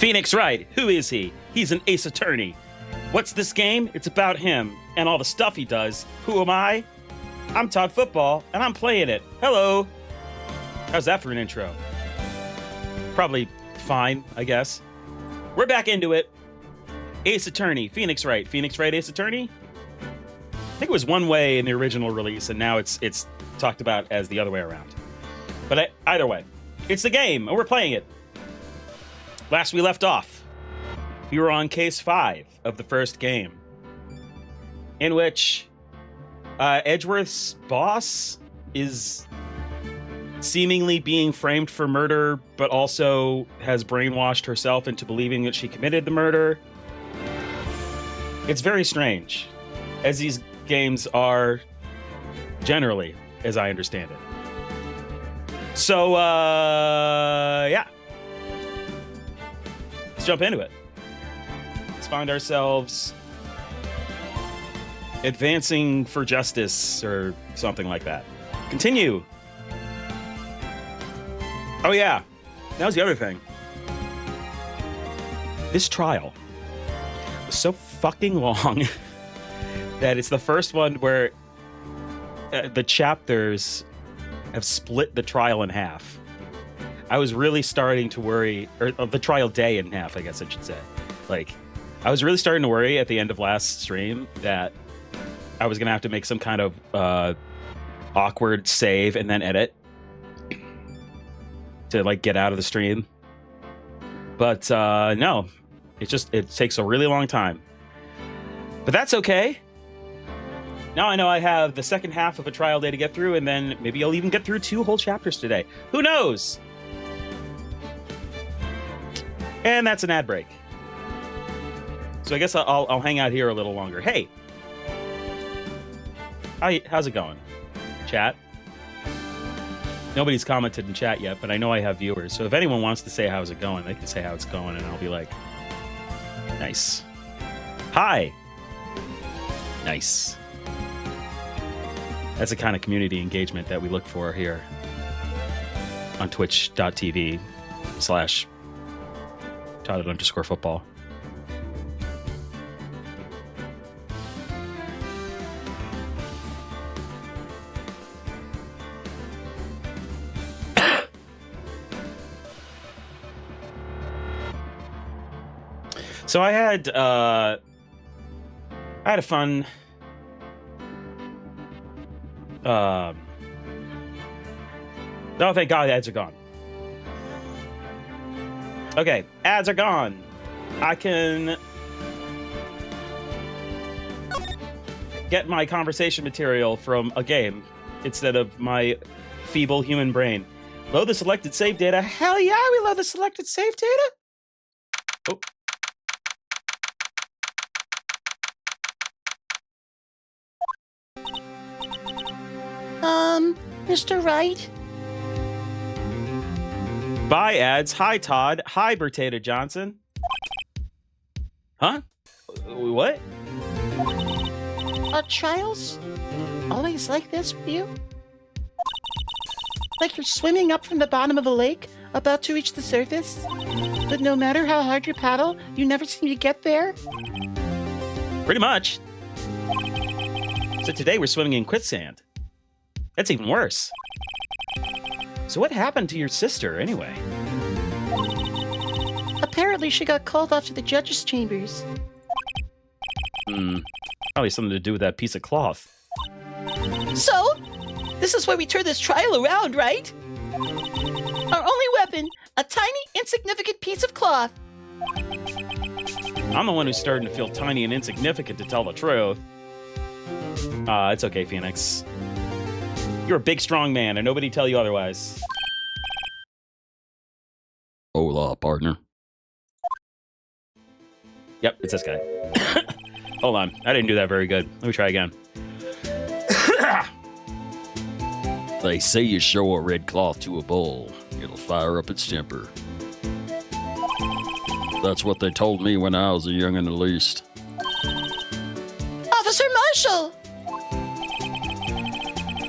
Phoenix Wright, who is he? He's an ace attorney. What's this game? It's about him and all the stuff he does. Who am I? I'm Todd Football, and I'm playing it. Hello. How's that for an intro? Probably fine, I guess. We're back into it. Ace Attorney, Phoenix Wright. Phoenix Wright, Ace Attorney? I think it was one way in the original release, and now it's talked about as the other way around. But either way, it's the game, and we're playing it. Last we left off, we were on case 5 of the first game, in which Edgeworth's boss is seemingly being framed for murder, but also has brainwashed herself into believing that she committed the murder. It's very strange, as these games are generally, as I understand it. So, yeah. Let's jump into it. Let's find ourselves advancing for justice or something like that. Continue. Oh, yeah. That was the other thing. This trial was so fucking long that it's the first one where the chapters have split the trial in half. I was really starting to worry, or the trial day in half, I guess I should say. Like, I was really starting to worry at the end of last stream that I was going to have to make some kind of awkward save and then edit to, like, get out of the stream. But, no. It takes a really long time. But that's okay. Now I know I have the second half of a trial day to get through, and then maybe I'll even get through 2 whole chapters today. Who knows? And that's an ad break. So I guess I'll hang out here a little longer. Hey! How's it going? Chat? Nobody's commented in chat yet, but I know I have viewers. So if anyone wants to say how's it going, they can say how it's going, and I'll be like, nice. Hi! Nice. That's the kind of community engagement that we look for here on twitch.tv/Todd_football. So I had a fun oh, thank God, ads are gone. Okay, ads are gone. I can get my conversation material from a game instead of my feeble human brain. Load the selected save data. Hell yeah, we load the selected save data. Oh. Mr. Wright? Bye, ads. Hi, Todd. Hi, Bertata Johnson. Huh? What? Are trials always like this with you? Like you're swimming up from the bottom of a lake, about to reach the surface, but no matter how hard you paddle, you never seem to get there? Pretty much. So today we're swimming in quicksand. That's even worse. So what happened to your sister, anyway? Apparently she got called off to the judge's chambers. Probably something to do with that piece of cloth. So, this is where we turn this trial around, right? Our only weapon, a tiny, insignificant piece of cloth. I'm the one who's starting to feel tiny and insignificant, to tell the truth. It's okay, Phoenix. You're a big, strong man, and nobody tell you otherwise. Hola, partner. Yep, it's this guy. Hold on. I didn't do that very good. Let me try again. They say you show a red cloth to a bull, it'll fire up its temper. That's what they told me when I was a young and the least. Officer Marshall!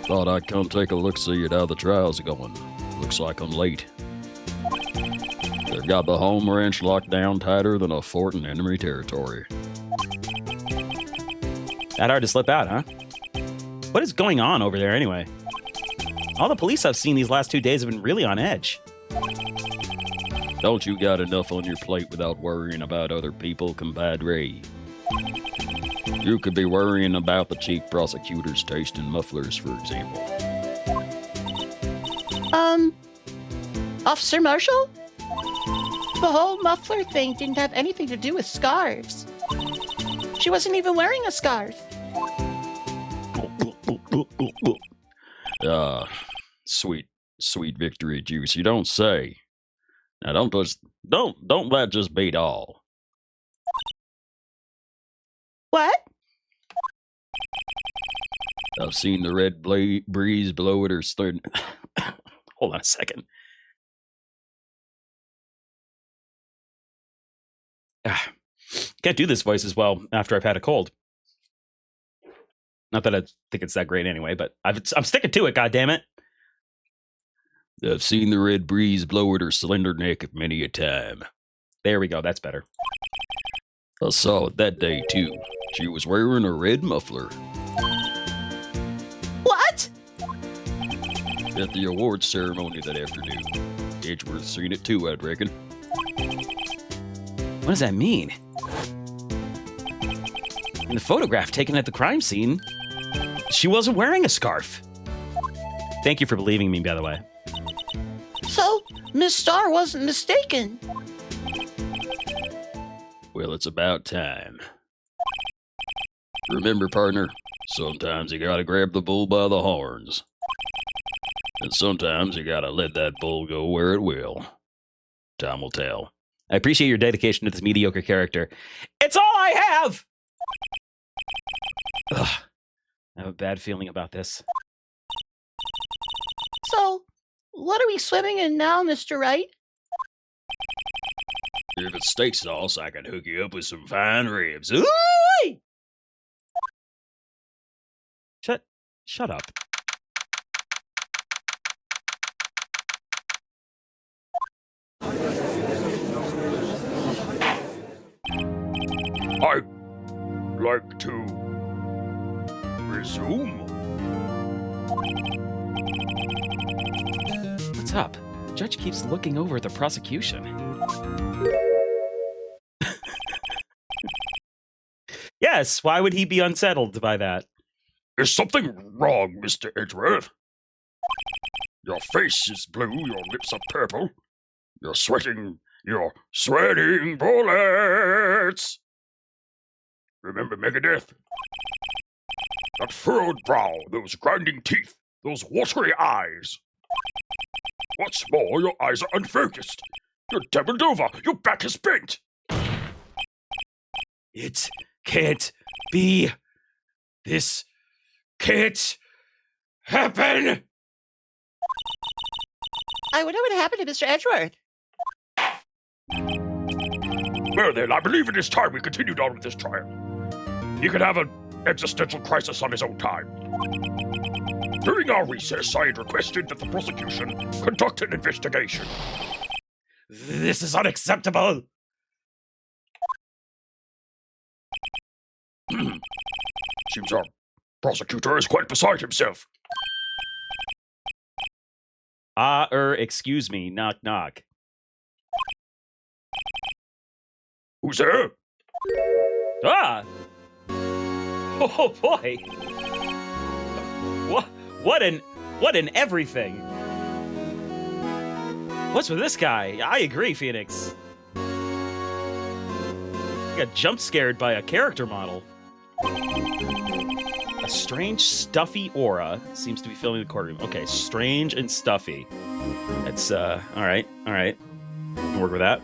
Thought I'd come take a look-see at how the trials are going. Looks like I'm late. They've got the home ranch locked down tighter than a fort in enemy territory. That hard to slip out, huh? What is going on over there anyway? All the police I've seen these last 2 days have been really on edge. Don't you got enough on your plate without worrying about other people, compadre? You could be worrying about the chief prosecutor's taste in mufflers, for example. Officer Marshall? The whole muffler thing didn't have anything to do with scarves. She wasn't even wearing a scarf. Sweet victory juice. You don't say. Now don't let just beat all. What? I've seen the red breeze blow at her stern. Hold on a second. Can't do this voice as well after I've had a cold. Not that I think it's that great anyway, but I'm sticking to it, goddammit. I've seen the red breeze blow at her slender neck many a time. There we go, that's better. I saw it that day, too. She was wearing a red muffler. What? At the awards ceremony that afternoon. Edgeworth seen it too, I'd reckon. What does that mean? In the photograph taken at the crime scene, she wasn't wearing a scarf. Thank you for believing me, by the way. So, Miss Starr wasn't mistaken. Well, it's about time. Remember, partner, sometimes you gotta grab the bull by the horns. And sometimes you gotta let that bull go where it will. Time will tell. I appreciate your dedication to this mediocre character. It's all I have! Ugh. I have a bad feeling about this. So, what are we swimming in now, Mr. Wright? If it's steak sauce, I can hook you up with some fine ribs. Ooh! Shut up. I'd like to resume. What's up? The judge keeps looking over at the prosecution. Yes, why would he be unsettled by that? Is something wrong, Mr. Edgeworth? Your face is blue, your lips are purple. You're sweating bullets! Remember Megadeth? That furrowed brow, those grinding teeth, those watery eyes. What's more, your eyes are unfocused. You're doubled over, your back is bent. It can't be. This can't happen. I wonder what happened to Mr. Edgeworth. Well then, I believe it is time we continued on with this trial. He could have an existential crisis on his own time. During our recess, I had requested that the prosecution conduct an investigation. This is unacceptable. Seems our prosecutor is quite beside himself. Excuse me, knock knock. Who's there? Ah! Oh boy! What an everything! What's with this guy? I agree, Phoenix. I got jump scared by a character model. A strange, stuffy aura seems to be filling the courtroom. Okay, strange and stuffy. That's, alright. Can work with that.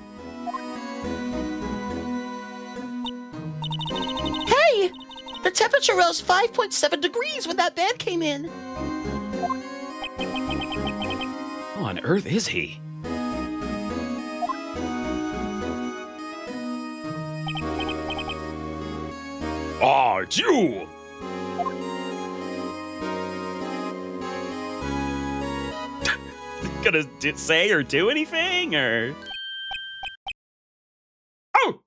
Hey! The temperature rose 5.7 degrees when that band came in. Who on earth is he? Ah, it's you! gonna say or do anything, or? Oh!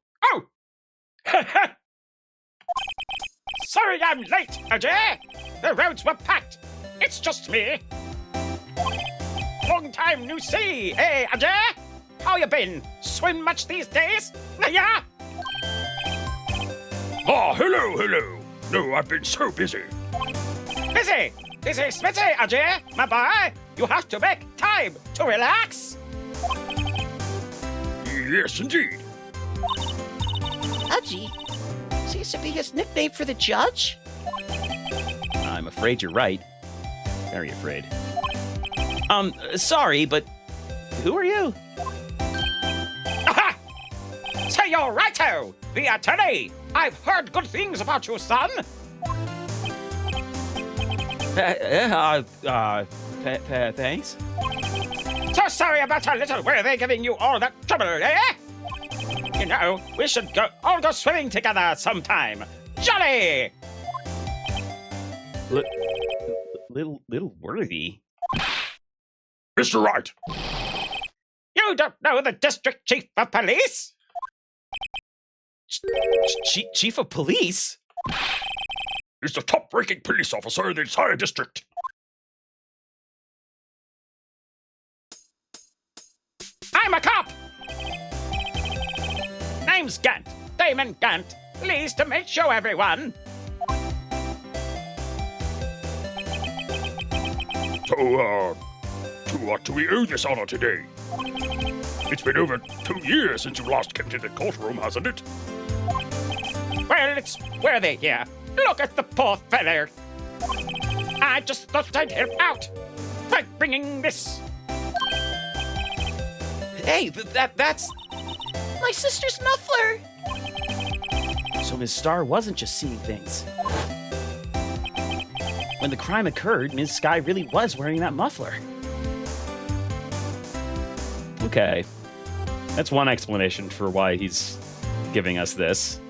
Sorry I'm late, Ajay. The roads were packed. It's just me. Long time no see, eh, Ajay? How you been? Swim much these days? Yeah. Oh, hello. No, I've been so busy. Busy smithy, Ajay, my boy. You have to make time to relax. Yes, indeed. Pudgy seems to be his nickname for the judge. I'm afraid you're right. Very afraid. Sorry, but who are you? Aha! Say you're righto, the attorney. I've heard good things about you, son. Thanks. So sorry about our little worthy giving you all that trouble, eh? You know, we should all go swimming together sometime. Jolly! Little worthy. Mr. Wright! You don't know the district chief of police? Chief of police? He's the top-ranking police officer in the entire district. I'm a cop! Name's Gant. Damon Gant. Pleased to meet you, everyone. So, to what do we owe this honor today? It's been over 2 years since you last came to the courtroom, hasn't it? Well, it's worthy here. Look at the poor feller. I just thought I'd help out by bringing this. Hey, that's... My sister's muffler. So Ms. Starr wasn't just seeing things. When the crime occurred, Ms. Sky really was wearing that muffler. Okay. That's one explanation for why he's giving us this.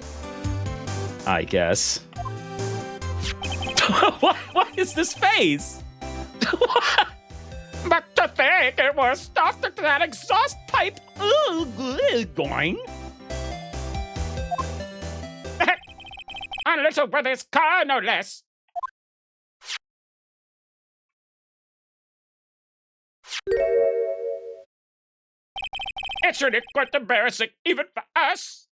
I guess. What is this face? But to think it was stuffed into that exhaust pipe. Oh, good. Going. On little brother's car, no less. It's really quite embarrassing, even for us.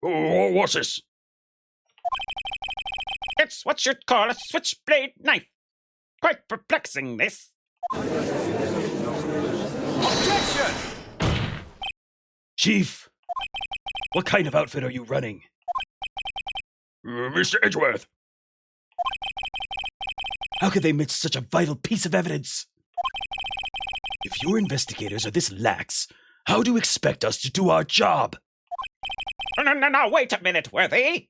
Oh, what's this? It's what you'd call a switchblade knife. Quite perplexing, this. Objection! Chief, what kind of outfit are you running? Mr. Edgeworth. How could they miss such a vital piece of evidence? If your investigators are this lax, how do you expect us to do our job? No, wait a minute, Worthy.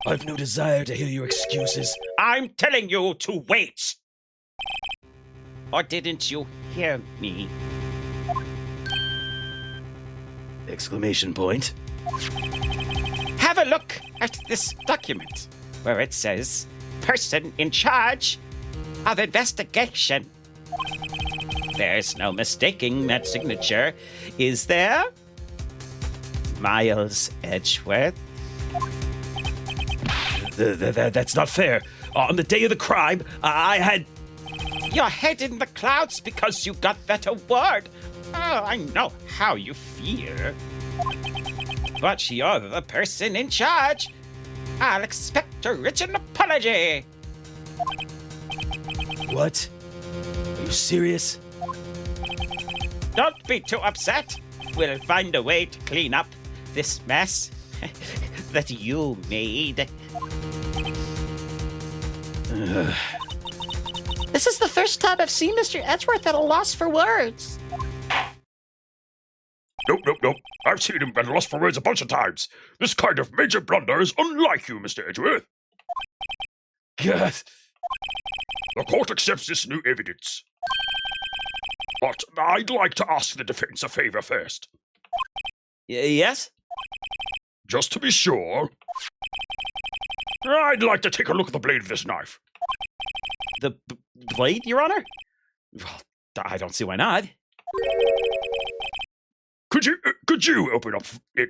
I've no desire to hear your excuses. I'm telling you to wait. Or didn't you hear me? Exclamation point. Have a look at this document where it says, person in charge of investigation. There's no mistaking that signature, is there? Miles Edgeworth? That's not fair. On the day of the crime, I had... Your head in the clouds because you got that award. Oh, I know how you feel. But you're the person in charge. I'll expect a written apology. What? Are you serious? Don't be too upset. We'll find a way to clean up this mess that you made. This is the first time I've seen Mr. Edgeworth at a loss for words. Nope. I've seen him at a loss for words a bunch of times. This kind of major blunder is unlike you, Mr. Edgeworth. God. The court accepts this new evidence. But I'd like to ask the defense a favor first. Yes? Just to be sure, I'd like to take a look at the blade of this knife. The blade, Your Honor? Well, I don't see why not. Could you open up it?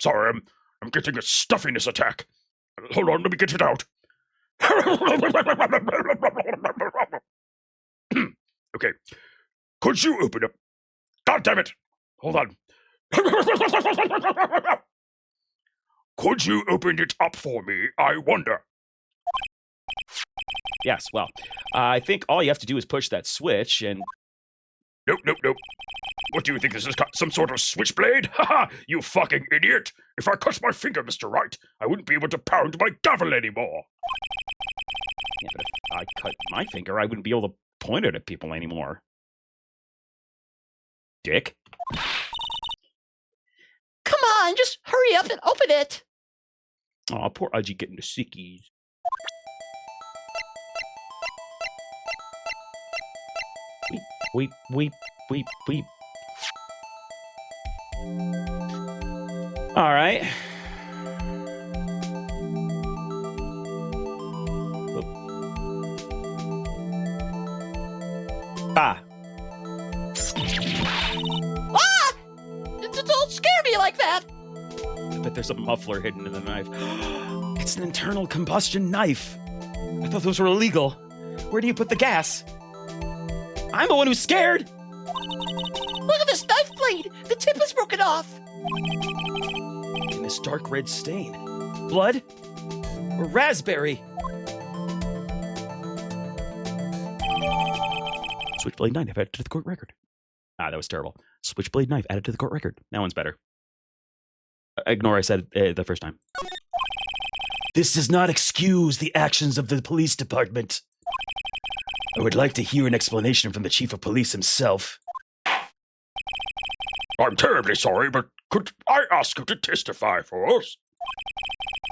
Sorry, I'm getting a stuffiness attack. Hold on, let me get it out. Okay. Could you open up? God damn it! Hold on. Could you open it up for me? I wonder. Yes, well, I think all you have to do is push that switch and... Nope. What do you think? This is some sort of switchblade? Haha, you fucking idiot! If I cut my finger, Mr. Wright, I wouldn't be able to pound my gavel anymore. Yeah, but if I cut my finger, I wouldn't be able to point it at people anymore. Dick? Come on, just hurry up and open it. Aw, poor Udgy getting the sickies. Weep. All right. Ah. Don't scare me like that. But there's a muffler hidden in the knife. It's an internal combustion knife. I thought those were illegal. Where do you put the gas? I'm the one who's scared. Look at this knife blade. The tip is broken off. And this dark red stain. Blood? Or raspberry? Switchblade knife added to the court record. Ah, that was terrible. Switchblade knife added to the court record. That one's better. Ignore I said it the first time. This does not excuse the actions of the police department. I would like to hear an explanation from the chief of police himself. I'm terribly sorry, but could I ask you to testify for us?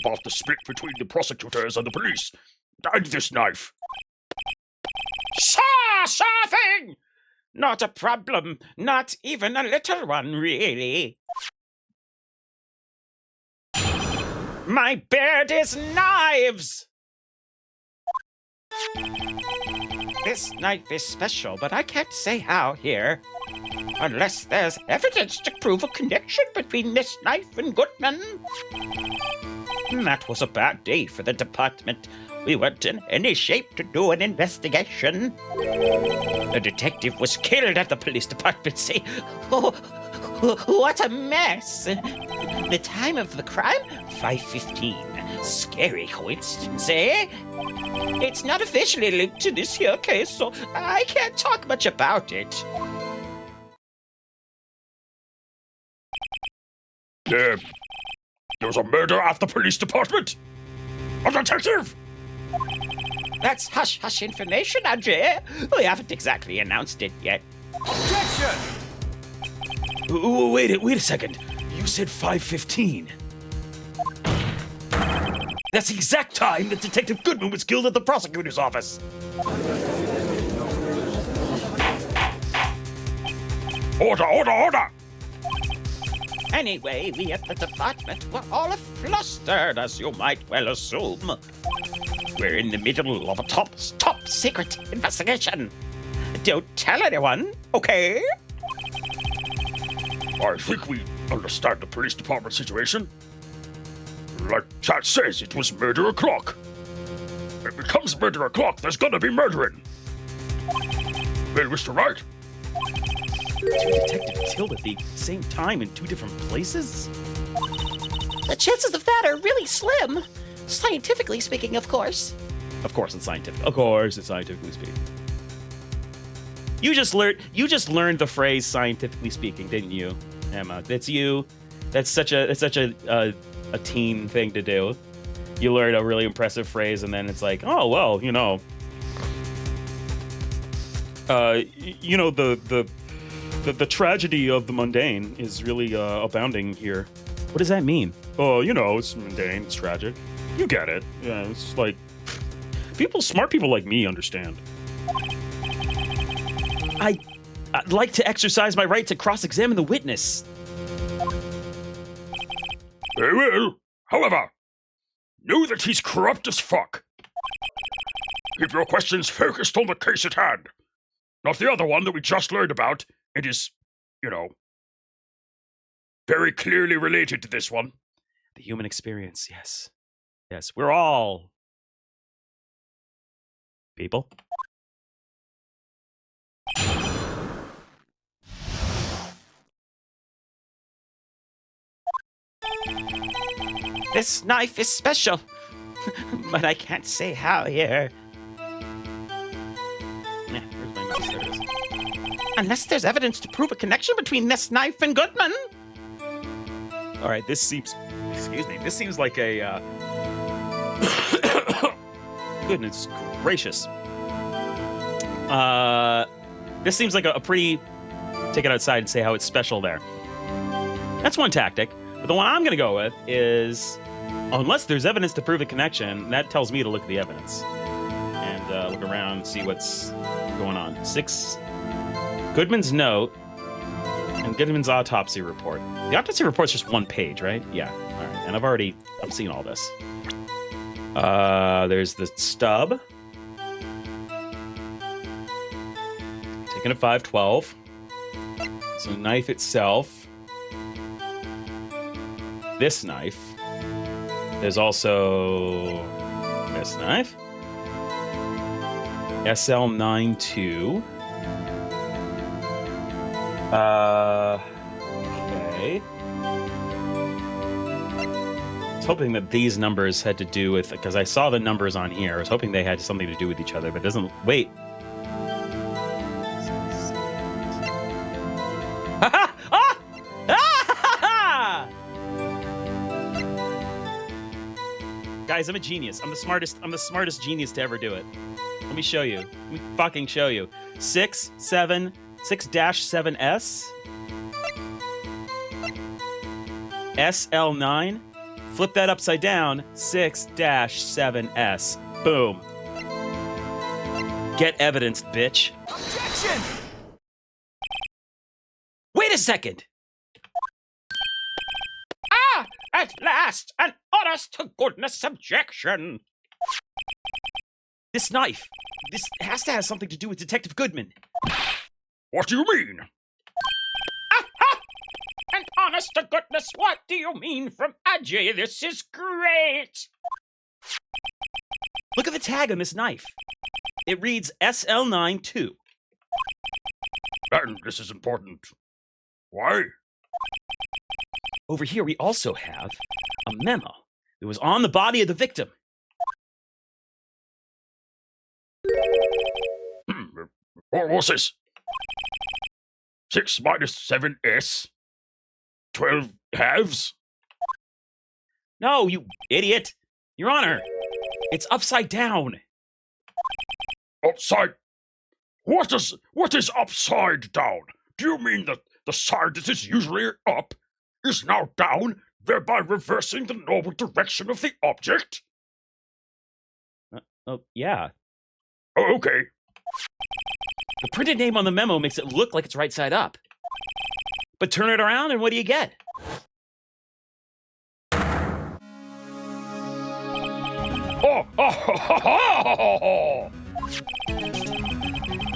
About the split between the prosecutors and the police, and this knife. Sure thing! Not a problem. Not even a little one, really. My beard is knives! This knife is special, but I can't say how here. Unless there's evidence to prove a connection between this knife and Goodman. That was a bad day for the department. We weren't in any shape to do an investigation. The detective was killed at the police department, see? Oh, what a mess! The time of the crime? 5:15. Scary coincidence, eh? It's not officially linked to this here case, so I can't talk much about it. There was a murder at the police department? A detective? That's hush-hush information, Andre. We haven't exactly announced it yet. Objection! Wait a second. You said 5:15. That's the exact time that Detective Goodman was killed at the prosecutor's office. Order! Anyway, we at the department were all flustered, as you might well assume. We're in the middle of a top secret investigation. Don't tell anyone, okay? I think we understand the police department situation. Like chat says, it was murder o'clock. If it becomes murder o'clock, there's gonna be murdering. Well, Mr. Wright. Two detectives killed at the same time in two different places? The chances of that are really slim. Scientifically speaking, of course. Of course it's scientific. Of course it's scientifically speaking. You just learned the phrase "scientifically speaking," didn't you, Emma? That's you. That's such a teen thing to do. You learn a really impressive phrase, and then it's like, oh well, the tragedy of the mundane is really abounding here. What does that mean? Oh, it's mundane, it's tragic. You get it. Yeah, it's like smart people like me understand. I'd like to exercise my right to cross-examine the witness. They will. However, know that he's corrupt as fuck. Keep your questions focused on the case at hand. Not the other one that we just learned about. It is, very clearly related to this one. The human experience, yes. Yes, we're all people. This knife is special, but I can't say how here. Yeah, here's my mouse. There it is. Unless there's evidence to prove a connection between this knife and Goodman. All right, this seems like a goodness gracious. This seems like a pretty take it outside and say how it's special there. That's one tactic, but the one I'm going to go with is unless there's evidence to prove a connection, that tells me to look at the evidence and look around and see what's going on. 6, Goodman's note and Goodman's autopsy report. The autopsy report's just 1 page, right? Yeah. All right. And I've seen all this. There's the stub. Taken at 512. So knife itself. This knife. There's also this knife. SL92. Okay. I was hoping that these numbers had to do with, because I saw the numbers on here. I was hoping they had something to do with each other, but it doesn't. Wait. Guys, I'm a genius. I'm the smartest genius to ever do it. Let me show you. Let me fucking show you. 6-7-7S. SL9. Flip that upside down. 6-7S. Boom. Get evidence, bitch. Objection! Wait a second. Ah! At last! An honest-to-goodness objection! This knife. This has to have something to do with Detective Goodman. What do you mean? An honest-to-goodness, what do you mean from Ajay? This is great! Look at the tag on this knife. It reads SL92. And this is important. Why? Over here, we also have a memo that was on the body of the victim. What's this? 6 minus 7S? 12 halves? No, you idiot. Your Honor, it's upside down. Upside? What is upside down? Do you mean that the side that is usually up is now down, thereby reversing the normal direction of the object? Oh, yeah. Oh, okay. The printed name on the memo makes it look like it's right side up. But turn it around and what do you get? Oh!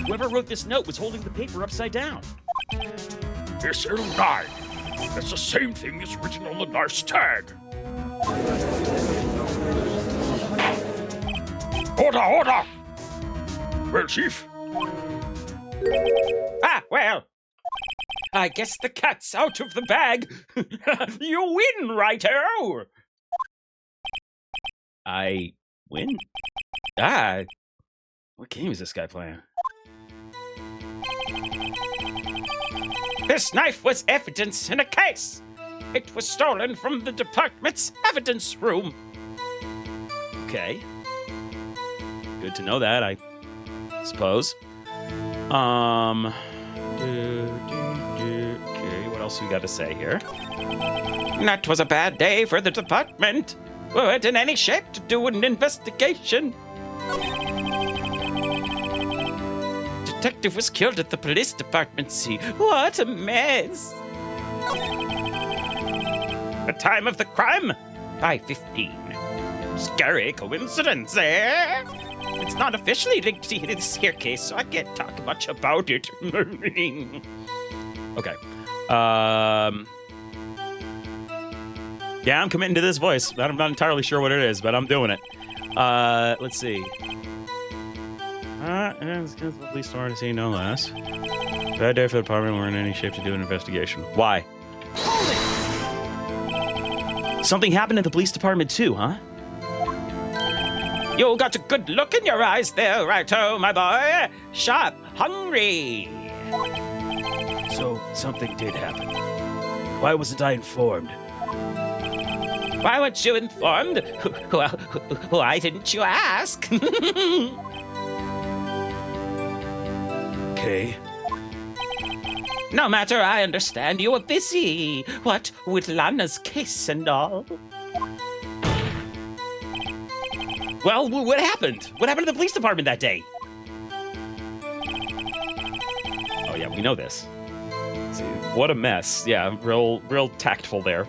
Whoever wrote this note was holding the paper upside down. SL9. That's the same thing as written on the knife's tag. Order! Well, Chief? Ah, well, I guess the cat's out of the bag. You win, Wright-o! I win? Ah, what game is this guy playing? This knife was evidence in a case. It was stolen from the department's evidence room. Okay. Good to know that, I suppose. Okay, what else we got to say here? That was a bad day for the department. Weren't in any shape to do an investigation. Detective was killed at the police department scene. What a mess. The time of the crime? 5:15. Scary coincidence, eh? It's not officially linked to this here case, so I can't talk much about it. Okay. Yeah, I'm committing to this voice. I'm not entirely sure what it is, but I'm doing it. Let's see. It's the police department to see no less. Bad day for the department. We're in any shape to do an investigation. Why? Something happened at the police department too, huh? You got a good look in your eyes there, Righto, my boy. Sharp, hungry. So something did happen. Why wasn't I informed? Why weren't you informed? Well, why didn't you ask? Okay. No matter, I understand you were busy. What, with Lana's case and all? Well, what happened? What happened to the police department that day? Oh yeah, we know this. Let's see, what a mess. Yeah, real tactful there.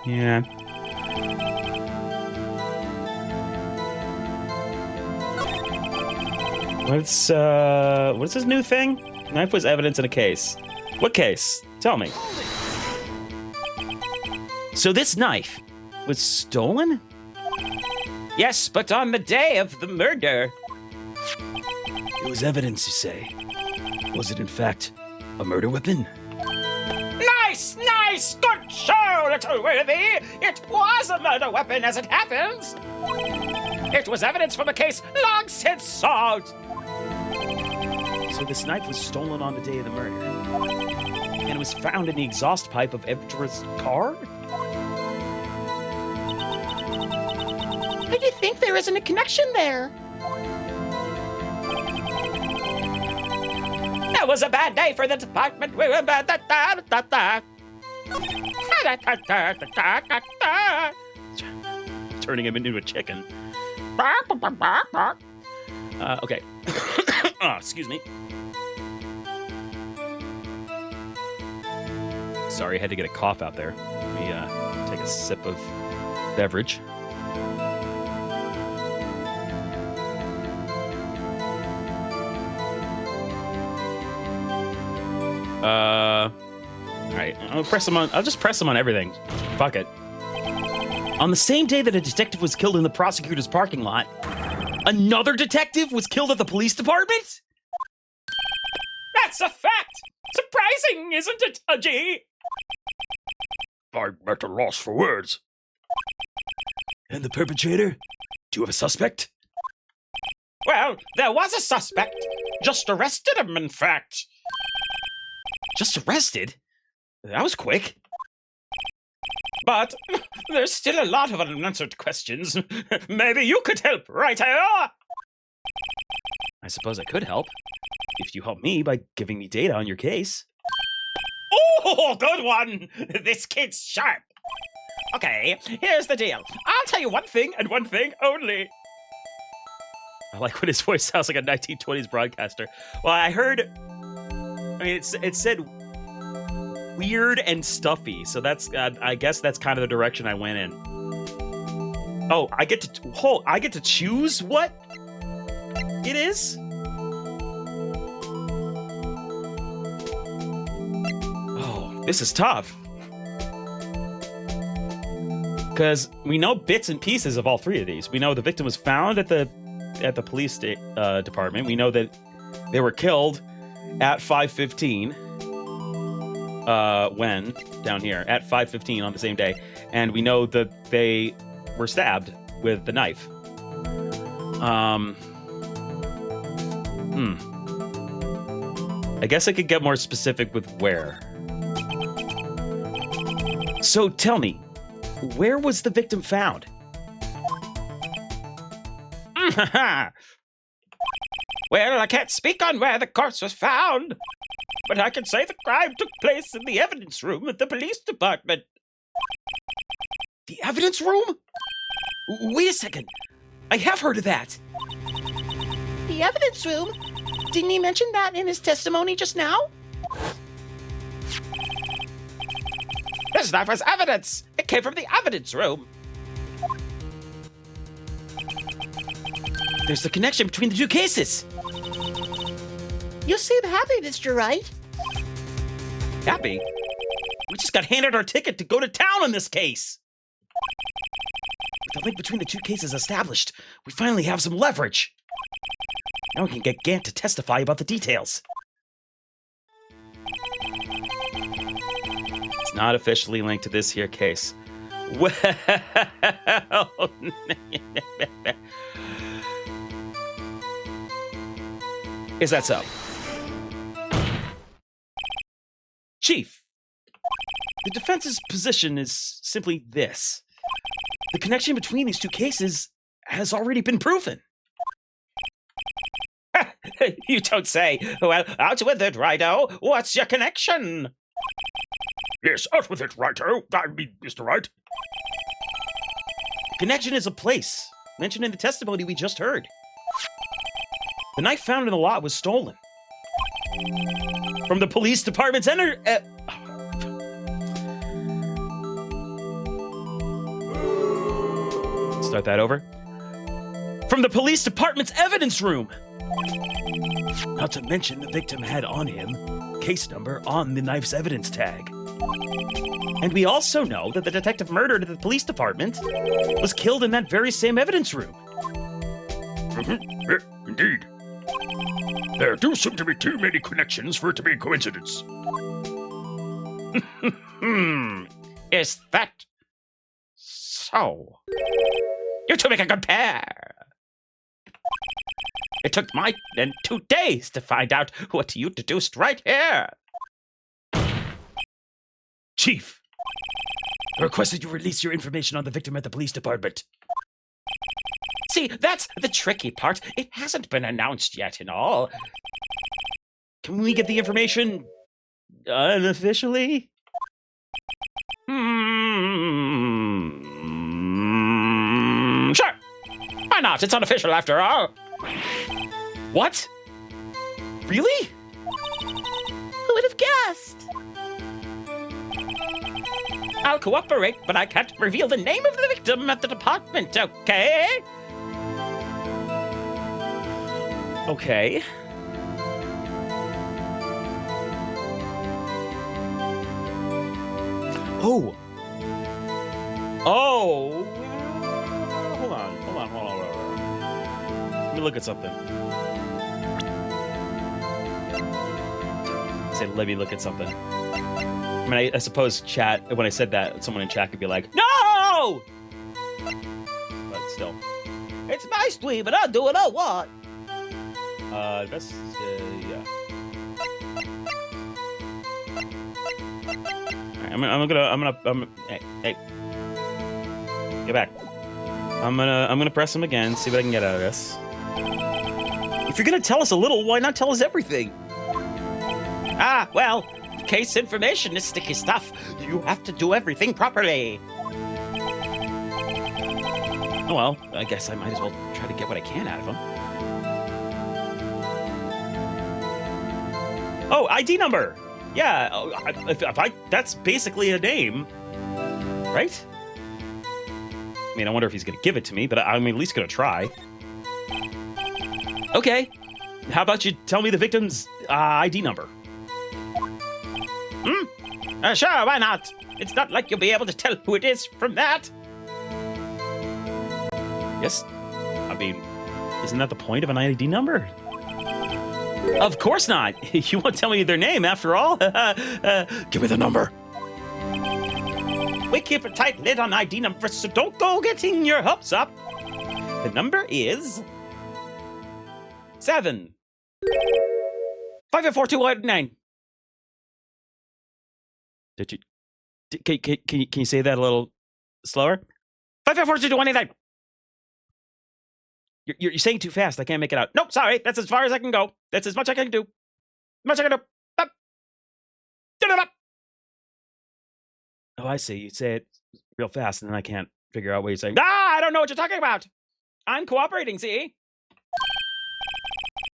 Yeah. What's his new thing? Knife was evidence in a case. What case? Tell me. So this knife was stolen? Yes, but on the day of the murder. It was evidence, you say? Was it in fact a murder weapon? Nice! Good show, little worthy! It was a murder weapon as it happens! It was evidence from a case long since solved! So this knife was stolen on the day of the murder. And it was found in the exhaust pipe of Evdra's car? I think there isn't a connection there. That was a bad day for the department. Turning him into a chicken. Okay. Excuse me. Sorry, I had to get a cough out there. Let me take a sip of beverage. All right, I'll just press him on everything. Fuck it. On the same day that a detective was killed in the prosecutor's parking lot, another detective was killed at the police department? That's a fact! Surprising, isn't it, G? I'm at a loss for words. And the perpetrator? Do you have a suspect? Well, there was a suspect. Just arrested him, in fact. Just arrested? That was quick. But there's still a lot of unanswered questions. Maybe you could help, right? I suppose I could help. If you help me by giving me data on your case. Oh, good one! This kid's sharp. Okay, here's the deal. I'll tell you one thing and one thing only. I like when his voice sounds like a 1920s broadcaster. Well, I heard... I mean, it said weird and stuffy, so that's I guess that's kind of the direction I went in. Oh, I get to choose what it is? Oh, this is tough. Because we know bits and pieces of all three of these. We know the victim was found at the police department. We know that they were killed at 5:15. When down here at 5:15 on the same day, and we know that they were stabbed with the knife. I guess I could get more specific with where. So tell me, where was the victim found? Well, I can't speak on where the corpse was found, but I can say the crime took place in the evidence room at the police department. The evidence room? Wait a second. I have heard of that. The evidence room? Didn't he mention that in his testimony just now? This knife was evidence! It came from the evidence room! There's the connection between the two cases! You seem happy, Mr. Wright. Happy? We just got handed our ticket to go to town on this case! With the link between the two cases established, we finally have some leverage. Now we can get Gant to testify about the details. It's not officially linked to this here case. Well... Is that so? Chief, the defense's position is simply this. The connection between these two cases has already been proven. You don't say. Well, out with it, Righto. What's your connection? Yes, out with it, Righto. I mean, Mr. Wright. Connection is a place mentioned in the testimony we just heard. The knife found in the lot was stolen. From the police department's Start that over. From the police department's evidence room. Not to mention the victim had on him case number on the knife's evidence tag. And we also know that the detective murdered at the police department was killed in that very same evidence room. Yeah, indeed. There do seem to be too many connections for it to be a coincidence. Is that so? You two make a good pair. It took my men 2 days to find out what you deduced right here. Chief, I requested you release your information on the victim at the police department. See, that's the tricky part. It hasn't been announced yet and all. Can we get the information unofficially? Sure. Why not? It's unofficial after all. What? Really? Who would have guessed? I'll cooperate, but I can't reveal the name of the victim at the department, okay? Okay. Oh. Oh. Hold on. Let me look at something. Let me look at something. I mean, I suppose chat, when I said that, someone in chat could be like, no! But still. It's my stream, and I'll do what I want. That's, yeah. Alright, I'm gonna, hey. Get back. I'm gonna press him again, see what I can get out of this. If you're gonna tell us a little, why not tell us everything? Ah, well, case information is sticky stuff. You have to do everything properly. Oh well, I guess I might as well try to get what I can out of him. Oh, ID number! Yeah, that's basically a name, right? I mean, I wonder if he's gonna give it to me, but I'm at least gonna try. Okay, how about you tell me the victim's ID number? Sure, why not? It's not like you'll be able to tell who it is from that. Yes, I mean, isn't that the point of an ID number? Of course not. You won't tell me their name after all. Give me the number. We keep a tight lid on ID numbers, so don't go getting your hopes up. The number is 7 5542189. Did you? Can you say that a little slower? 5542189. You're saying too fast. I can't make it out. Nope, sorry. That's as far as I can go. That's as much I can do. Oh, I see. You say it real fast, and then I can't figure out what you're saying. I don't know what you're talking about. I'm cooperating, see?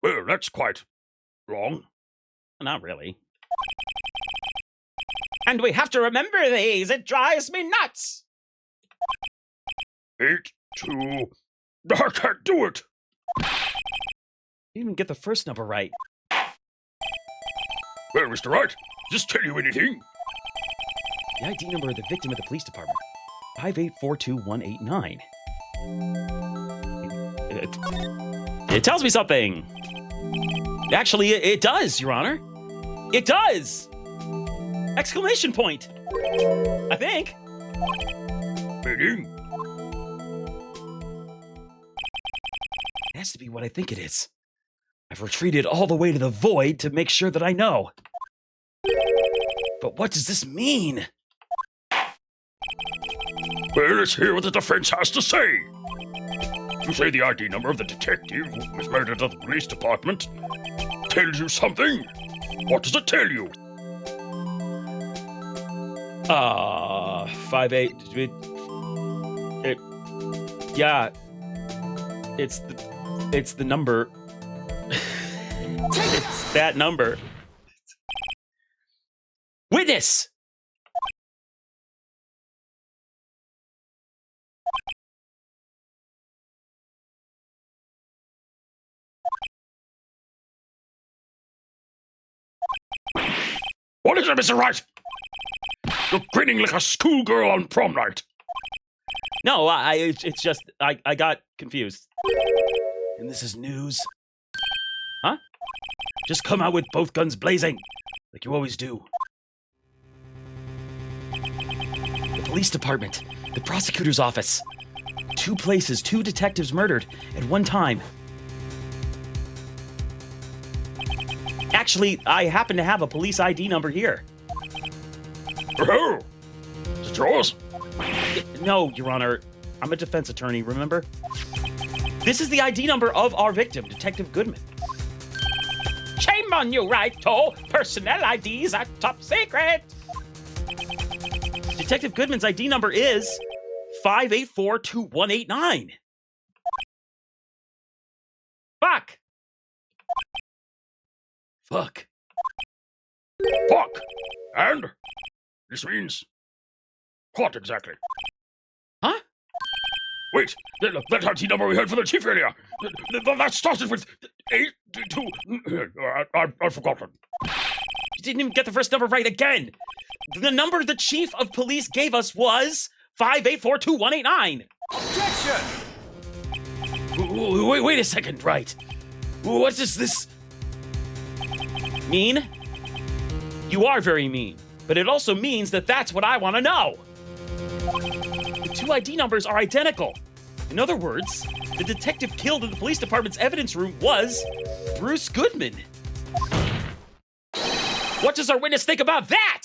Well, that's quite wrong. Not really. And we have to remember these. It drives me nuts. 8, 2... I can't do it! You didn't even get the first number right. Well, Mr. Wright, does this tell you anything? The ID number of the victim at the police department. 5842189. It tells me something. Actually, it does, Your Honor. It does! Exclamation point! I think. Meaning? It has to be what I think it is. I've retreated all the way to the void to make sure that I know. But what does this mean? Well, let's hear what the defense has to say. You say the ID number of the detective who was murdered at the police department tells you something. What does it tell you? 58. Yeah. It's the number. It's that number. Witness! What is it, Mr. Wright? You're grinning like a schoolgirl on prom night. No, it's just, I got confused. And this is news. Huh? Just come out with both guns blazing, like you always do. The police department, the prosecutor's office. 2 places, 2 detectives murdered at one time. Actually, I happen to have a police ID number here. Oh, is it yours? No, Your Honor. I'm a defense attorney, remember? This is the ID number of our victim, Detective Goodman. Shame on you, Wright. Personnel IDs are top secret. Detective Goodman's ID number is 5842189. Fuck. Fuck. Fuck. And? This means... what exactly? Huh? Wait, that ID number we heard from the chief earlier. That started with 8, 2... I've forgotten. You didn't even get the first number right again. The number the chief of police gave us was 5842189. Objection! Wait a second, Wright. What does this mean? You are very mean, but it also means that that's what I want to know. The 2 ID numbers are identical. In other words, the detective killed in the police department's evidence room was Bruce Goodman. What does our witness think about that?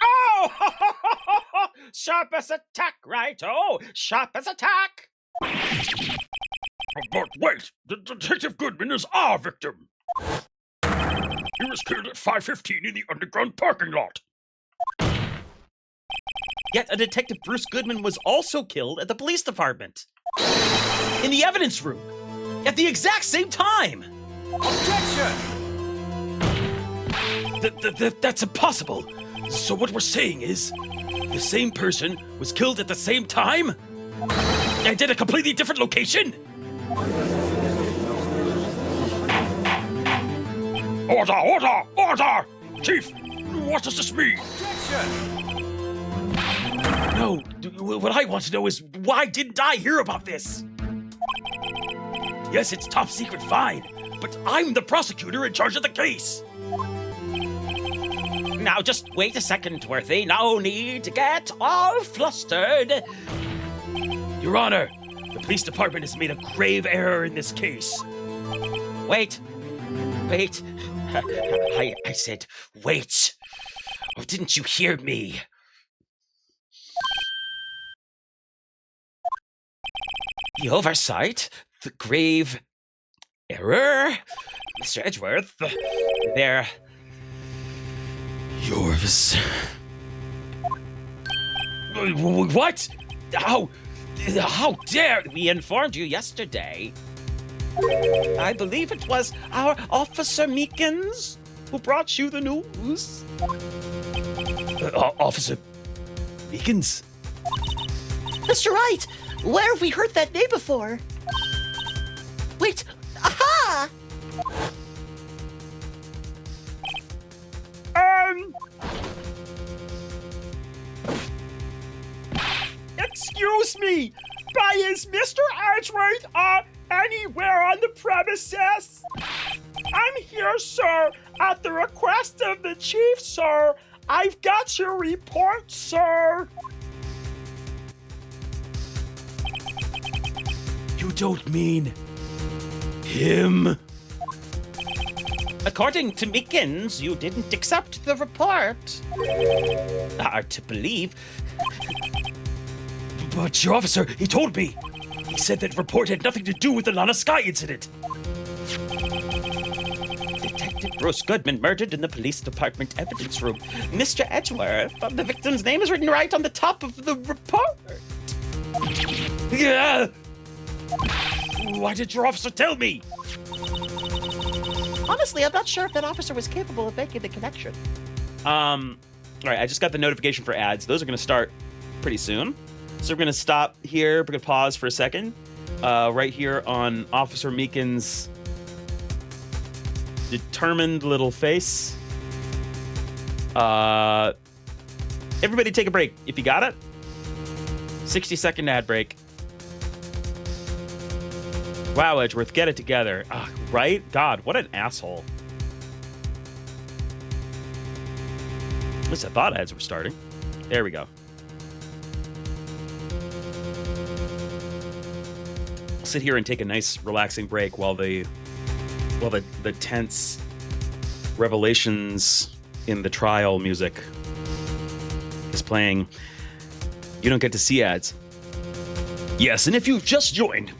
Oh! Sharp as a tack, right? Oh, sharp as a tack. But wait, the Detective Goodman is our victim. He was killed at 5:15 in the underground parking lot. Yet a Detective Bruce Goodman was also killed at the police department. In the evidence room. At the exact same time. Objection! That's impossible. So what we're saying is, the same person was killed at the same time? And in a completely different location? Order! Order! Order! Chief, what does this mean? Objection! No, what I want to know is, why didn't I hear about this? Yes, it's top secret, fine, but I'm the prosecutor in charge of the case. Now, just wait a second, Worthy. No need to get all flustered. Your Honor, the police department has made a grave error in this case. Wait. I said, wait. Oh, didn't you hear me? The oversight, the grave error, Mr. Edgeworth, they're yours. What? How dare we informed you yesterday? I believe it was our Officer Meekins who brought you the news. Officer Meekins? Mr. Wright, where have we heard that name before? Wait, aha! Excuse me, but is Mr. Edgeworth anywhere on the premises? I'm here, sir, at the request of the chief, sir. I've got your report, sir. You don't mean him? According to Meekins, you didn't accept the report. Hard to believe. But your officer, he told me. He said that report had nothing to do with the Lana Sky incident. Detective Bruce Goodman murdered in the police department evidence room. Mr. Edgeworth, the victim's name is written right on the top of the report. Yeah. Why did your officer tell me? Honestly, I'm not sure if that officer was capable of making the connection. All right, I just got the notification for ads. Those are going to start pretty soon. So we're going to stop here. We're going to pause for a second. Right here on Officer Meekins' determined little face. Everybody take a break if you got it. 60-second ad break. Wow, Edgeworth, get it together. Right? God, what an asshole. At least I thought ads were starting. There we go. I'll sit here and take a nice, relaxing break while the tense revelations in the trial music is playing. You don't get to see ads. Yes, and if you've just joined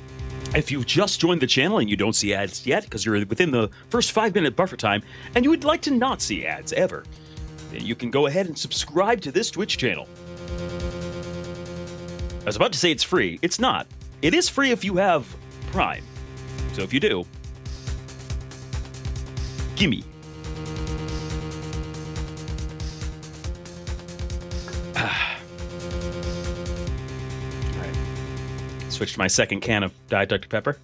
the channel and you don't see ads yet because you're within the first 5-minute buffer time and you would like to not see ads ever, then you can go ahead and subscribe to this Twitch channel. I was about to say it's free. It's not. It is free if you have Prime. So if you do, gimme. Switch to my second can of Diet Dr. Pepper.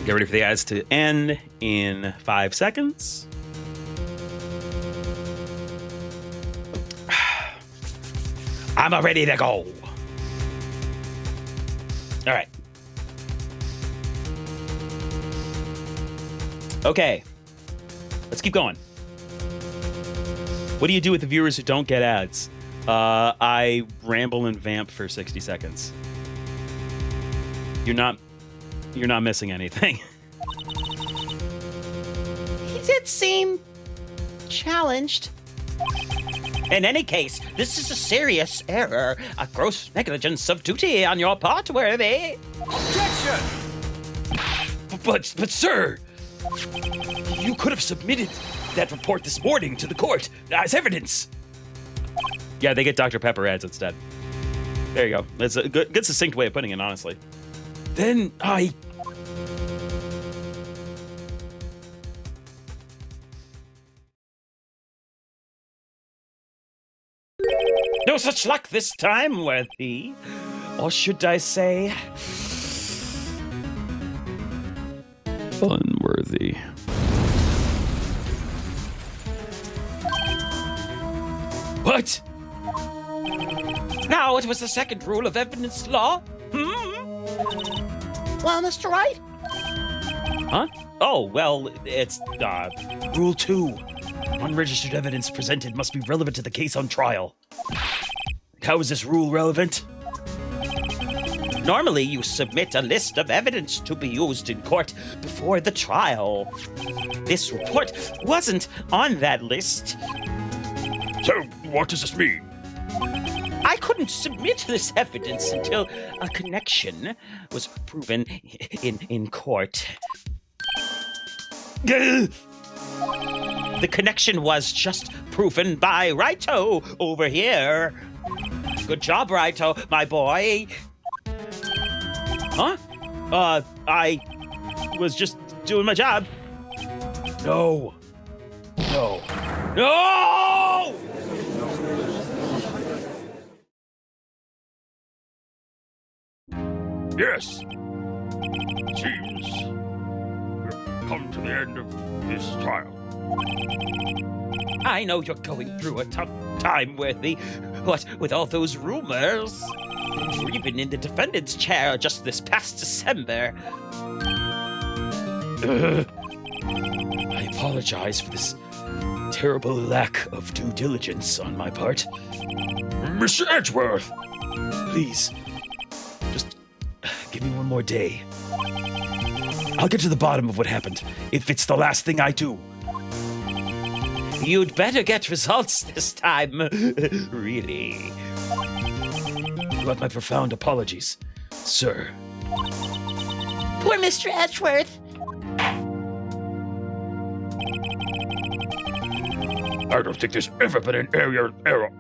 Get ready for the ads to end in 5 seconds. I'm ready to go. All right. Okay. Let's keep going. What do you do with the viewers who don't get ads? I ramble and vamp for 60 seconds. You're not missing anything. He did seem challenged. In any case, this is a serious error, a gross negligence of duty on your part, Worthy. Objection! But sir, you could have submitted that report this morning to the court as evidence. Yeah, they get Dr. Pepper ads instead. There you go. That's a good succinct way of putting it, honestly. Then no such luck this time, Worthy. Or should I say, unworthy. What? Now it was the second rule of evidence law. Well, Mr. Wright? Huh? Oh, well, it's Rule 2. Unregistered evidence presented must be relevant to the case on trial. How is this rule relevant? Normally, you submit a list of evidence to be used in court before the trial. This report wasn't on that list. So, what does this mean? I couldn't submit this evidence until a connection was proven in court. The connection was just proven by Righto over here. Good job, Righto, my boy. Huh? I was just doing my job. No. No. No! Yes. Seems we've come to the end of this trial. I know you're going through a tough time, Worthy. What with all those rumors? You were even in the defendant's chair just this past December. I apologize for this terrible lack of due diligence on my part. Mr. Edgeworth! Please, just give me one more day. I'll get to the bottom of what happened, if it's the last thing I do. You'd better get results this time, really. You have my profound apologies, sir. Poor Mr. Edgeworth. I don't think there's ever been an error.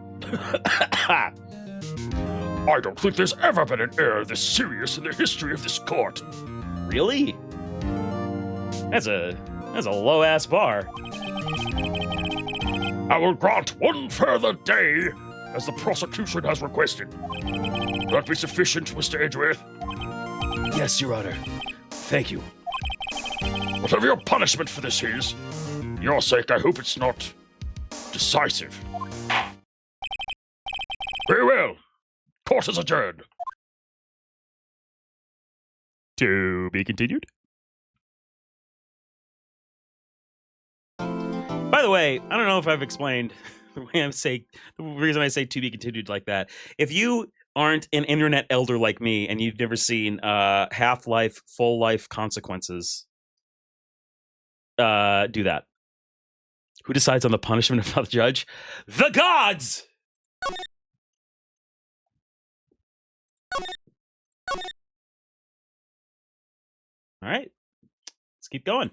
I don't think there's ever been an error this serious in the history of this court. Really? That's a low-ass bar. I will grant one further day, as the prosecution has requested. Will that be sufficient, Mr. Edgeworth? Yes, Your Honor. Thank you. Whatever your punishment for this is, for your sake, I hope it's not decisive. Very well. Court is adjourned. To be continued. By the way, I don't know if I've explained the reason I say to be continued like that. If you aren't an internet elder like me and you've never seen Half-Life, Full Life Consequences, do that. Who decides on the punishment of the judge? The gods! All right, let's keep going.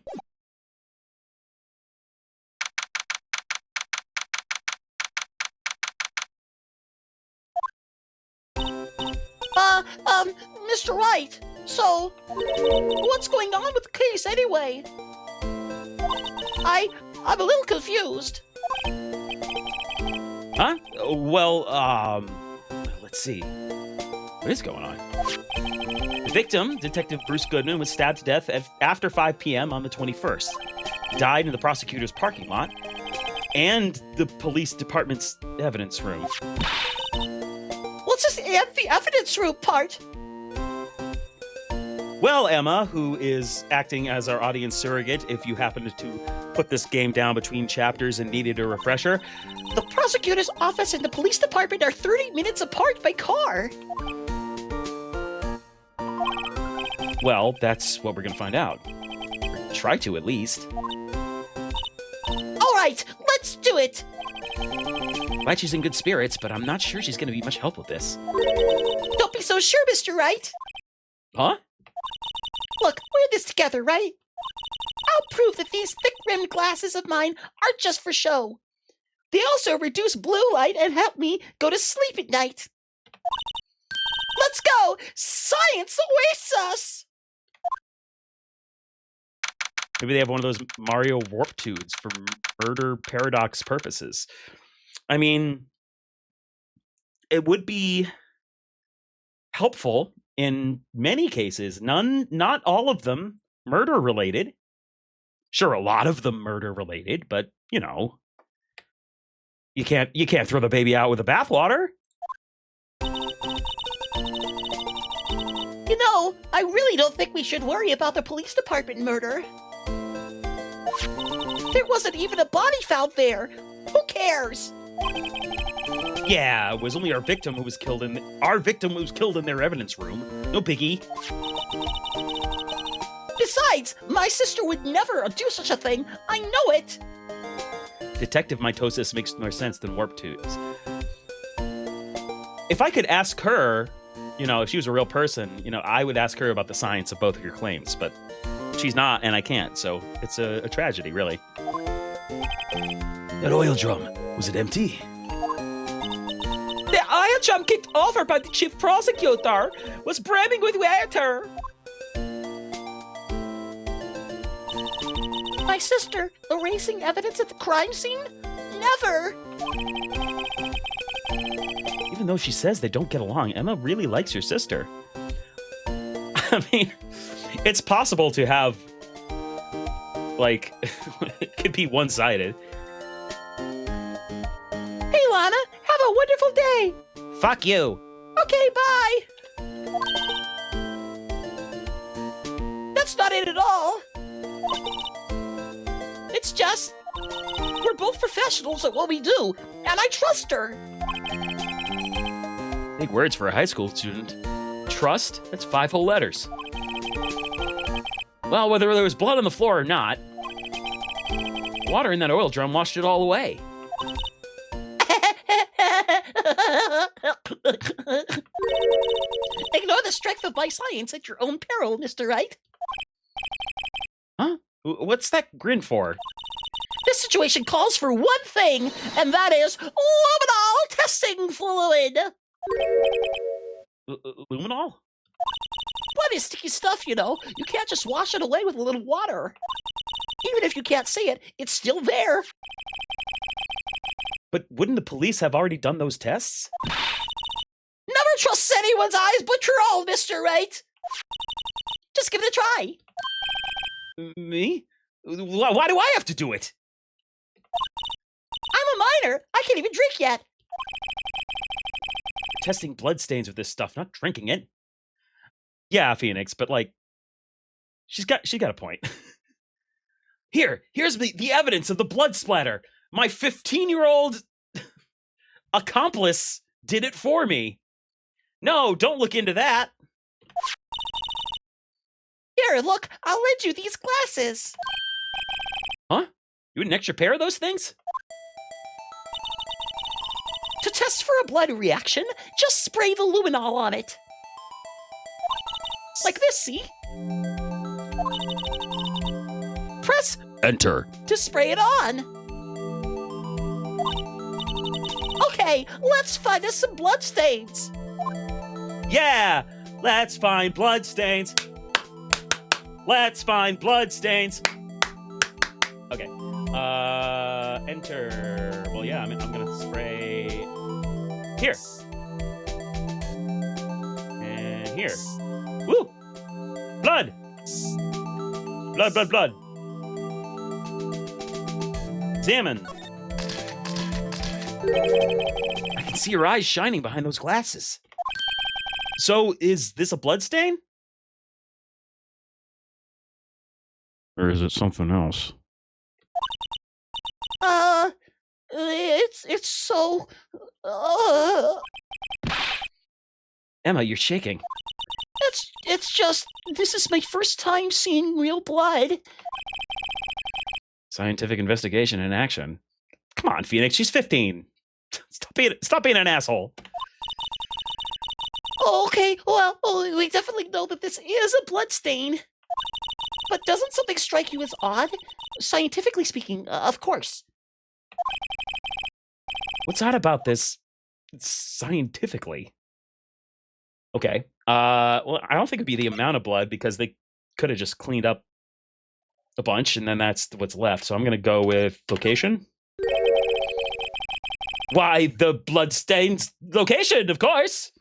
Mr. Wright, so, what's going on with the case anyway? I'm a little confused. Huh? Well, let's see. What is going on? The victim, Detective Bruce Goodman, was stabbed to death after 5 p.m. on the 21st. Died in the prosecutor's parking lot and the police department's evidence room. What's this the evidence room part? Well, Emma, who is acting as our audience surrogate, if you happen to put this game down between chapters and needed a refresher. The prosecutor's office and the police department are 30 minutes apart by car. Well, that's what we're going to find out. Or try to, at least. All right, let's do it. Wright, she's in good spirits, but I'm not sure she's going to be much help with this. Don't be so sure, Mr. Wright. Huh? Look, we're in this together, right? I'll prove that these thick-rimmed glasses of mine aren't just for show. They also reduce blue light and help me go to sleep at night. Let's go! Science awaits us! Maybe they have one of those Mario warp tubes for murder paradox purposes. I mean, it would be helpful in many cases. Not all of them murder related. Sure, a lot of them murder related, but you know, you can't throw the baby out with the bathwater. You know, I really don't think we should worry about the police department murder. There wasn't even a body found there. Who cares? Yeah, it was only our victim who was killed in their evidence room. No biggie. Besides, my sister would never do such a thing. I know it. Detective mitosis makes more sense than warp tubes. If I could ask her, you know, if she was a real person, you know, I would ask her about the science of both of your claims, but she's not, and I can't, so it's a tragedy, really. That oil drum, was it empty? The oil drum kicked over by the chief prosecutor was brimming with water. My sister, erasing evidence at the crime scene? Never! Even though she says they don't get along, Emma really likes your sister. I mean, it's possible to have, like, it could be one-sided. Hey, Lana, have a wonderful day! Fuck you! Okay, bye! That's not it at all. It's just, we're both professionals at what we do, and I trust her. Big words for a high school student. Trust? That's 5 whole letters. Well, whether there was blood on the floor or not, water in that oil drum washed it all away. Ignore the strength of my science at your own peril, Mr. Wright. Huh? What's that grin for? This situation calls for one thing, and that is luminol testing fluid. Luminol? Blood is sticky stuff, you know. You can't just wash it away with a little water. Even if you can't see it, it's still there. But wouldn't the police have already done those tests? Never trust anyone's eyes but your own, Mr. Wright. Just give it a try. Me? Why do I have to do it? I'm a minor. I can't even drink yet. Testing bloodstains with this stuff, not drinking it. Yeah, Phoenix, but like, she got a point. Here's the evidence of the blood splatter. My 15-year-old accomplice did it for me. No, don't look into that. Here, look, I'll lend you these glasses. Huh? You want an extra pair of those things? To test for a blood reaction, just spray the luminol on it. Like this, see? Press Enter. to spray it on. Okay, let's find us some bloodstains. Yeah, let's find bloodstains. Let's find bloodstains. Okay. Enter. Well, yeah, I'm gonna spray here. And here. Woo! Blood! Blood, blood, blood. Examine. I can see your eyes shining behind those glasses. So, is this a blood stain? Or is it something else? It's so... Emma, you're shaking. It's just, this is my first time seeing real blood. Scientific investigation in action. Come on, Phoenix, she's 15. Stop being an asshole. Okay, well, we definitely know that this is a blood stain. But doesn't something strike you as odd? Scientifically speaking, of course. What's odd about this scientifically? Okay. Well, I don't think it'd be the amount of blood because they could have just cleaned up a bunch and then that's what's left. So I'm going to go with location. Why, the bloodstain's location, of course.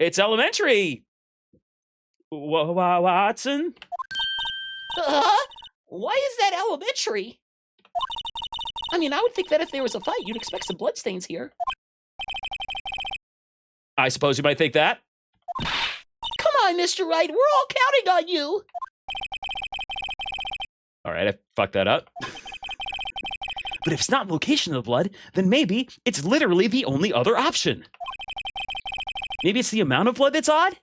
It's elementary. Watson? Why is that elementary? I mean, I would think that if there was a fight, you'd expect some bloodstains here. I suppose you might think that. Come on, Mr. Wright, we're all counting on you. All right, I fucked that up. But if it's not location of the blood, then maybe it's literally the only other option. Maybe it's the amount of blood that's odd?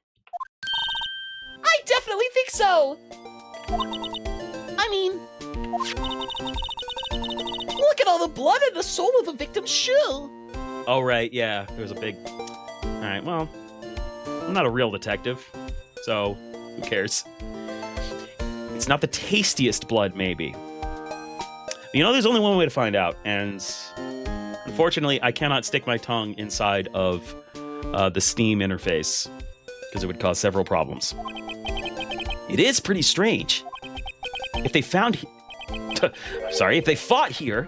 I definitely think so. I mean, look at all the blood in the sole of the victim's shoe. Oh, right, yeah, there was a big... All right, well, I'm not a real detective, so who cares? It's not the tastiest blood, maybe. You know, there's only one way to find out, and unfortunately, I cannot stick my tongue inside of the Steam interface because it would cause several problems. It is pretty strange. If they found, if they fought here,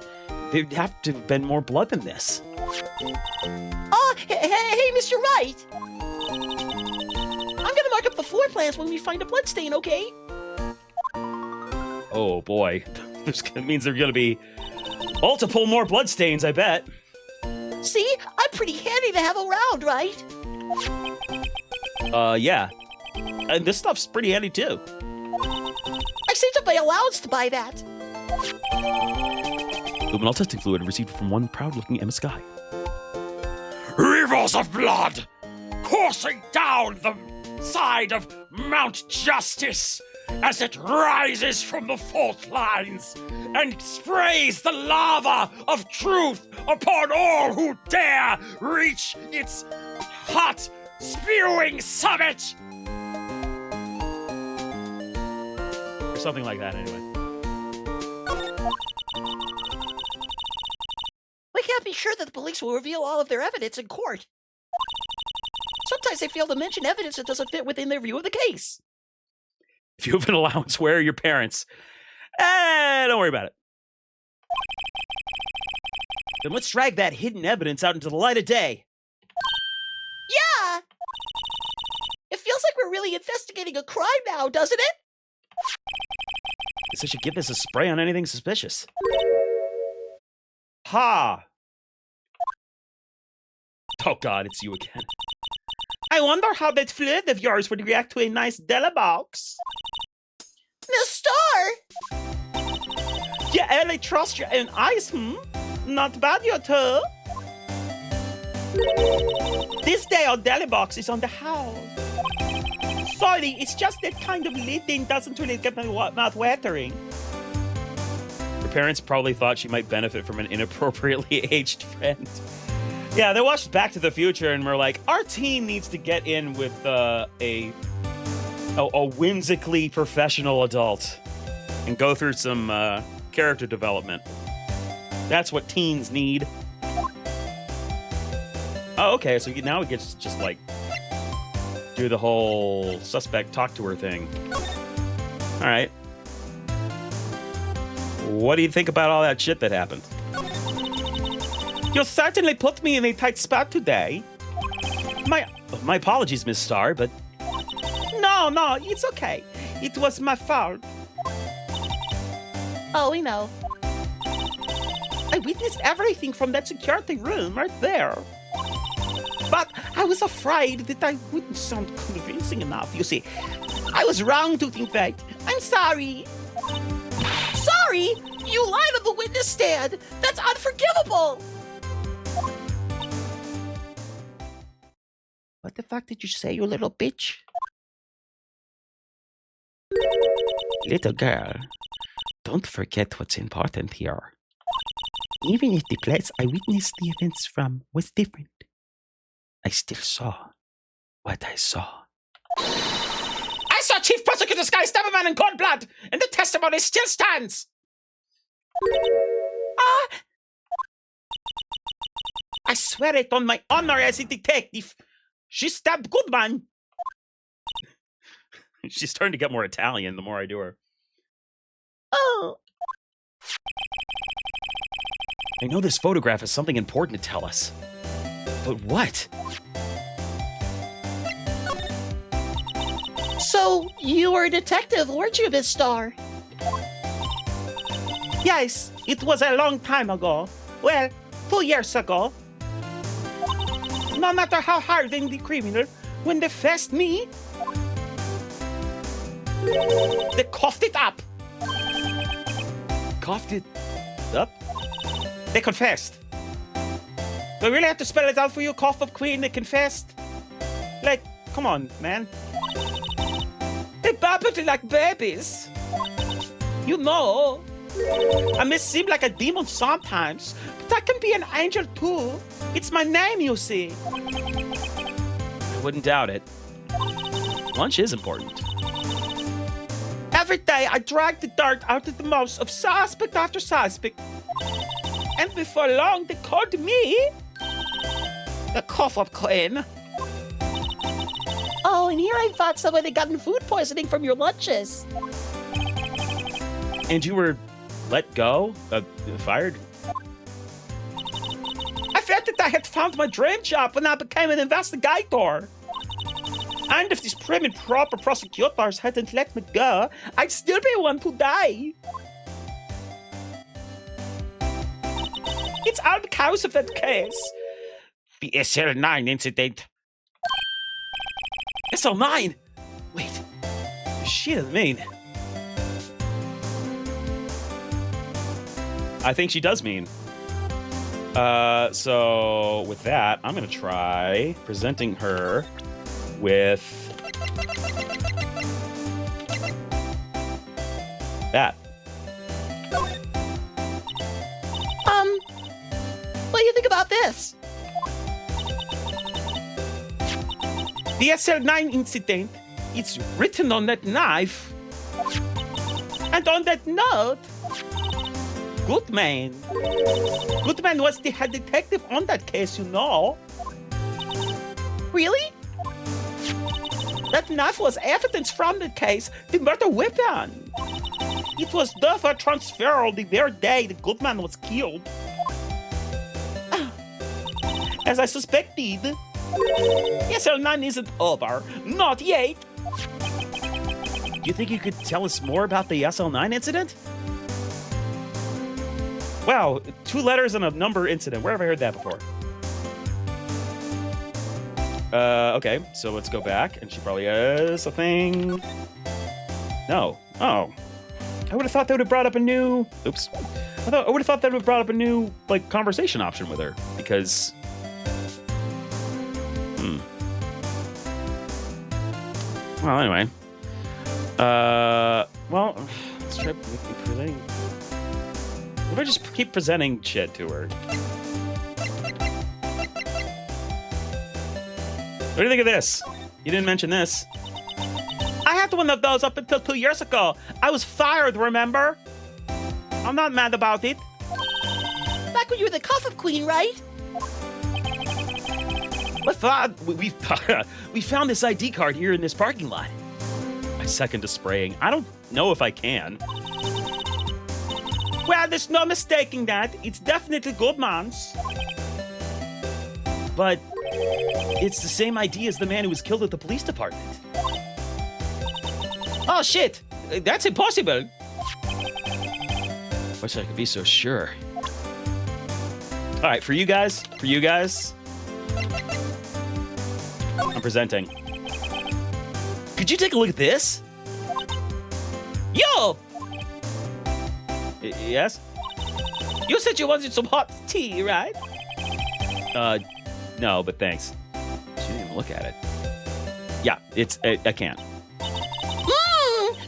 there'd have to have been more blood than this. Oh, hey, Mr. Wright. I'm gonna mark up the floor plans when we find a bloodstain, okay? Oh boy, that means there's gonna be multiple more bloodstains, I bet. See, I'm pretty handy to have around, right? Yeah. And this stuff's pretty handy too. I saved up my allowance to buy that. Luminol testing fluid received from one proud-looking Emma Sky. Rivers of blood coursing down the side of Mount Justice as it rises from the fault lines and sprays the lava of truth upon all who dare reach its hot, spewing summit. Or something like that, anyway. We can't be sure that the police will reveal all of their evidence in court. Sometimes they fail to mention evidence that doesn't fit within their view of the case. If you have an allowance, where are your parents? Don't worry about it. Then let's drag that hidden evidence out into the light of day. Yeah! It feels like we're really investigating a crime now, doesn't it? Guess I should give this a spray on anything suspicious. Ha! Oh god, it's you again. I wonder how that fluid of yours would react to a nice Della box. Miss Star! Yeah, I trust your own eyes, Not bad, you two. This day our Deli box is on the house. Sorry, it's just that kind of leading doesn't really get my mouth watering. Her parents probably thought she might benefit from an inappropriately aged friend. Yeah, they watched Back to the Future and were like, our teen needs to get in with a whimsically professional adult and go through some character development. That's what teens need. Oh, okay, so now it gets just like do the whole suspect talk to her thing. All right. What do you think about all that shit that happened? You certainly put me in a tight spot today. My apologies, Miss Starr, but No, it's okay. It was my fault. Oh, we know. I witnessed everything from that security room right there. But I was afraid that I wouldn't sound convincing enough, you see. I was wrong to think that. I'm sorry. Sorry? You lied on the witness stand! That's unforgivable! What the fuck did you say, you little bitch? Little girl, don't forget what's important here. Even if the place I witnessed the events from was different, I still saw what I saw. I saw Chief Prosecutor Sky stab a man in cold blood, and the testimony still stands! I swear it on my honor as a detective. She stabbed Goodman. she's starting to get more Italian the more I do her. Oh. I know this photograph has something important to tell us. But what? So, you were a detective, weren't you, Miss Star? Yes, it was a long time ago. Well, 2 years ago. No matter how hardened the criminal, when they faced me, they coughed it up. Coughed it up? They confessed. Do I really have to spell it out for you? Cough up queen, they confessed? Like, come on, man. They babbled like babies. You know, I may seem like a demon sometimes, but I can be an angel too. It's my name, you see. I wouldn't doubt it. Lunch is important. Have Every day I drag the dirt out of the mouths of suspect after suspect. And before long, they called me the cough-up queen. Oh, and here I thought someone had gotten food poisoning from your lunches. And you were let go? Fired? I felt that I had found my dream job when I became an investigator. And if these prim and proper prosecutors hadn't let me go, I'd still be one to die. It's all because of that case. The SL9 incident. SL9? Wait. She doesn't mean. I think she does mean. So with that, I'm gonna try presenting her with that. What do you think about this? The SL9 incident is written on that knife. And on that note, Goodman. Goodman was the head detective on that case, you know. Really? That knife was evidence from the case, the murder weapon. It was therefore transferred the very day the Goodman was killed. As I suspected, SL9 isn't over. Not yet. Do you think you could tell us more about the SL9 incident? Wow, 2 letters and a number incident. Where have I heard that before? Okay, so let's go back, and she probably has a thing. No. Oh. I would have thought they would have brought up a new... Oops. I would have thought they would have brought up a new, like, conversation option with her, because... Well, anyway. Well, let's try presenting... What if I just keep presenting shit to her? What do you think of this? You didn't mention this. I had one of those up until 2 years ago. I was fired, remember? I'm not mad about it. Back when you were the cough-up queen, right? We found this ID card here in this parking lot. I second to spraying. I don't know if I can. Well, there's no mistaking that. It's definitely Goodman's. But it's the same ID as the man who was killed at the police department. Oh, shit. That's impossible. Wish I could be so sure. All right, for you guys, I'm presenting. Could you take a look at this? Yo! Yes? You said you wanted some hot tea, right? No, but thanks. She didn't even look at it. Yeah, I can't.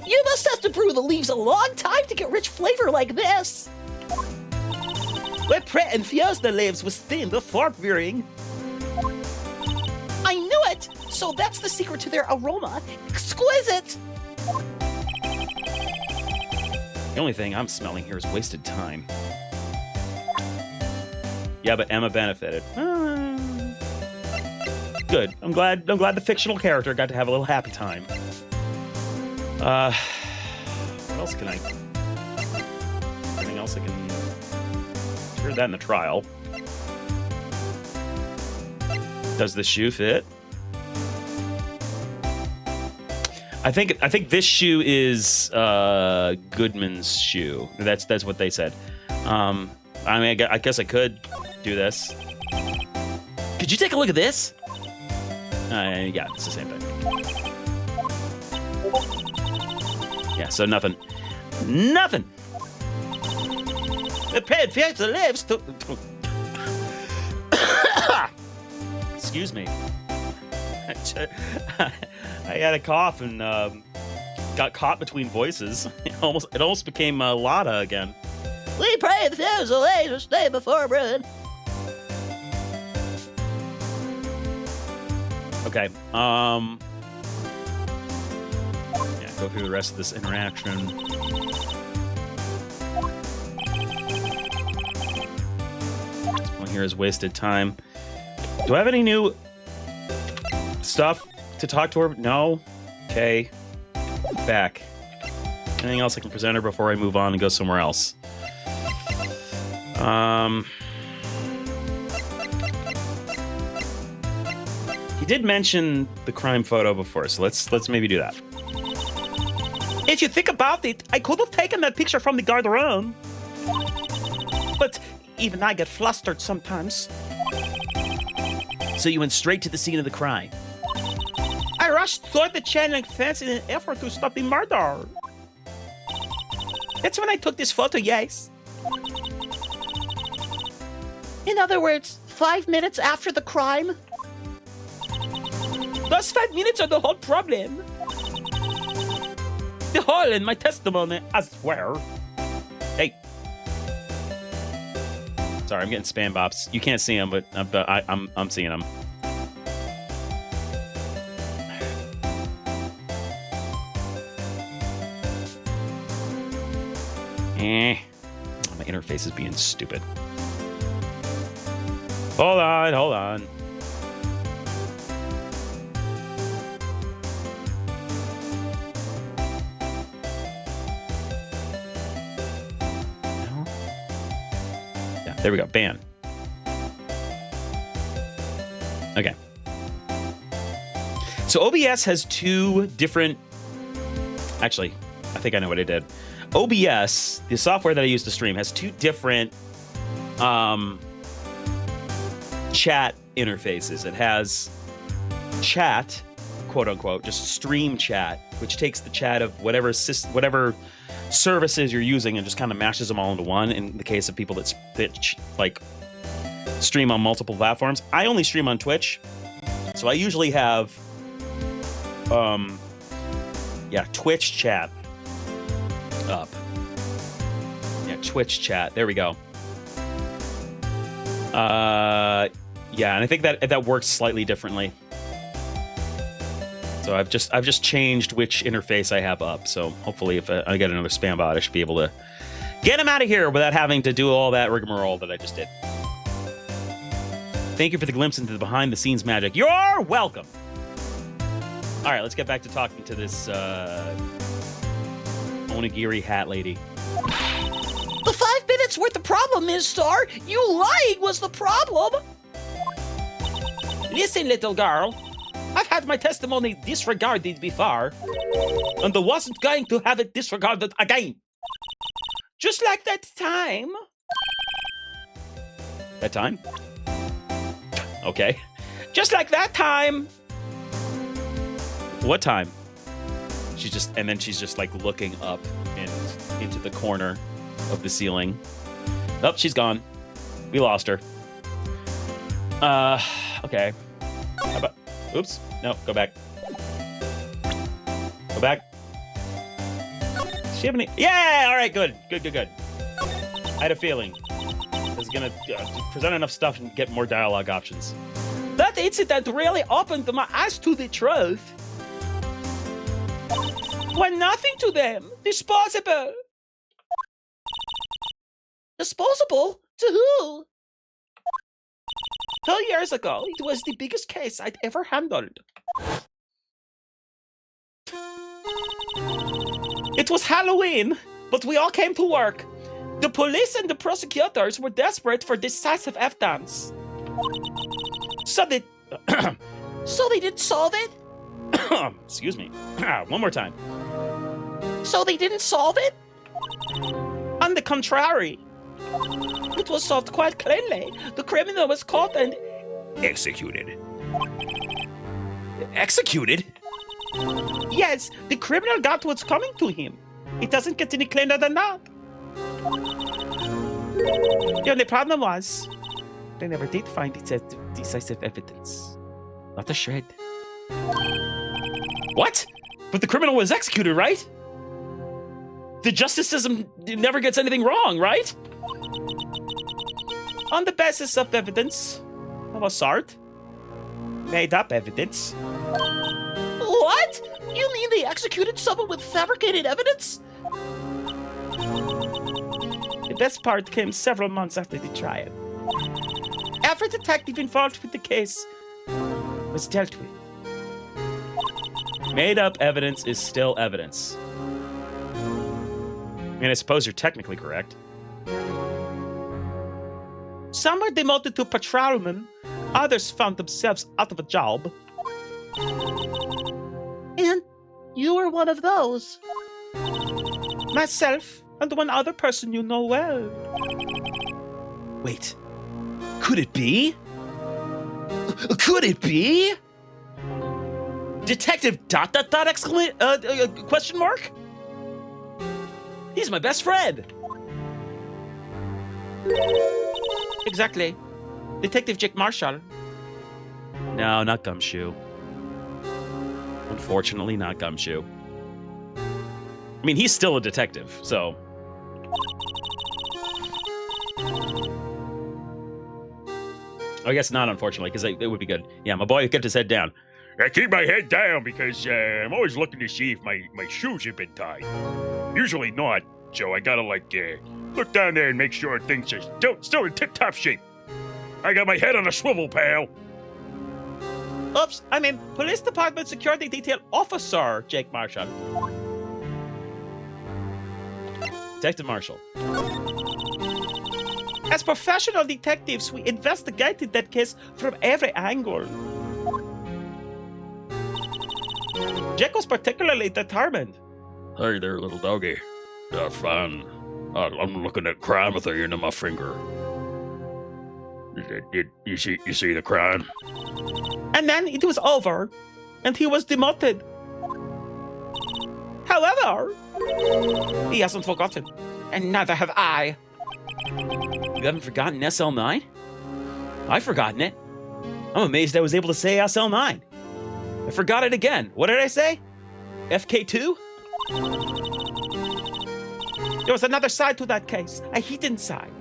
You must have to brew the leaves a long time to get rich flavor like this. We pre-infused the leaves with steam before brewing. I knew it! So that's the secret to their aroma. Exquisite! The only thing I'm smelling here is wasted time. Yeah, but Emma benefited. Good. I'm glad the fictional character got to have a little happy time. What else can I... Anything else I can... Heard that in the trial. Does the shoe fit? I think this shoe is Goodman's shoe. That's what they said. I mean, I guess I could do this. Could you take a look at this? Yeah, it's the same thing. Yeah, so nothing. Nothing! The pre-infused the leaves to... Excuse me. I had a cough and got caught between voices. It almost became Lotta again. We pre-infuse the leaves to stay before brewing. Okay. Yeah, go through the rest of this interaction. This one here is wasted time. Do I have any new stuff to talk to her? No? Okay. Back. Anything else I can present her before I move on and go somewhere else? He did mention the crime photo before, so let's maybe do that. If you think about it, I could have taken that picture from the garderobe. But even I get flustered sometimes. So you went straight to the scene of the crime. I rushed toward the chain link fence in an effort to stop the murder. That's when I took this photo, yes. In other words, 5 minutes after the crime? Those 5 minutes are the whole problem. The whole in my testimony, I swear. Hey. Sorry, I'm getting spam bops. You can't see them, but I'm seeing them. My interface is being stupid. Hold on. No? Yeah, there we go. Ban. Okay. So OBS has two different... Actually, I think I know what I did. OBS, the software that I use to stream, has two different chat interfaces. It has chat, quote unquote, just stream chat, which takes the chat of whatever services you're using and just kind of mashes them all into one. In the case of people that like stream on multiple platforms, I only stream on Twitch, so I usually have Twitch chat up. Yeah, Twitch chat. There we go. Yeah, and I think that works slightly differently. So I've just changed which interface I have up. So hopefully, if I get another spam bot, I should be able to get him out of here without having to do all that rigmarole that I just did. Thank you for the glimpse into the behind-the-scenes magic. You're welcome. All right, let's get back to talking to this onigiri hat lady. The 5 minutes worth the problem is, Star. You lying was the problem. Listen, little girl. I've had my testimony disregarded before, and I wasn't going to have it disregarded again. Just like that time. That time? Okay. Just like that time. What time? She's just like looking up and into the corner of the ceiling. Oh, she's gone. We lost her. Okay. How about... Oops. No, go back. Go back. Does she have any... Yeah! All right, good. Good. I had a feeling. I was going to present enough stuff and get more dialogue options. That incident really opened my eyes to the truth. When nothing to them. Disposable. Disposable? To who? 2 years ago, it was the biggest case I'd ever handled. It was Halloween, but we all came to work. The police and the prosecutors were desperate for decisive evidence. So they... So they didn't solve it? Excuse me. One more time. So they didn't solve it? On the contrary, it was solved quite cleanly. The criminal was caught and Executed. Executed? yes, the criminal got what's coming to him. It doesn't get any cleaner than that. The only problem was they never did find decisive evidence. Not a shred. What? But the criminal was executed, right? The justice system never gets anything wrong, right? On the basis of evidence of a sort. Made up evidence. What? What? You mean they executed someone with fabricated evidence? The best part came several months after the trial. Every detective involved with the case was dealt with. Made up evidence is still evidence. I mean, I suppose you're technically correct. Some were demoted to patrolman, others found themselves out of a job. And you were one of those. Myself and one other person you know well. Wait. Could it be? Could it be? Detective ... question mark? He's my best friend. Exactly. Detective Jake Marshall. No, not Gumshoe. Unfortunately, not Gumshoe. I mean, he's still a detective, so... I guess not, unfortunately, because it would be good. Yeah, my boy kept his head down. I keep my head down because I'm always looking to see if my shoes have been tied. Usually not, so I gotta, look down there and make sure things are still in tip-top shape. I got my head on a swivel, pal. Oops, I mean, Police Department Security Detail Officer Jake Marshall. Detective Marshall. As professional detectives, we investigated that case from every angle. Jake was particularly determined. Hey there, little doggy. Fine. I'm looking at crime with the end of my finger. You see the crime? And then it was over, and he was demoted. However, he hasn't forgotten, and neither have I. You haven't forgotten SL9? I've forgotten it. I'm amazed I was able to say SL9. I forgot it again. What did I say? FK2? There was another side to that case, a hidden side.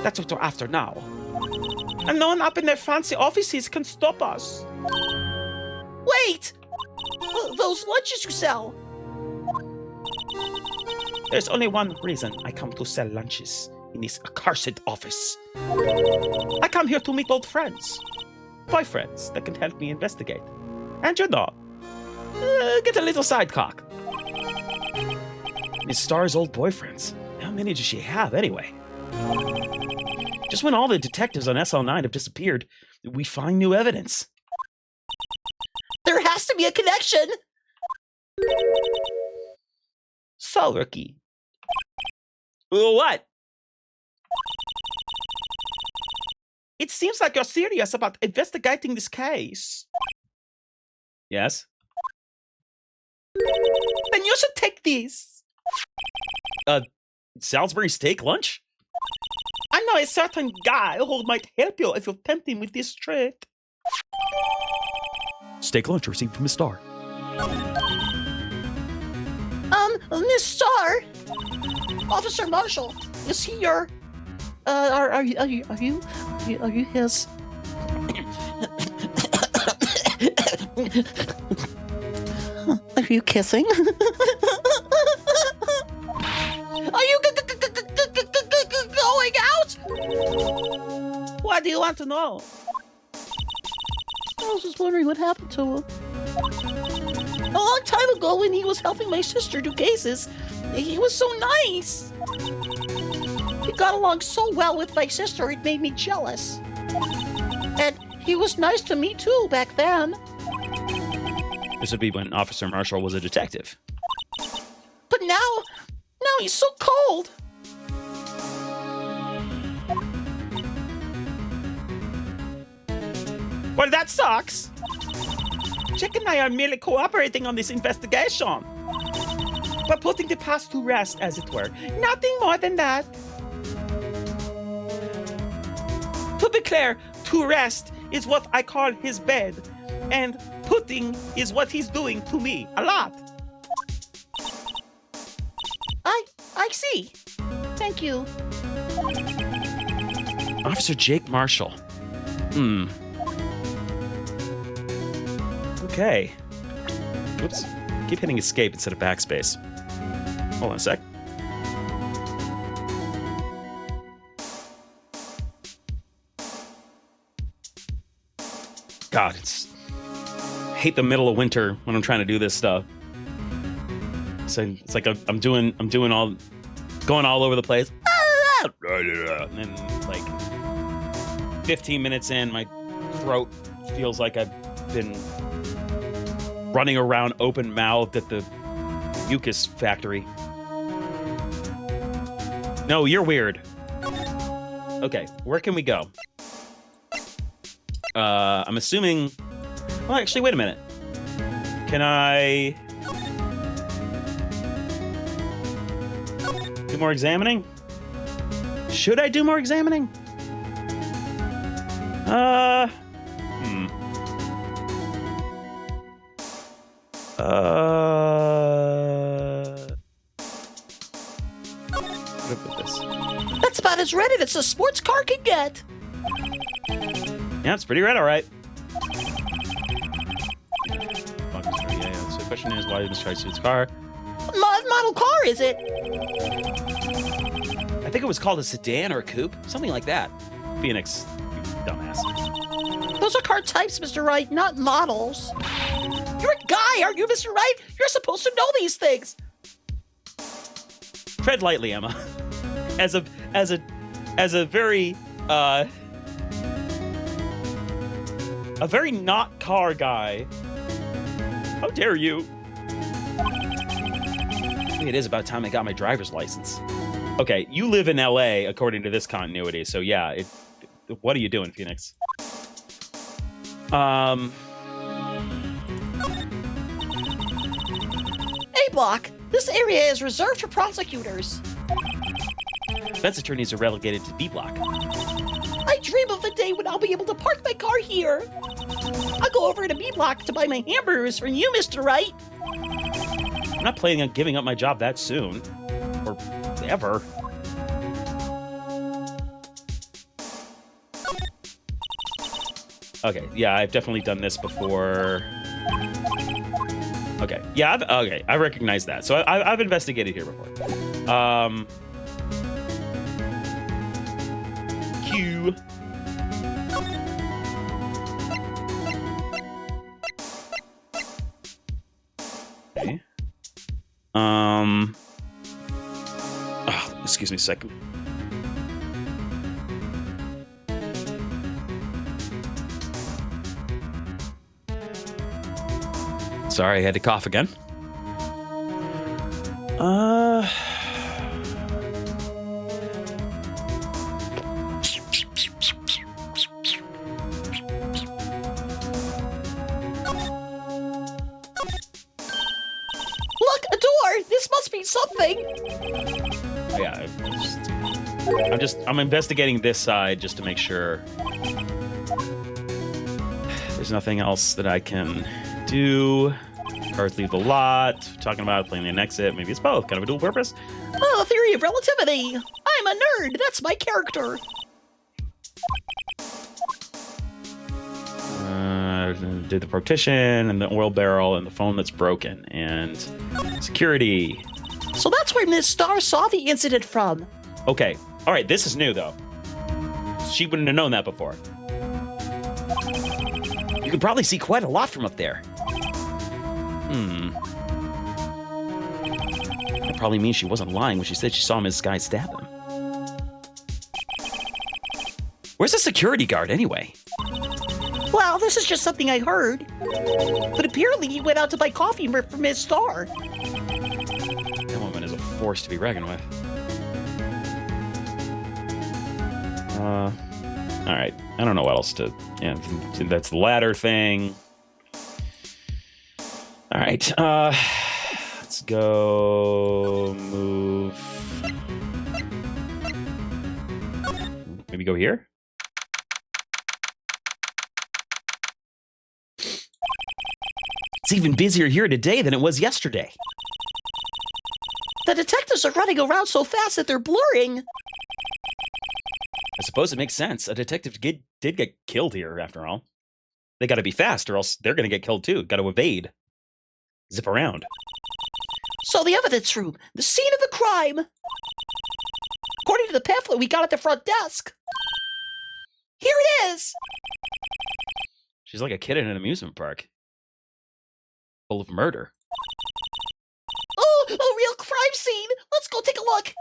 That's what we're after now. And no one up in their fancy offices can stop us. Wait! Those lunches you sell. There's only one reason I come to sell lunches in this accursed office. I come here to meet old friends. Boyfriends that can help me investigate. And get a little sidecock. Miss Star's old boyfriends. How many does she have, anyway? Just when all the detectives on SL9 have disappeared, we find new evidence. There has to be a connection. So, Rookie. What? It seems like you're serious about investigating this case. Yes? Then you should take these. Salisbury steak lunch? I know a certain guy who might help you if you tempt him with this trick. Steak lunch received from Miss Star. Miss Star? Officer Marshall, is he your... Are you his... Are you kissing? Are you going out? What do you want to know? I was just wondering what happened to him. A long time ago when he was helping my sister do cases, he was so nice. He got along so well with my sister, it made me jealous. And he was nice to me too back then. This would be when Officer Marshall was a detective. But now he's so cold. Well, that sucks. Jack and I are merely cooperating on this investigation. We're putting the past to rest, as it were. Nothing more than that. To be clear, to rest is what I call his bed, and putting is what he's doing to me a lot. I see. Thank you. Officer Jake Marshall. Okay. Oops. Keep hitting escape instead of backspace. Hold on a sec. God, I hate the middle of winter when I'm trying to do this stuff. So it's like I'm doing going all over the place. And then like 15 minutes in, my throat feels like I've been running around open-mouthed at the mucus factory. No, you're weird. Okay, where can we go? I'm assuming... Well, actually, wait a minute. Can I... do more examining? Should I do more examining? What about this? That's about as red as a sports car can get. Yeah, it's pretty red, all right. So the question is, why did Mr. Wright its car? What model car is it? I think it was called a sedan or a coupe, something like that. Phoenix, you dumbass. Those are car types, Mr. Wright, not models. You're a guy, aren't you, Mr. Wright? You're supposed to know these things. Tread lightly, Emma. As a very a very not car guy. How dare you? It is about time I got my driver's license. Okay, you live in LA according to this continuity, so yeah, what are you doing, Phoenix? A block. This area is reserved for prosecutors. Defense attorneys are relegated to B block. I dream of the day when I'll be able to park my car here. I'll go over to B block to buy my hamburgers from you, Mr. Wright. I'm not planning on giving up my job that soon. Or ever. Okay, yeah, I've definitely done this before. Okay, yeah, I recognize that. So I've investigated here before. Q. Okay. Oh, excuse me a second. Sorry, I had to cough again. Look, a door! This must be something! Yeah, I'm investigating this side just to make sure there's nothing else that I can do. Cars leave the lot. Talking about playing an exit. Maybe it's both. Kind of a dual purpose. Oh, theory of relativity. I'm a nerd. That's my character. Did the partition and the oil barrel and the phone that's broken and security. So that's where Miss Starr saw the incident from. Okay. All right. This is new though. She wouldn't have known that before. You could probably see quite a lot from up there. That probably means she wasn't lying when she said she saw Ms. Sky stab him. Where's the security guard anyway? Well, this is just something I heard. But apparently he went out to buy coffee for Miss Starr. That woman is a force to be reckoned with. All right. I don't know what else to... Yeah, that's the ladder thing. All right. Let's go move... Maybe go here? It's even busier here today than it was yesterday. The detectives are running around so fast that they're blurring. I suppose it makes sense. A detective did get killed here, after all. They got to be fast, or else they're going to get killed too. Got to evade. zip around. So the evidence room, the scene of the crime. According to the pamphlet we got at the front desk. Here it is. She's like a kid in an amusement park. Full of murder. Oh, a real crime scene. Let's go take a look.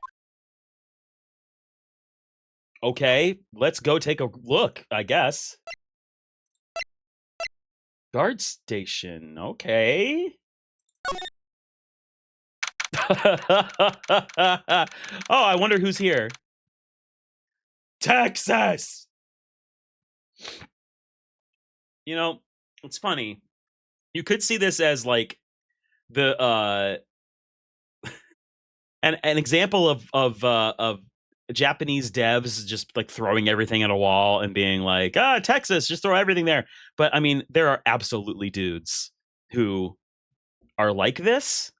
Okay, let's go take a look, I guess. Guard station, okay. Oh, I wonder who's here. Texas! You know, it's funny. You could see this as like the an example of Japanese devs just like throwing everything at a wall and being like, Texas, just throw everything there. But I mean, there are absolutely dudes who are like this.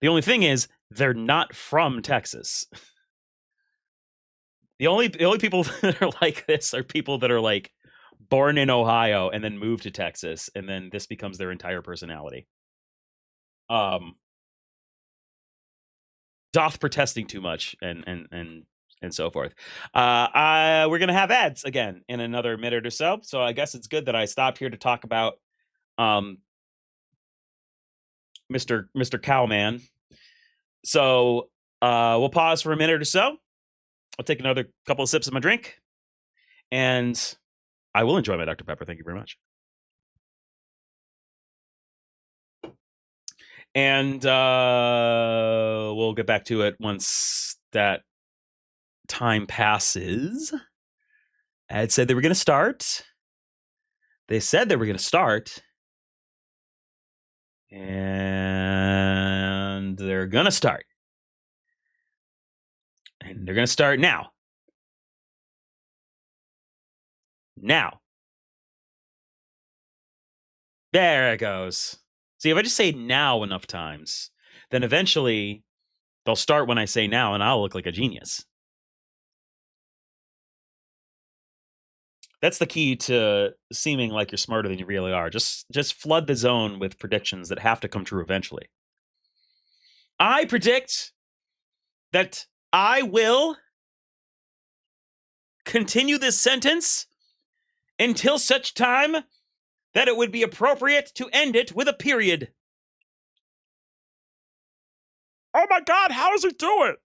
The only thing is, they're not from Texas. The only people that are like this are people that are like born in Ohio and then move to Texas, and then this becomes their entire personality. Doth protesting too much and so forth. We're gonna have ads again in another minute or so. So I guess it's good that I stopped here to talk about Mr. Cowman. So we'll pause for a minute or so. I'll take another couple of sips of my drink, and I will enjoy my Dr. Pepper. Thank you very much. And we'll get back to it once that time passes. Ad said they were going to start. They said they were going to start. And they're going to start. And they're going to start now. Now. There it goes. See, if I just say now enough times, then eventually they'll start when I say now, and I'll look like a genius. That's the key to seeming like you're smarter than you really are. Just flood the zone with predictions that have to come true eventually. I predict that I will continue this sentence until such time that it would be appropriate to end it with a period. Oh my God, how does he do it?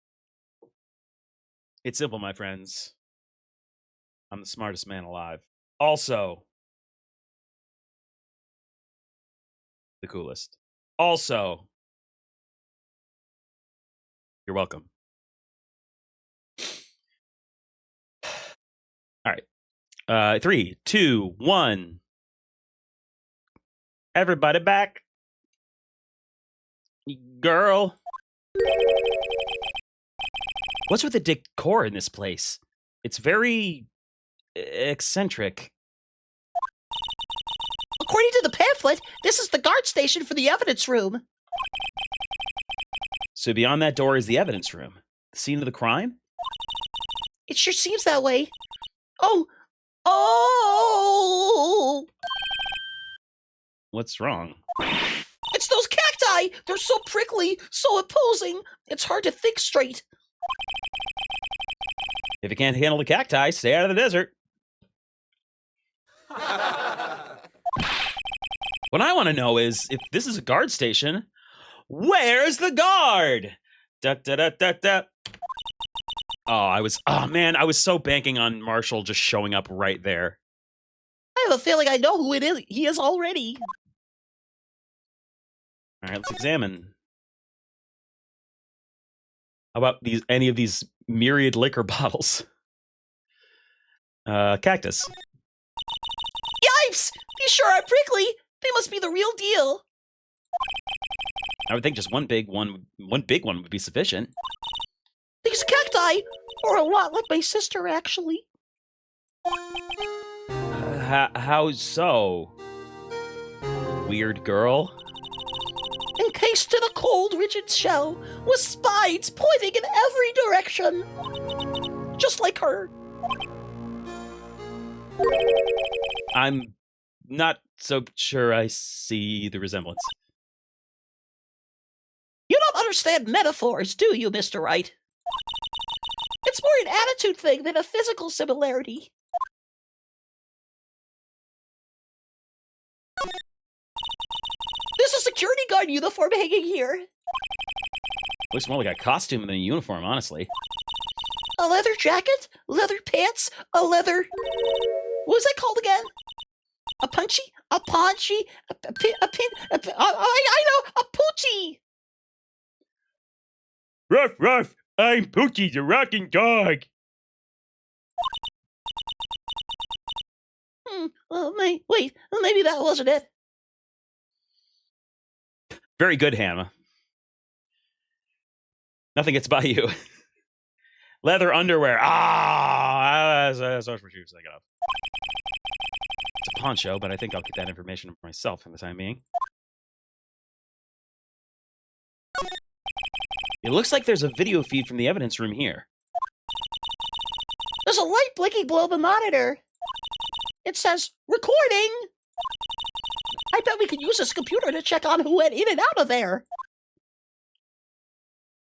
It's simple, my friends. I'm the smartest man alive. Also, the coolest. Also, you're welcome. All right. 3, 2, 1. Everybody back. Girl. What's with the decor in this place? It's very eccentric. According to the pamphlet, this is the guard station for the evidence room. So beyond that door is the evidence room. The scene of the crime? It sure seems that way. Oh! What's wrong? It's those cacti! They're so prickly, so imposing. It's hard to think straight. If you can't handle the cacti, stay out of the desert. What I want to know is, if this is a guard station, where's the guard? Da, da, da, da, da. Oh, I was so banking on Marshall just showing up right there. I have a feeling I know who it is. He is already. All right, let's examine. How about any of these myriad liquor bottles? Cactus. Yipes! These sure are prickly. They must be the real deal. I would think just one big one would be sufficient. These cacti are a lot like my sister, actually. How so? Weird girl? Encased in a cold, rigid shell, with spines pointing in every direction. Just like her. I'm not so sure I see the resemblance. understand metaphors, do you, Mr. Wright? It's more an attitude thing than a physical similarity. There's a security guard uniform hanging here. Looks more like a costume than a uniform, honestly. A leather jacket, leather pants, a leather... What was that called again? A punchy? A paunchy? A pin... I know! A poochie! Ruff, ruff! I'm Poochie the rocking dog! Wait, maybe that wasn't it. Very good, Hannah. Nothing gets by you. Leather underwear. That's what she was thinking of. It's a poncho, but I think I'll get that information for myself for the time being. It looks like there's a video feed from the evidence room here. There's a light blinking below the monitor. It says, recording! I bet we could use this computer to check on who went in and out of there.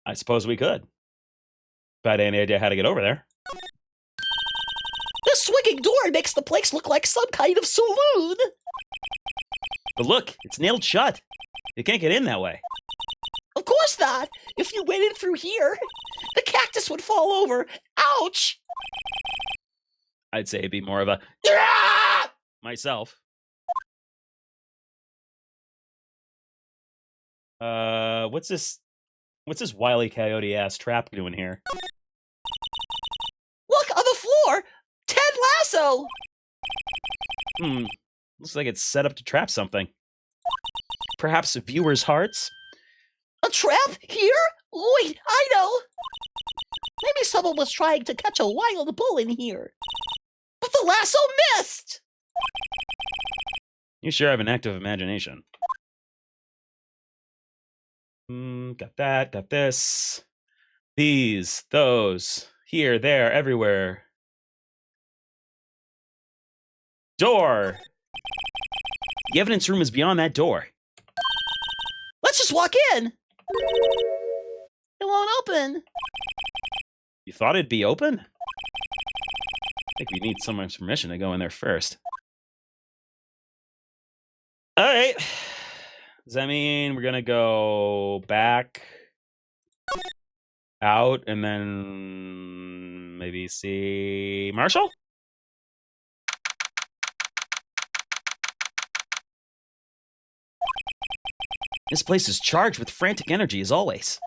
I suppose we could. If I had any idea how to get over there. This swinging door makes the place look like some kind of saloon. But look, it's nailed shut. You can't get in that way. Of course not. If you went in through here, the cactus would fall over. Ouch! I'd say it'd be more of a myself. What's this Wile E. Coyote ass trap doing here? Look, on the floor! Ted Lasso! Looks like it's set up to trap something. Perhaps viewers' hearts? A trap? Here? Wait, I know! Maybe someone was trying to catch a wild bull in here. But the lasso missed! You sure have an active imagination. Got that, got this. These, those, here, there, everywhere. Door! The evidence room is beyond that door. Let's just walk in! It won't open. You thought it'd be open? I think we need someone's permission to go in there first. Alright. Does that mean we're gonna go back, out, and then maybe see Marshall? This place is charged with frantic energy as always.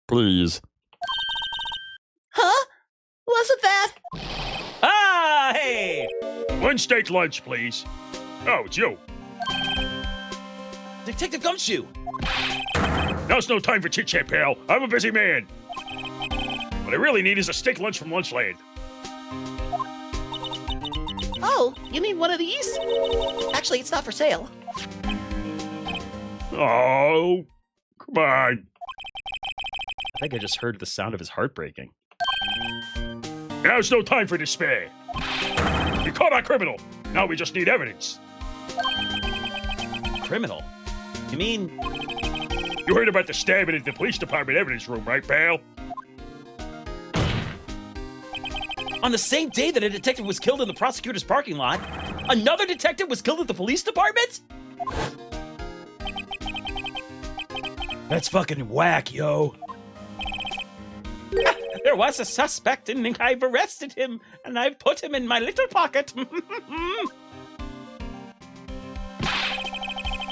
Please. Huh? Wasn't that? Ah, hey! One steak lunch, please. Oh, it's you. Detective Gumshoe! Now's no time for chit-chat, pal. I'm a busy man. What I really need is a steak lunch from Lunchland. Oh, you mean one of these? Actually, it's not for sale. Oh, come on. I think I just heard the sound of his heart breaking. Now's no time for despair. We caught our criminal. Now we just need evidence. Criminal? You mean... You heard about the stabbing at the police department evidence room, right, pal? On the same day that a detective was killed in the prosecutor's parking lot, another detective was killed at the police department? That's fucking whack, yo. There was a suspect and I've arrested him and I've put him in my little pocket.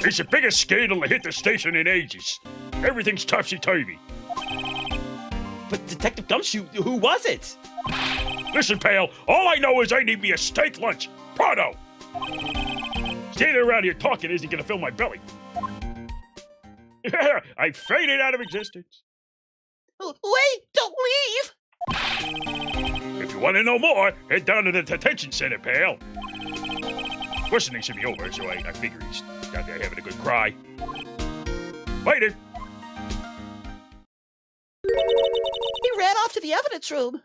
It's the biggest scandal to hit the station in ages. Everything's topsy-turvy. But Detective Gumshoe, who was it? Listen, pal, all I know is I need me a steak lunch. Pronto! Standing around here talking isn't gonna fill my belly. I faded out of existence. Wait, don't leave! If you want to know more, head down to the detention center, pal. Questioning should be over, so I figure he's down there having a good cry. Later. He ran off to the evidence room.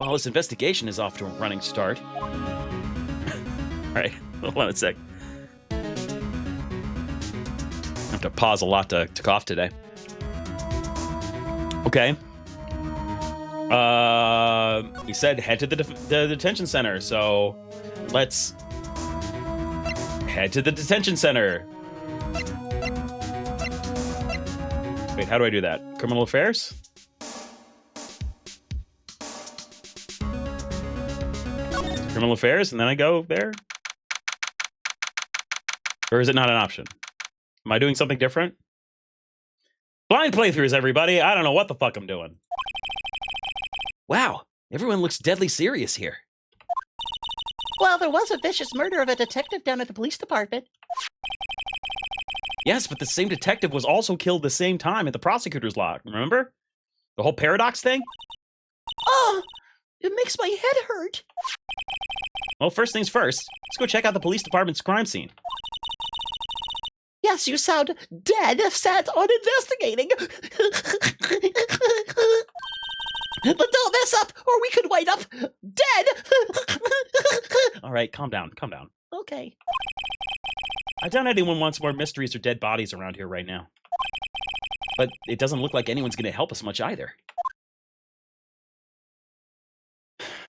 Well, this investigation is off to a running start. All right, hold on a sec. I have to pause a lot to cough today. Okay. He said head to the detention center, so let's head to the detention center. Wait, how do I do that? Criminal affairs? Criminal affairs, and then I go there? Or is it not an option? Am I doing something different? Blind playthroughs, everybody. I don't know what the fuck I'm doing. Wow, everyone looks deadly serious here. Well, there was a vicious murder of a detective down at the police department. Yes, but the same detective was also killed the same time at the prosecutor's lodge, remember? The whole paradox thing? Oh, it makes my head hurt. Well, first things first, let's go check out the police department's crime scene. Yes, you sound dead set on investigating. But don't mess up, or we could wind up dead. All right, calm down, calm down. Okay. I doubt anyone wants more mysteries or dead bodies around here right now. But it doesn't look like anyone's going to help us much either.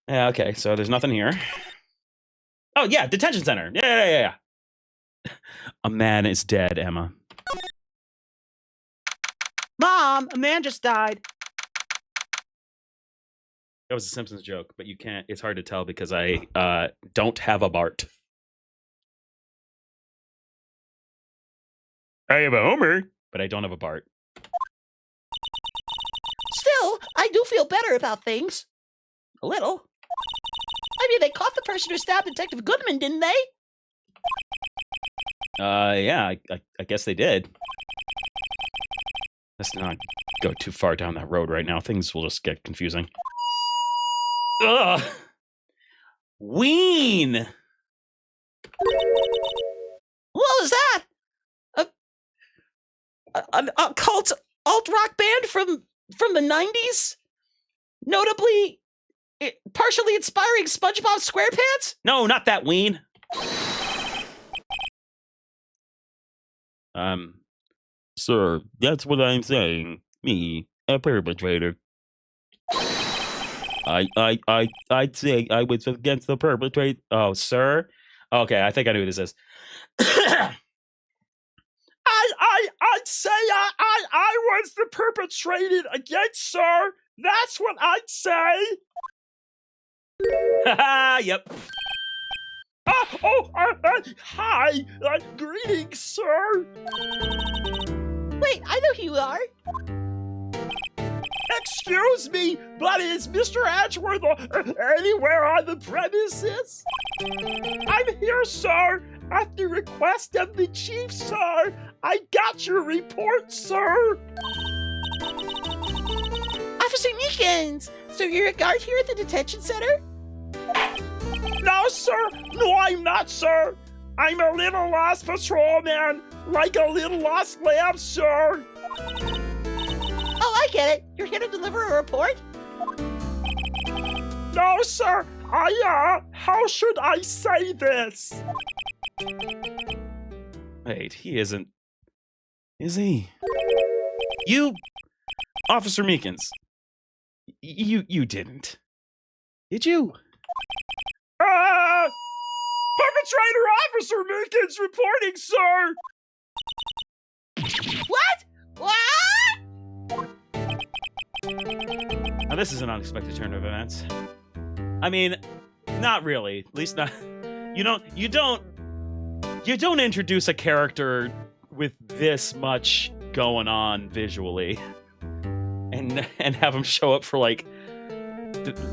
Yeah, okay, so there's nothing here. Oh, yeah, detention center. Yeah. A man is dead, Emma. Mom, a man just died. That was a Simpsons joke, but you can't. It's hard to tell because I don't have a Bart. I have a Homer, but I don't have a Bart. Still, I do feel better about things. A little. I mean, they caught the person who stabbed Detective Goodman, didn't they? Yeah, I guess they did. Let's not go too far down that road right now. Things will just get confusing. Ugh! Ween! What was that? A cult alt-rock band from the 90s? Notably, partially inspiring SpongeBob SquarePants? No, not that Ween! Sir, that's what I'm saying. Me, a perpetrator. I'd say I was against the perpetrator. Oh, sir? Okay, I think I know who this is. I'd say I was the perpetrated against, sir. That's what I'd say. Yep. Hi. Greetings, sir. Wait, I know who you are. Excuse me, but is Mr. Edgeworth anywhere on the premises? I'm here, sir, at the request of the chief, sir. I got your report, sir. Officer Meekins, so you're a guard here at the detention center? No, sir. No, I'm not, sir. I'm a little lost patrolman, like a little lost lamb, sir. Oh, I get it. You're here to deliver a report? No, sir. How should I say this? Wait, he isn't. Is he? You, Officer Meekins. You didn't. Did you? Perpetrator Officer Meekins reporting, sir. What? Now this is an unexpected turn of events. I mean, not really. At least not. You don't introduce a character with this much going on visually, and have him show up for like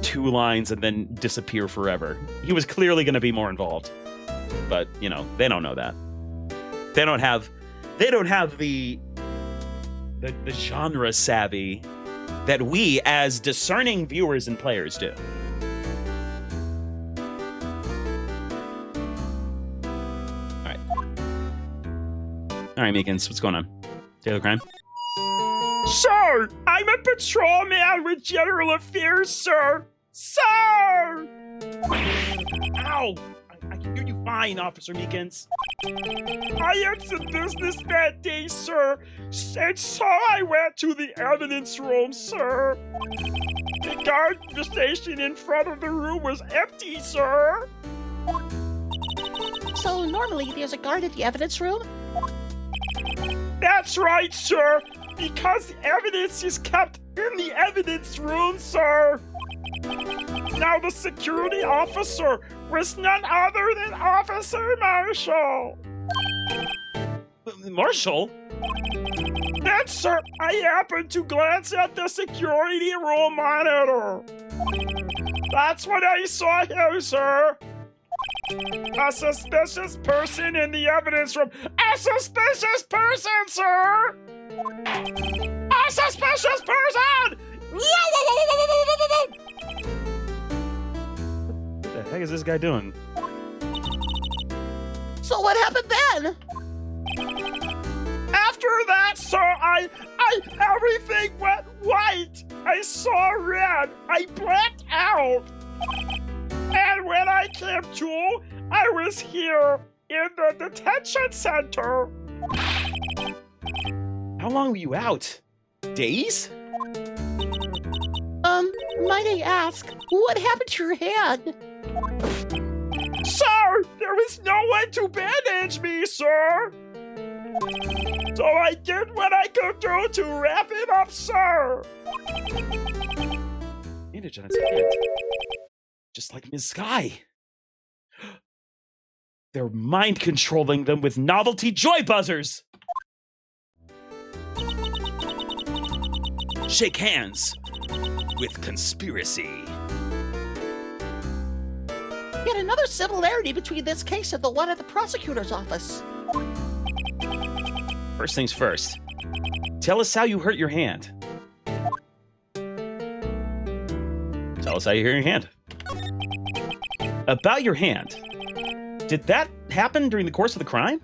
2 lines and then disappear forever. He was clearly going to be more involved, but they don't know that. They don't have the genre savvy that we as discerning viewers and players do. All right, Meekins, what's going on? Daily crime? Sir, I'm a patrolman with General Affairs, sir. Sir! Ow! I can hear you fine, Officer Meekins. I had some business that day, sir, and so I went to the evidence room, sir. The guard station in front of the room was empty, sir. So normally there's a guard at the evidence room? That's right, sir, because the evidence is kept in the evidence room, sir. Now the security officer was none other than Officer Marshall. Marshall? Then, sir, I happened to glance at the security room monitor. That's when I saw him, sir. A suspicious person in the evidence room. A suspicious person, sir! A suspicious person! What the heck is this guy doing? So what happened then? After that, sir, everything went white. I saw red. I blacked out. And when I came to, I was here in the detention center. How long were you out? Days? Might I ask, what happened to your hand? Sir, there was no one to bandage me, sir. So I did what I could do to wrap it up, sir. Bandage on his hand. Just like Ms. Sky. They're mind controlling them with novelty joy buzzers. Shake hands with conspiracy. Yet another similarity between this case and the one at the prosecutor's office. First things first. Tell us how you hurt your hand. Tell us how you hurt your hand. About your hand. Did that happen during the course of the crime?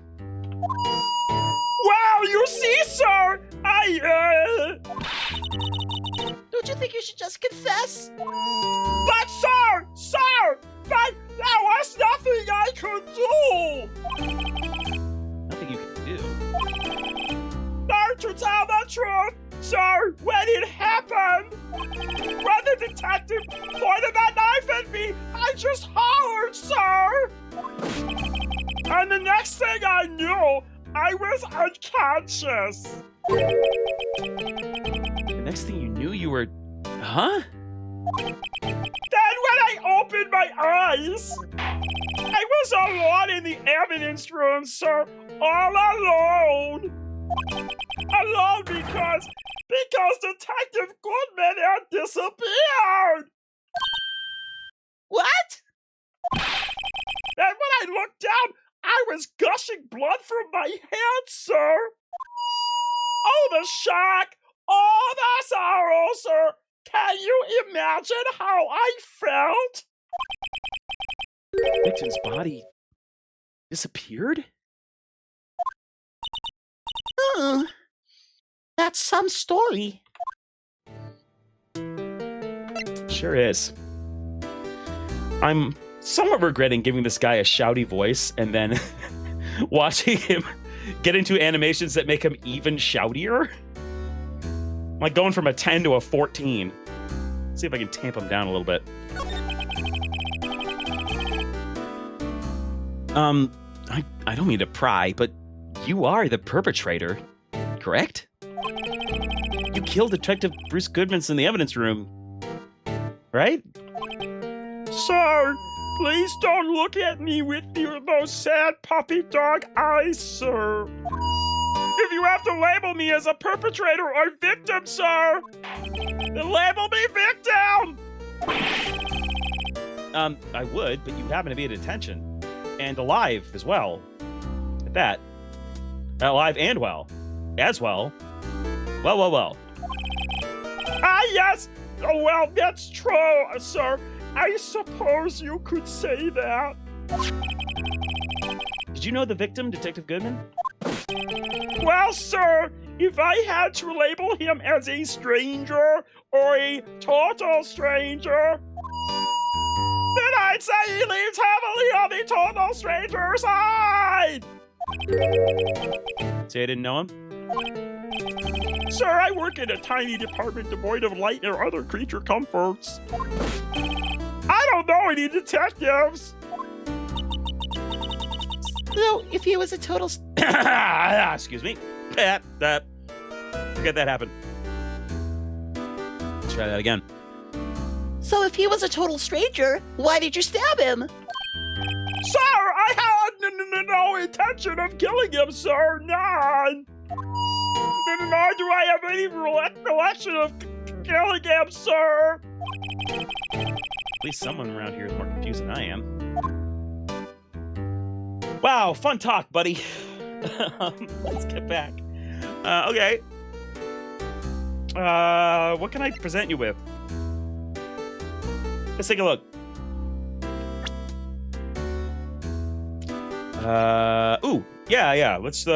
Wow, you see, sir, Don't you think you should just confess? But sir, there was nothing I could do. Nothing you can do. Sir, to tell the truth, sir, when it happened, when the detective pointed that knife at me, I just hollered, sir. And the next thing I knew, I was unconscious. The next thing you knew, you were... Huh? Then when I opened my eyes, I was alone in the evidence room, sir. All alone. Alone because Detective Goodman had disappeared. What? And when I looked down, I was gushing blood from my hand, sir. Oh, the shock. Oh, the sorrow, sir. Can you imagine how I felt? The victim's body disappeared? That's some story. Sure is. I'm somewhat regretting giving this guy a shouty voice and then watching him get into animations that make him even shoutier. Like going from a 10 to a 14. Let's see if I can tamp him down a little bit. I don't mean to pry, but you are the perpetrator, correct? You killed Detective Bruce Goodman in the evidence room, right? Sir, please don't look at me with those sad puppy dog eyes, sir. If you have to label me as a perpetrator or victim, sir, then label me victim! I would, but you happen to be at detention. And alive as well. At that. Alive and well. As well. Well. Ah, yes! Oh, well, that's true, sir. I suppose you could say that. Did you know the victim, Detective Goodman? Well, sir, if I had to label him as a stranger or a total stranger, then I'd say he leans heavily on the total stranger side. Say I didn't know him? Sir, I work in a tiny department devoid of light or other creature comforts. I don't know any detectives. So, if he was a total... Excuse me. Forget that happened. Let's try that again. So, if he was a total stranger, why did you stab him? Sir, I had no intention of killing him, sir. None. Nor do I have any recollection of killing him, sir. At least someone around here is more confused than I am. Wow, fun talk, buddy. Let's get back. Okay. What can I present you with? Let's take a look. Ooh, yeah. Let's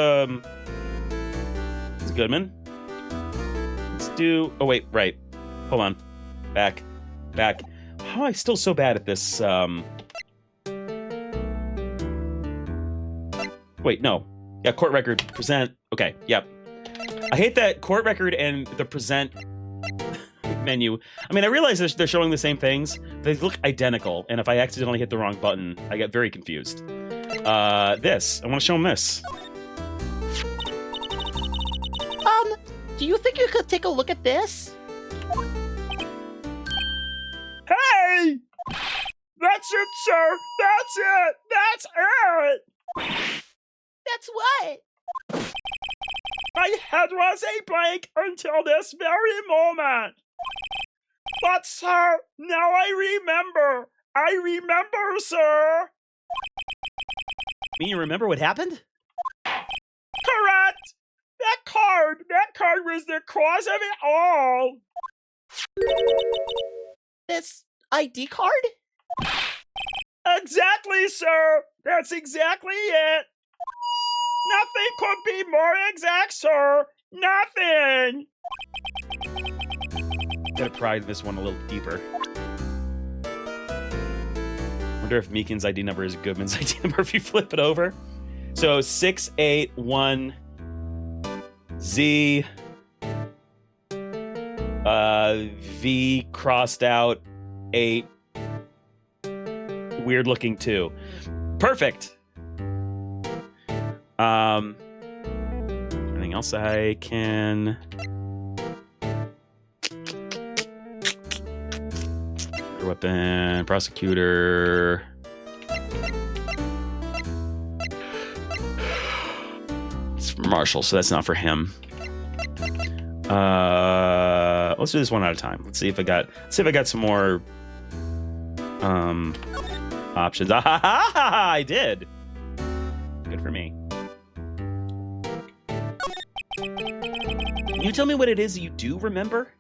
Goodman. Let's do. Oh wait, right. Hold on. Back. How am I still so bad at this? Wait, no. Yeah, court record, present. Okay, yep. I hate that court record and the present menu. I mean, I realize they're showing the same things. They look identical, and if I accidentally hit the wrong button, I get very confused. This. I want to show them this. Do you think you could take a look at this? Hey! That's it, sir! That's it! That's it! That's what? My head was a blank until this very moment. But, sir, now I remember. I remember, sir. You remember what happened? Correct! That card was the cause of it all. This ID card? Exactly, sir. That's exactly it. Nothing could be more exact, sir. Nothing. Gotta pry this one a little deeper. Wonder if Meekin's ID number is Goodman's ID number if you flip it over. So 681 Z V crossed out 8 weird looking 2. Perfect. Anything else I can weapon, prosecutor. It's for Marshall, so that's not for him. Let's do this one at a time. Let's see if I got some more options. I did. Good for me. Can you tell me what it is you do remember?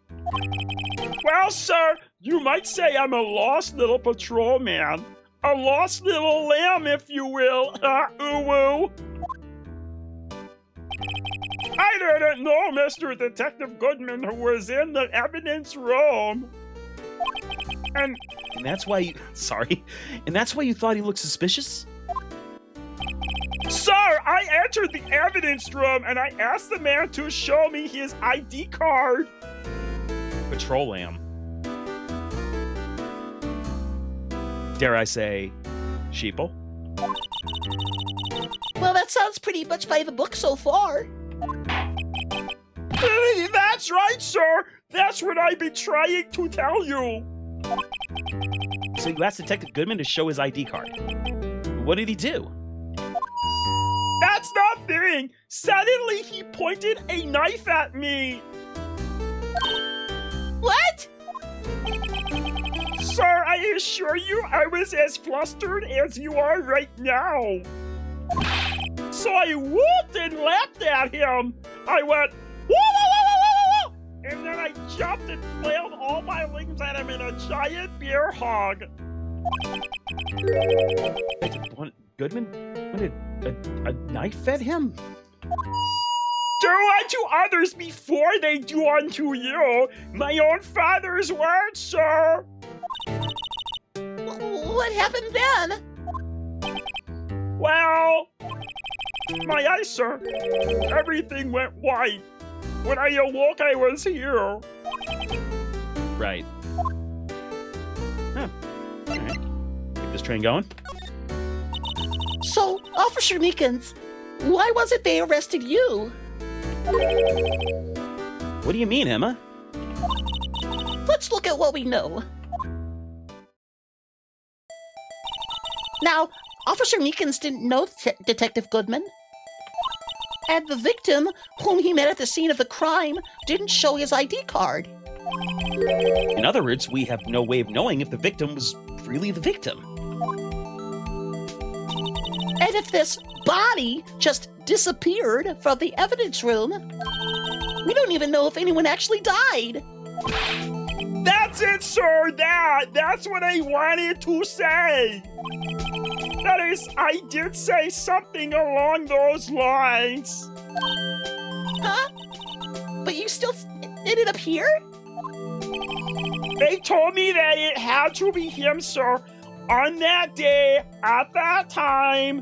Well, sir, you might say I'm a lost little patrolman. A lost little lamb, if you will. Ooh-woo. I didn't know Mr. Detective Goodman who was in the evidence room. And that's why you... Sorry. And that's why you thought he looked suspicious? Sir, I entered the evidence room and I asked the man to show me his ID card. Patrol lamb. Dare I say, sheeple? Well, that sounds pretty much by the book so far. That's right, sir! That's what I've been trying to tell you! So you asked Detective Goodman to show his ID card. What did he do? That's nothing! Suddenly he pointed a knife at me! What? Sir, I assure you I was as flustered as you are right now. So I whooped and laughed at him. I went, whoa, whoa, whoa, whoa, whoa, whoa, and then I jumped and flailed all my wings at him in a giant bear hug. Goodman wanted a knife at him? Do unto others before they do unto you. My own father's words, sir. What happened then? Well, My eyes, sir. Everything went white. When I awoke, I was here. Right. Huh. All right. Keep this train going. So, Officer Meekins, why was it they arrested you? What do you mean, Emma? Let's look at what we know. Now, Officer Meekins didn't know Detective Goodman. And the victim, whom he met at the scene of the crime, didn't show his ID card. In other words, we have no way of knowing if the victim was really the victim. And if this body just disappeared from the evidence room, we don't even know if anyone actually died. That's it, sir. That's what I wanted to say. That is, I did say something along those lines. Huh? But you still ended up here? They told me that it had to be him, sir. On that day, at that time,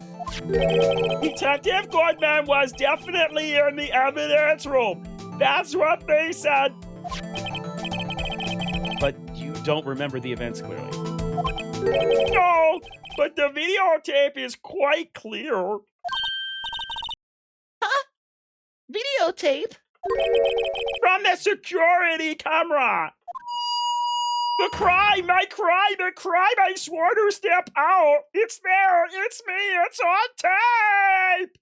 Detective Goodman was definitely in the evidence room. That's what they said. But you don't remember the events clearly. No, but the videotape is quite clear. Huh? Videotape? From the security camera. The crime, I swore to step out. It's there, it's me, it's on tape.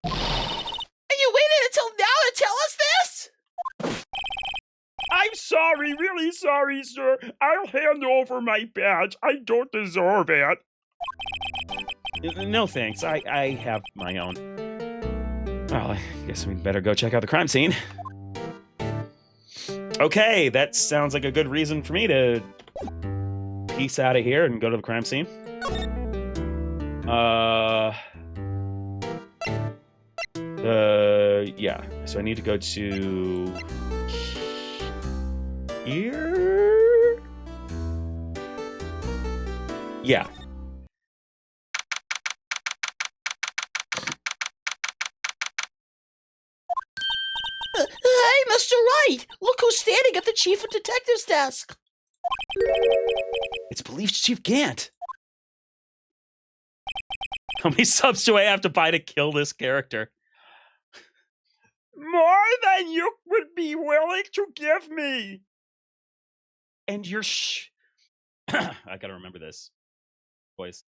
And you waited until now to tell us this? I'm sorry, really sorry, sir. I'll hand over my badge. I don't deserve it. No thanks, I have my own. Well, I guess we better go check out the crime scene. Okay, that sounds like a good reason for me to peace out of here and go to the crime scene. Yeah. So I need to go to here. Yeah. Hey, Mr. Wright! Look who's standing at the Chief of Detectives desk! It's Police Chief Gant. How many subs do I have to buy to kill this character? More than you would be willing to give me. And you're I gotta remember this, boys.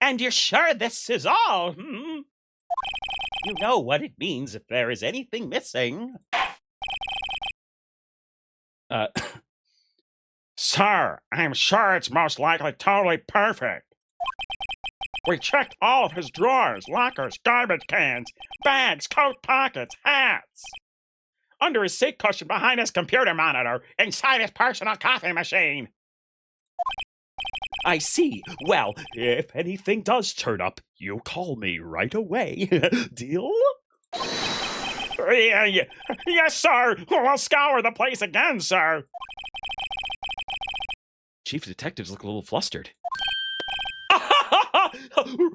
And you're sure this is all? Hmm? You know what it means if there is anything missing. Sir, I'm sure it's most likely totally perfect. We checked all of his drawers, lockers, garbage cans, bags, coat pockets, hats. Under his seat cushion, behind his computer monitor, inside his personal coffee machine. I see. Well, if anything does turn up, you call me right away. Deal? Yes, sir. We'll scour the place again, sir. Chief detectives look a little flustered.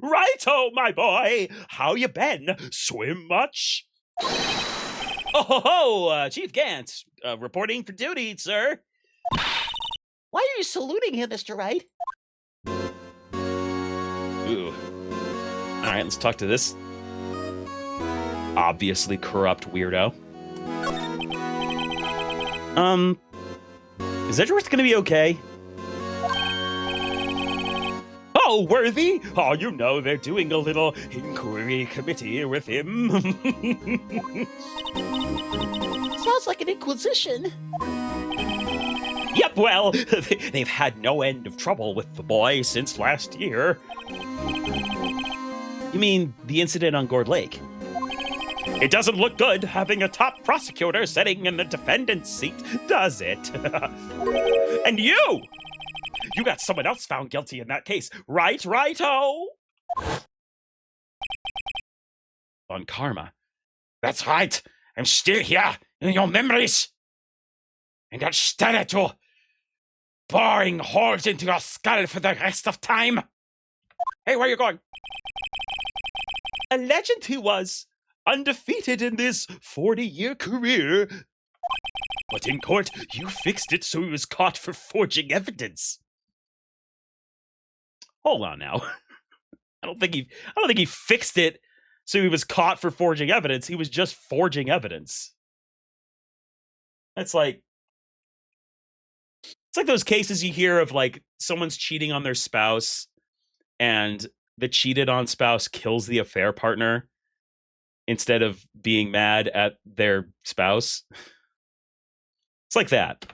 Righto, my boy. How you been? Swim much? Oh, Chief Gant, reporting for duty, sir. Why are you saluting him, Mr. Wright? Ooh. All right, let's talk to this obviously corrupt weirdo. Is Edgeworth gonna be okay? Oh, Worthy? Oh, you know, they're doing a little inquiry committee with him. Sounds like an inquisition. Yep, well, they've had no end of trouble with the boy since last year. You mean the incident on Gourd Lake? It doesn't look good having a top prosecutor sitting in the defendant's seat, does it? And you got someone else found guilty in that case, right, righto? On Karma. That's right. I'm still here in your memories. And I'll stand at you boring holes into your skull for the rest of time. Hey, where are you going? A legend he was, undefeated in this 40-year career. But in court, you fixed it so he was caught for forging evidence. Hold on now. I don't think he fixed it so he was caught for forging evidence. He was just forging evidence. It's like those cases you hear of, like, someone's cheating on their spouse and the cheated on spouse kills the affair partner instead of being mad at their spouse. It's like that.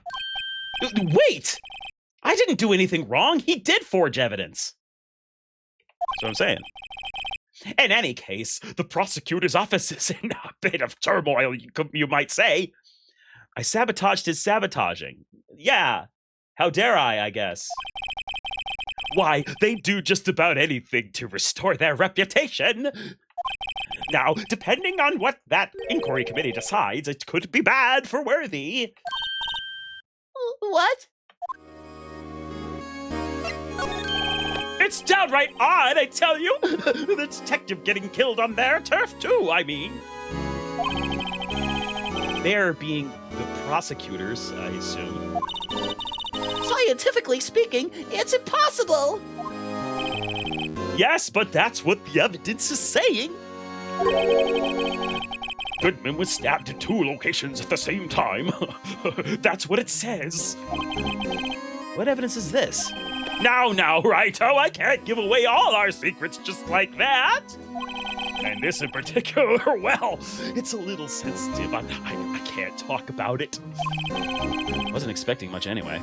Wait! I didn't do anything wrong. He did forge evidence. That's what I'm saying. In any case, the prosecutor's office is in a bit of turmoil, you might say. I sabotaged his sabotaging. Yeah. How dare I guess. Why, they do just about anything to restore their reputation. Now, depending on what that inquiry committee decides, it could be bad for Worthy. What? It's downright odd, I tell you. The detective getting killed on their turf, too, I mean. They're being the prosecutors, I assume. Scientifically speaking, it's impossible. Yes, but that's what the evidence is saying. Goodman was stabbed at 2 locations at the same time. That's what it says. What evidence is this? Now, Righto, I can't give away all our secrets just like that. And this in particular, well, it's a little sensitive. I can't talk about it. Wasn't expecting much anyway.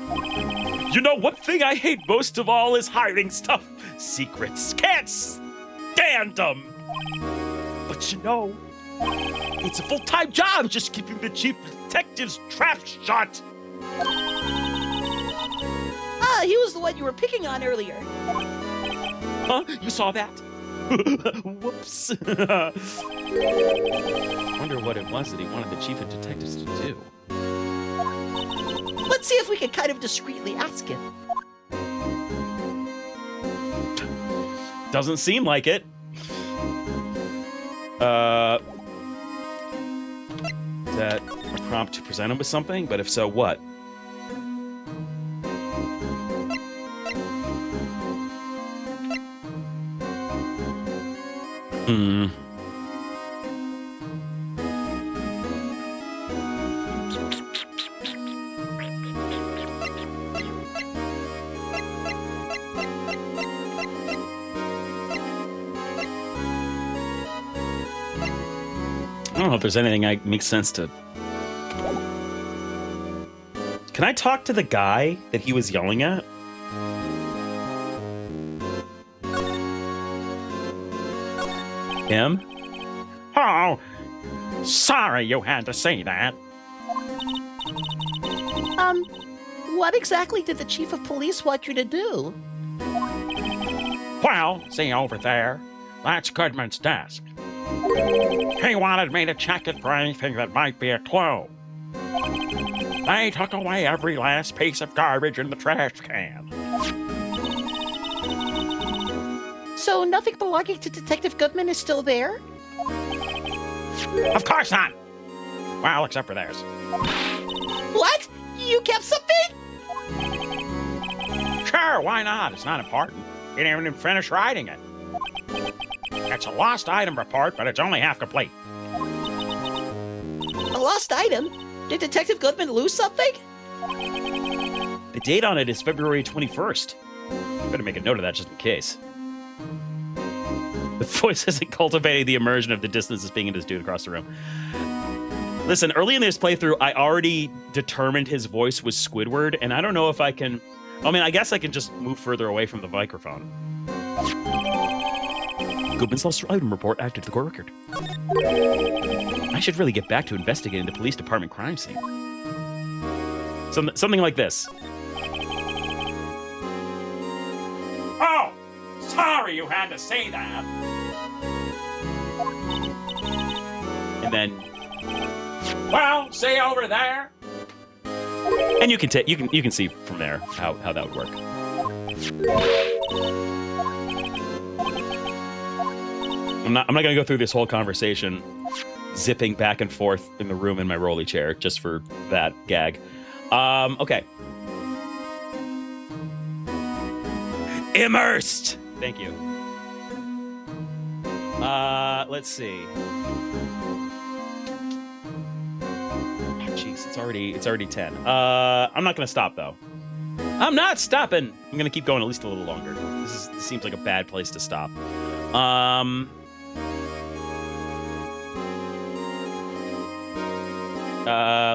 You know, one thing I hate most of all is hiding stuff. Secrets. Can't stand them. But you know, it's a full-time job just keeping the chief detective's trap shut. Ah, he was the one you were picking on earlier. Huh? You saw that? Whoops. Wonder what it was that he wanted the chief of detectives to do. Let's see if we can kind of discreetly ask him. Doesn't seem like it. Is that a prompt to present him with something? But if so, what? I don't know if there's anything that makes sense to... Can I talk to the guy that he was yelling at? Him? Oh, sorry you had to say that. What exactly did the chief of police want you to do? Well, see over there, that's Goodman's desk. He wanted me to check it for anything that might be a clue. They took away every last piece of garbage in the trash can. So nothing belonging to Detective Goodman is still there? Of course not! Well, except for theirs. What? You kept something? Sure, why not? It's not important. You didn't even finish writing it. It's a lost item report, but it's only half complete. A lost item? Did Detective Goodman lose something? The date on it is February 21st. Better make a note of that just in case. The voice isn't cultivating the immersion of the distance as being in this dude across the room. Listen, early in this playthrough, I already determined his voice was Squidward, and I don't know if I can... I mean, I guess I can just move further away from the microphone. Goodman's lost item report added to the court record. I should really get back to investigating the police department crime scene. Something like this. Oh! Sorry you had to say that. And then... Well, see over there? And you can see from there how that would work. I'm not gonna go through this whole conversation zipping back and forth in the room in my rolly chair just for that gag. Okay. Immersed. Thank you. Let's see. Jeez, it's already 10. I'm not gonna stop though. I'm not stopping. I'm gonna keep going at least a little longer. This seems like a bad place to stop.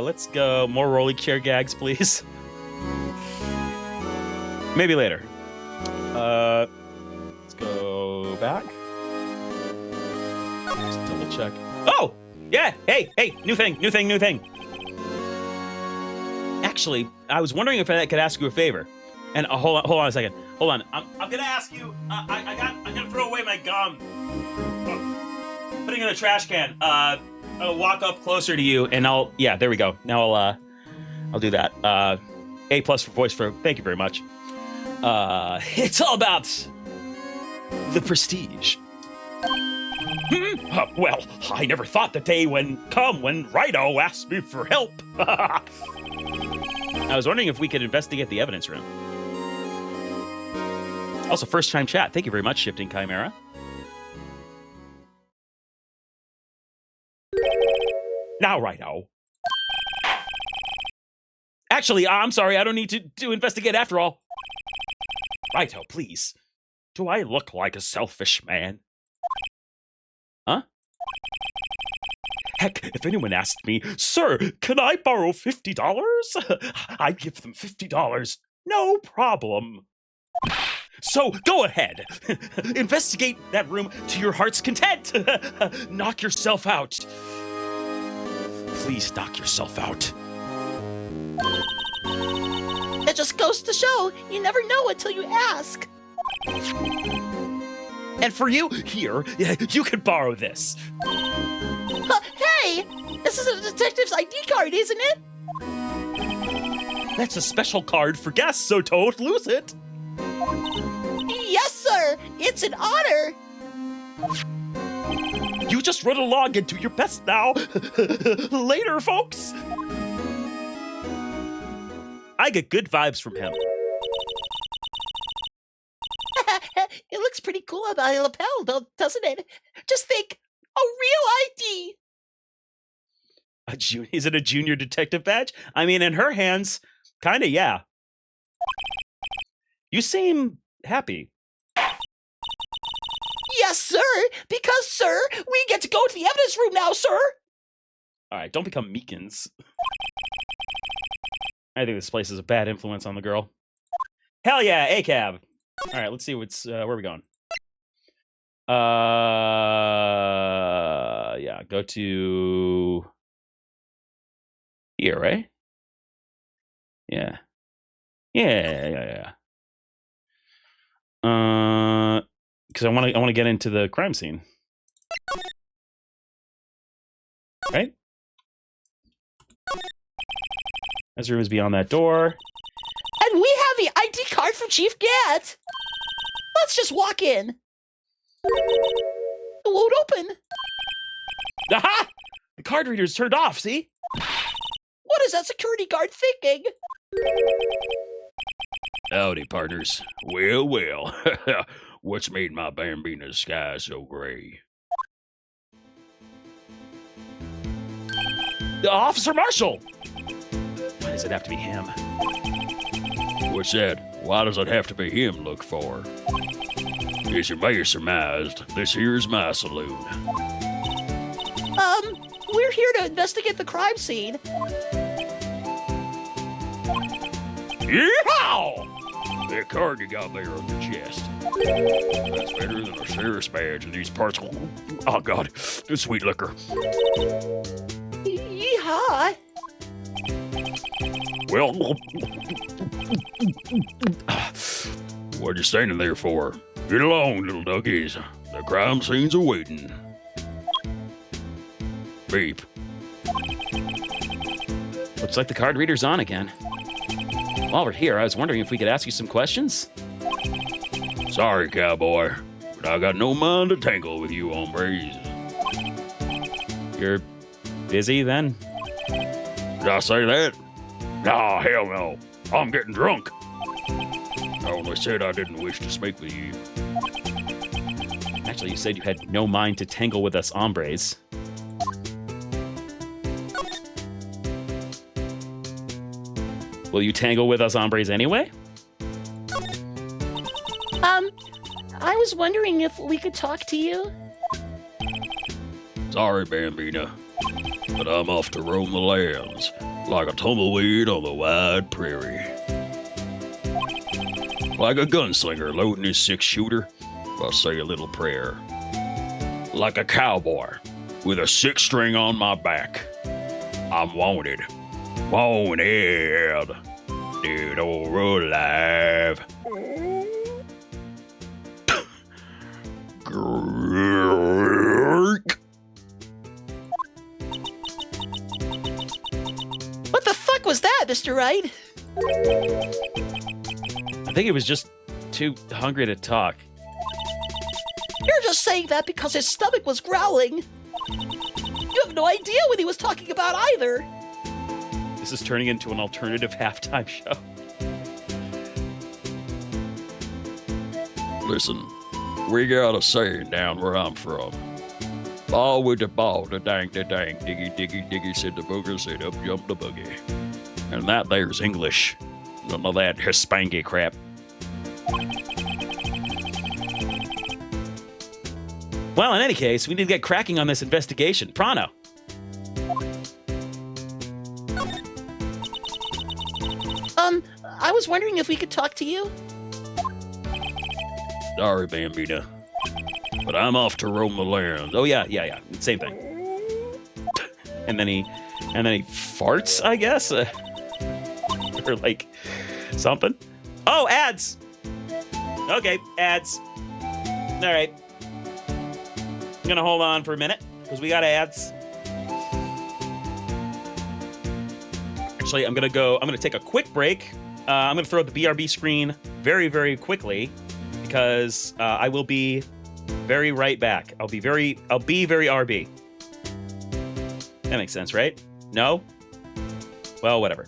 Let's go more rolling chair gags, please. Maybe later. Let's go back. Just double check. Oh, yeah. Hey, new thing. Actually, I was wondering if I could ask you a favor. And hold on a second. Hold on. I'm gonna ask you. I'm gonna throw away my gum. Putting it in a trash can. I'll walk up closer to you, and yeah, there we go. Now I'll do that. A+ for voice for. Thank you very much. It's all about the prestige. Well, I never thought the day when Wright asked me for help. I was wondering if we could investigate the evidence room. Also, first time chat. Thank you very much, Shifting Chimera. Now, Righto. Actually, I'm sorry. I don't need to investigate after all. Righto, please. Do I look like a selfish man? Huh? Heck, if anyone asked me, "Sir, can I borrow $50?" I'd give them $50. No problem. So, go ahead. Investigate that room to your heart's content. Knock yourself out. Please knock yourself out. It just goes to show you never know until you ask. And for you, here, you can borrow this. Hey! This is a detective's ID card, isn't it? That's a special card for guests, so don't lose it. Yes, sir! It's an honor! You just run along and do your best now. Later, folks. I get good vibes from him. It looks pretty cool on my lapel, doesn't it? Just think, a real ID! Is it a junior detective badge? I mean, in her hands, kinda, yeah. You seem happy. Yes, sir! Because, sir, we get to go to the evidence room now, sir! Alright, don't become Meekins. I think this place is a bad influence on the girl. Hell yeah, A-cab! Alright, let's see where are we going? Yeah, go to here, right? Yeah. Because I want to get into the crime scene. Right? This room is beyond that door. And we have the ID card from Chief Gat! Let's just walk in. It won't open. Aha! The card reader's turned off, see? What is that security guard thinking? Howdy, partners. Well. What's made my Bambina's sky so gray? Officer Marshall! Why does it have to be him? What's that? Why does it have to be him look for? As you may have surmised, this here's my saloon. We're here to investigate the crime scene. Yeehaw! That card you got there on your chest. That's better than a sheriff's badge in these parts. Oh, God. This sweet liquor. Yeehaw! Well, what you standing there for? Get along, little duckies. The crime scene's awaiting. Beep. Looks like the card reader's on again. While we're here, I was wondering if we could ask you some questions. Sorry, cowboy, but I got no mind to tangle with you hombres. You're busy then? Did I say that? Nah, hell no. I'm getting drunk. I only said I didn't wish to speak with you. Actually, you said you had no mind to tangle with us hombres. Will you tangle with us hombres anyway? I was wondering if we could talk to you. Sorry, Bambina, but I'm off to roam the lands like a tumbleweed on the wide prairie. Like a gunslinger loading his six-shooter, I'll say a little prayer. Like a cowboy with a six-string on my back, I'm wanted. Wanted. Dead or alive. Grrrk. What the fuck was that, Mr. Wright? I think he was just too hungry to talk. You're just saying that because his stomach was growling. You have no idea what he was talking about either. This is turning into an alternative halftime show. Listen, we got a saying down where I'm from. Ball with the ball, da dang, diggy, diggy, diggy, said the booger, said up jump the boogie. And that there's English. None of that Hispangy crap. Well, in any case, we need to get cracking on this investigation. Pronto. I was wondering if we could talk to you. Sorry, Bambina, but I'm off to roam the land. Oh yeah. Same thing. and then he farts, I guess, or like something. Oh, ads. Okay, ads. All right. I'm gonna hold on for a minute because we got ads. Actually, I'm gonna take a quick break. I'm gonna throw up the BRB screen very, very quickly because I will be very right back. I'll be very RB. That makes sense, right? No? Well, whatever.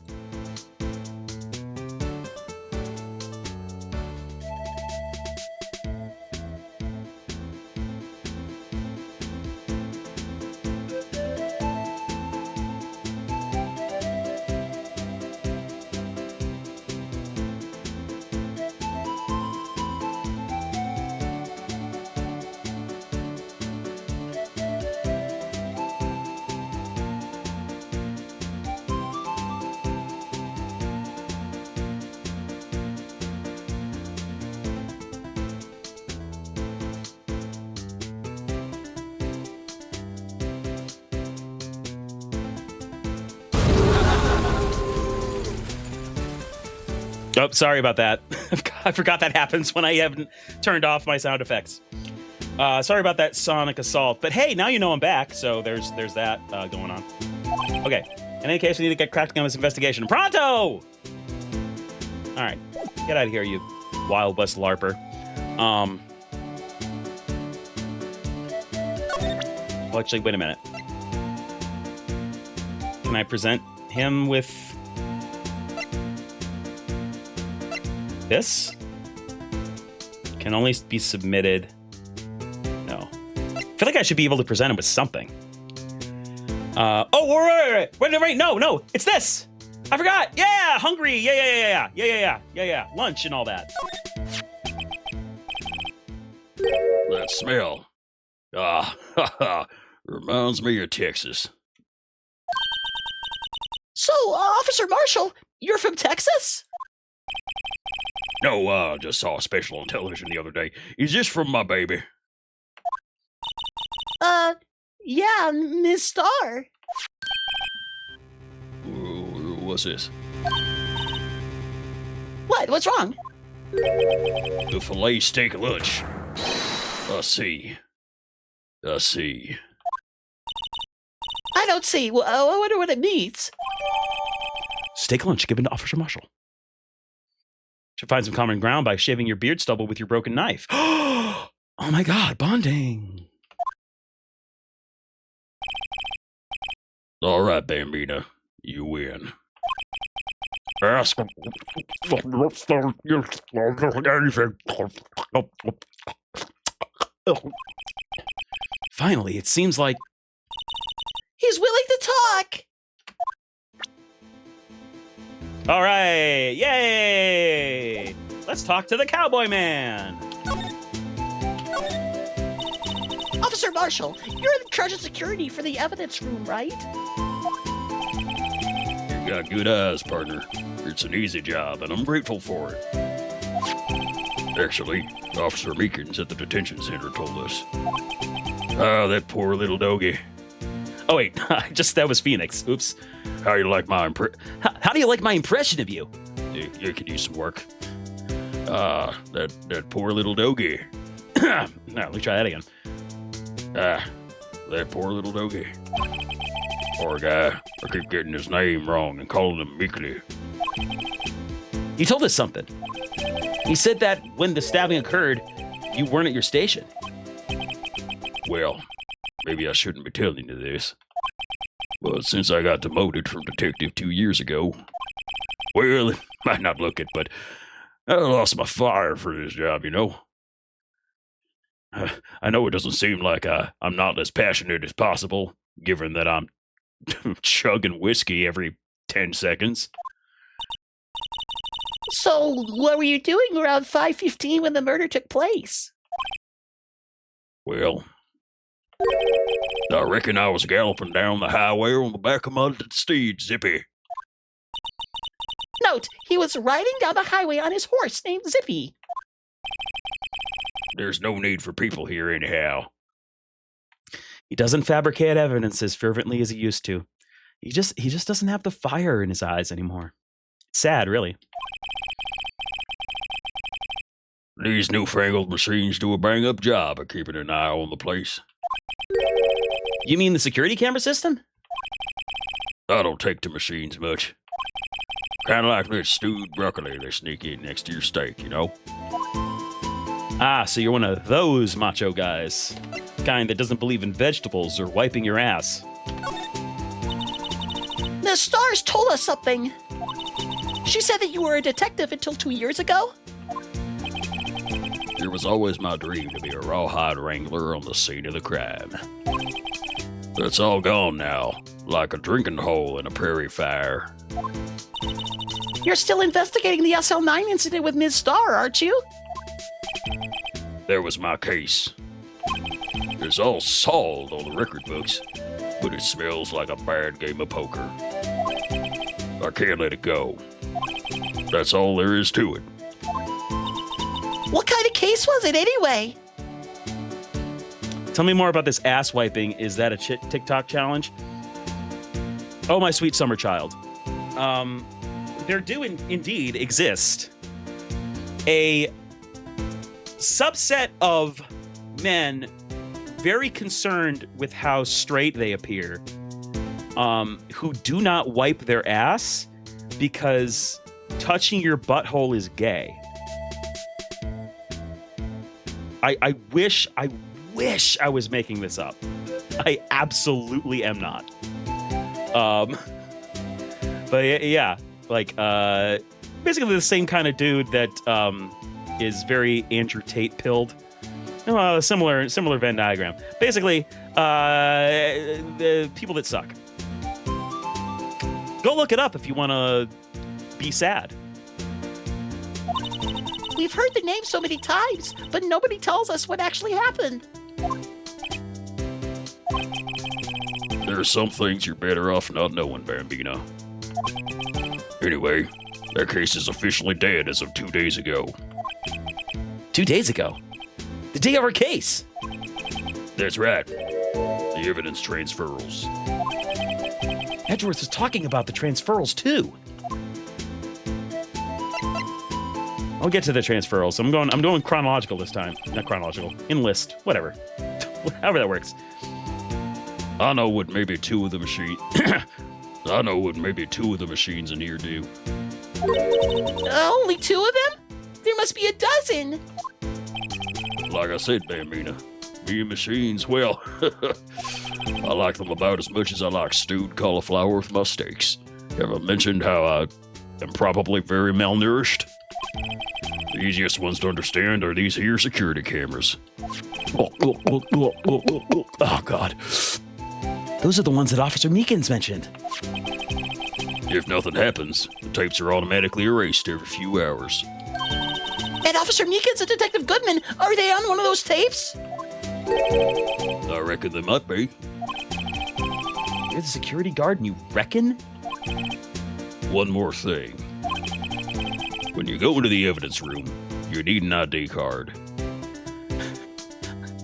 Oh, sorry about that. I forgot that happens when I haven't turned off my sound effects. Sorry about that sonic assault. But hey, now you know I'm back, so there's that going on. Okay. In any case, we need to get cracking on this investigation. Pronto! All right. Get out of here, you wild west LARPer. Well, actually, wait a minute. Can I present him with this? Can only be submitted. No. I feel like I should be able to present him with something. Oh, wait, no, it's this. I forgot. Yeah, hungry. Yeah. Lunch and all that. That smell. Reminds me of Texas. So, Officer Marshall, you're from Texas? No, just saw a special on television the other day. Is this from my baby? Yeah, Miss Star. What's this? What? What's wrong? The filet steak lunch. I see. I don't see. Well, I wonder what it means. Steak lunch given to Officer Marshall. Should find some common ground by shaving your beard stubble with your broken knife. Oh my god, bonding. All right, Bambina, you win. Ask him. Finally, it seems like He's willing to talk. all right, yay! Let's talk to the cowboy man. Officer Marshall, you're in charge of security for the evidence room, right? You got good eyes, partner. It's an easy job, and I'm grateful for it. Actually, Officer Meekins at the detention center told us. Ah, that poor little doggy. Oh wait, that was Phoenix. Oops. How you like my How do you like my impression of you? You could use some work. Ah, that poor little doggy. Now, let me try that again. Ah, that poor little doggy. Poor guy. I keep getting his name wrong and calling him Meekly. He told us something. He said that when the stabbing occurred, you weren't at your station. Well, maybe I shouldn't be telling you this. But since I got demoted from detective 2 years ago, well, it might not look it, but I lost my fire for this job, you know? I know it doesn't seem like I'm not as passionate as possible, given that I'm chugging whiskey every 10 seconds. So, what were you doing around 5:15 when the murder took place? Well, I reckon I was galloping down the highway on the back of my steed, Zippy. Note, he was riding down the highway on his horse named Zippy. There's no need for people here anyhow. He doesn't fabricate evidence as fervently as he used to. He just doesn't have the fire in his eyes anymore. It's sad, really. These newfangled machines do a bang-up job of keeping an eye on the place. You mean the security camera system? I don't take to machines much. Kind of like this stewed broccoli they sneak in next to your steak, you know? Ah, so you're one of those macho guys. Kind that doesn't believe in vegetables or wiping your ass. The stars told us something. She said that you were a detective until 2 years ago? It was always my dream to be a rawhide wrangler on the scene of the crime. That's all gone now, like a drinking hole in a prairie fire. You're still investigating the SL9 incident with Ms. Starr, aren't you? There was my case. It's all solved on the record books, but it smells like a bad game of poker. I can't let it go. That's all there is to it. What kind of case was it anyway? Tell me more about this ass wiping. Is that a TikTok challenge? Oh, my sweet summer child. There do indeed exist a subset of men very concerned with how straight they appear, who do not wipe their ass because touching your butthole is gay. I wish I was making this up. I absolutely am not. But yeah, like basically the same kind of dude that is very Andrew Tate pilled. Similar Venn diagram. Basically, the people that suck. Go look it up if you want to be sad. We've heard the name so many times, but nobody tells us what actually happened. There are some things you're better off not knowing, Bambino. Anyway, that case is officially dead as of 2 days ago. 2 days ago? The day of our case? That's right. The evidence transfers. Edgeworth was talking about the transferals too. I'll get to the transferals. I'm doing chronological this time. Not chronological. Enlist. Whatever. However that works. I know what maybe two of the machine I know what maybe 2 of the machines in here do. Only 2 of them? There must be a dozen. Like I said, Bambina, me and machines, well, I like them about as much as I like stewed cauliflower with my steaks. Have I mentioned how I am probably very malnourished? The easiest ones to understand are these here security cameras. Oh, God. Those are the ones that Officer Meekins mentioned. If nothing happens, the tapes are automatically erased every few hours. And Officer Meekins and Detective Goodman, are they on one of those tapes? I reckon they might be. You're the security guard and you reckon? One more thing. When you go into the evidence room, you need an ID card.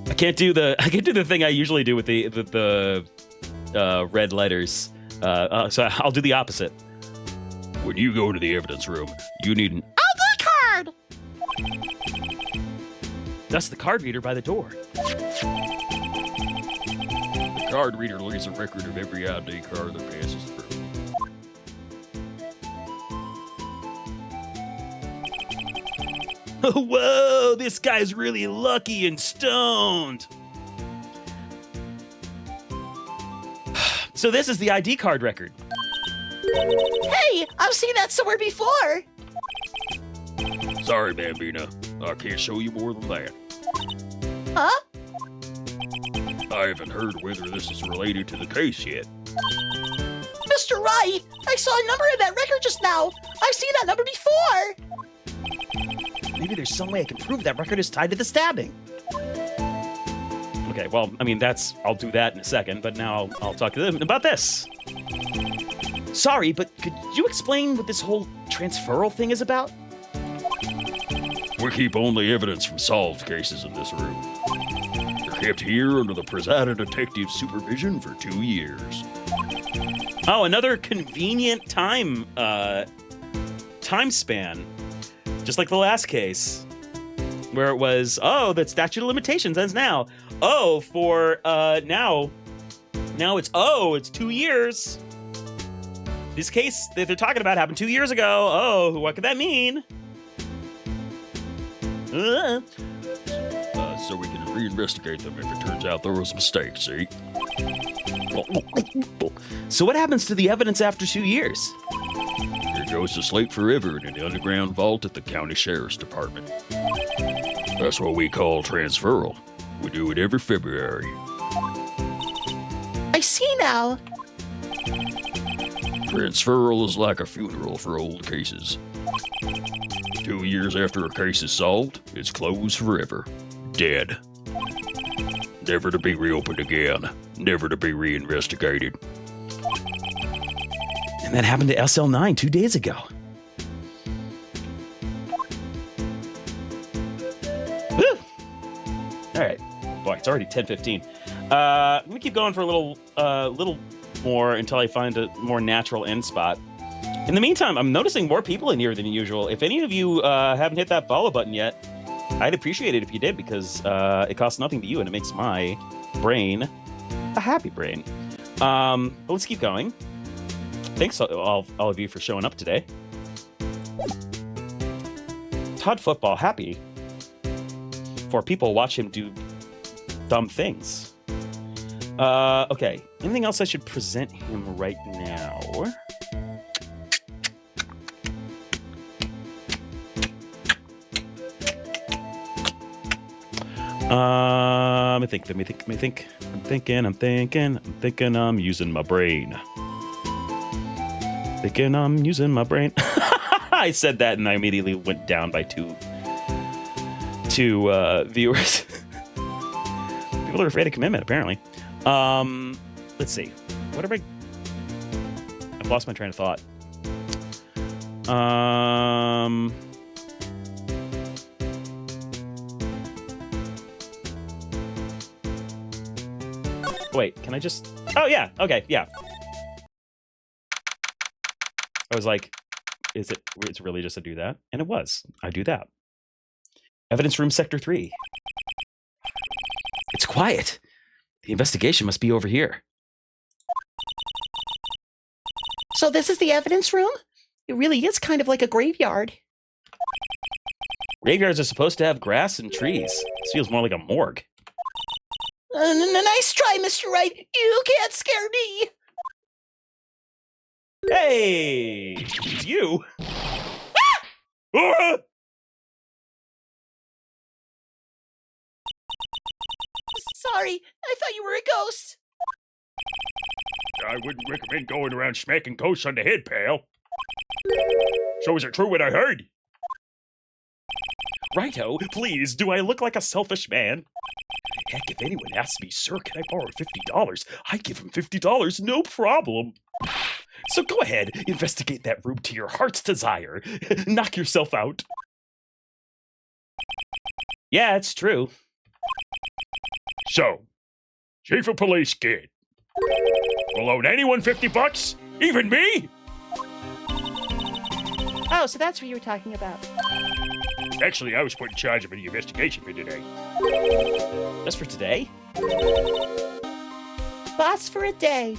I can't do the thing I usually do with the red letters. So I'll do the opposite. When you go to the evidence room, you need an ID card! That's the card reader by the door. The card reader leaves a record of every ID card that passes through. Whoa, this guy's really lucky and stoned. So this is the ID card record. Hey, I've seen that somewhere before. Sorry, Bambina. I can't show you more than that. Huh? I haven't heard whether this is related to the case yet. Mr. Wright, I saw a number in that record just now. I've seen that number before. Maybe there's some way I can prove that record is tied to the stabbing. Okay, well, I mean, I'll do that in a second, but now I'll talk to them about this. Sorry, but could you explain what this whole transferal thing is about? We keep only evidence from solved cases in this room. They're kept here under the presiding detective's supervision for 2 years. Oh, another convenient time span. Just like the last case, where it was, oh, the statute of limitations ends now. Oh, for now it's 2 years. This case that they're talking about happened 2 years ago. Oh, what could that mean? So we can reinvestigate them if it turns out there was a mistake, see? So what happens to the evidence after 2 years? It goes to sleep forever in an underground vault at the county sheriff's department. That's what we call transferal. We do it every February. I see now. Transferal is like a funeral for old cases. 2 years after a case is solved, it's closed forever. Dead. Never to be reopened again. Never to be reinvestigated. And that happened to SL9 2 days ago. Woo! All right. Boy, it's already 10:15. Let me keep going for a little more until I find a more natural end spot. In the meantime, I'm noticing more people in here than usual. If any of you haven't hit that follow button yet, I'd appreciate it if you did, because it costs nothing to you and it makes my brain a happy brain. But let's keep going. Thanks all of you for showing up today. Todd Football happy for people watch him do dumb things. Okay. Anything else I should present him right now? Let me think. I'm thinking I'm using my brain. I said that and I immediately went down by two viewers. People are afraid of commitment, apparently. Let's see. I've lost my train of thought. Wait, can I just... Oh, yeah. Okay, yeah. I was like, it's really just to do that? And it was. I do that. Evidence room sector 3. It's quiet. The investigation must be over here. So this is the evidence room? It really is kind of like a graveyard. Graveyards are supposed to have grass and trees. This feels more like a morgue. Nice try, Mr. Wright. You can't scare me. Hey! It's you! Ah! Sorry, I thought you were a ghost. I wouldn't recommend going around smacking ghosts on the head, pal. So is it true what I heard? Righto, please, do I look like a selfish man? Heck, if anyone asks me, sir, can I borrow $50? I give him $50, no problem. So go ahead, investigate that room to your heart's desire. Knock yourself out. Yeah, it's true. So, Chief of Police Kid. Will loan anyone $50? Even me? Oh, so that's what you were talking about. Actually, I was put in charge of the investigation for today. Just for today? Boss for a day.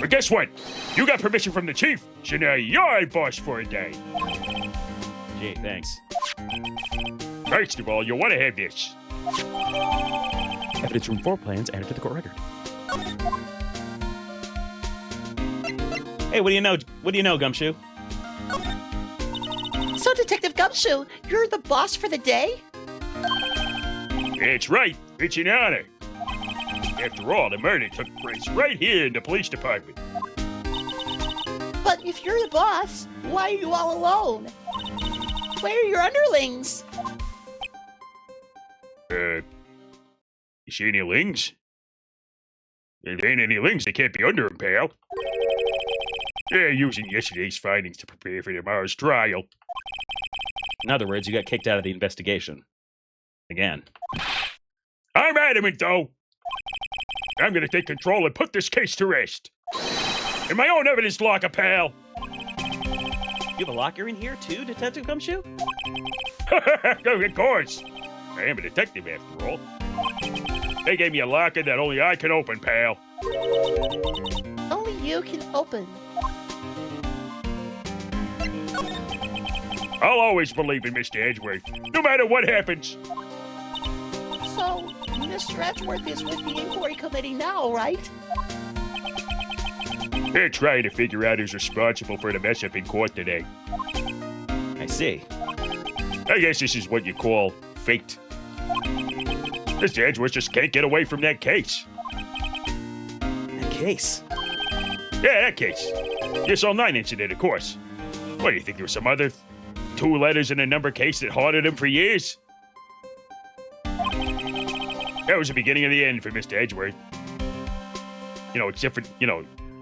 But guess what? You got permission from the chief, so now you're boss for a day. Gee, thanks. First of all, you'll want to have this. Evidence room floor plans added to the court record. Hey, what do you know? What do you know, Gumshoe? So, Detective Gumshoe, you're the boss for the day? That's right. It's an honor. After all, the murder took place right here in the police department. But if you're the boss, why are you all alone? Where are your underlings? You see any lings? If there ain't any lings, they can't be under him, pal. They're using yesterday's findings to prepare for tomorrow's trial. In other words, you got kicked out of the investigation. Again. I'm adamant, though. I'm gonna take control and put this case to rest. In my own evidence locker, pal. You have a locker in here, too, Detective Gumshoe? Of course. I am a detective, after all. They gave me a locker that only I can open, pal. Only you can open. I'll always believe in Mr. Edgeworth, no matter what happens. So, Mr. Edgeworth is with the inquiry committee now, right? They're trying to figure out who's responsible for the mess up in court today. I see. I guess this is what you call fate. Mr. Edgeworth just can't get away from that case. That case. Yeah, that case. The SL9 incident, of course. What, do you think there was some other 2 letters and a number case that haunted him for years? That was the beginning of the end for Mr. Edgeworth. You know, except for,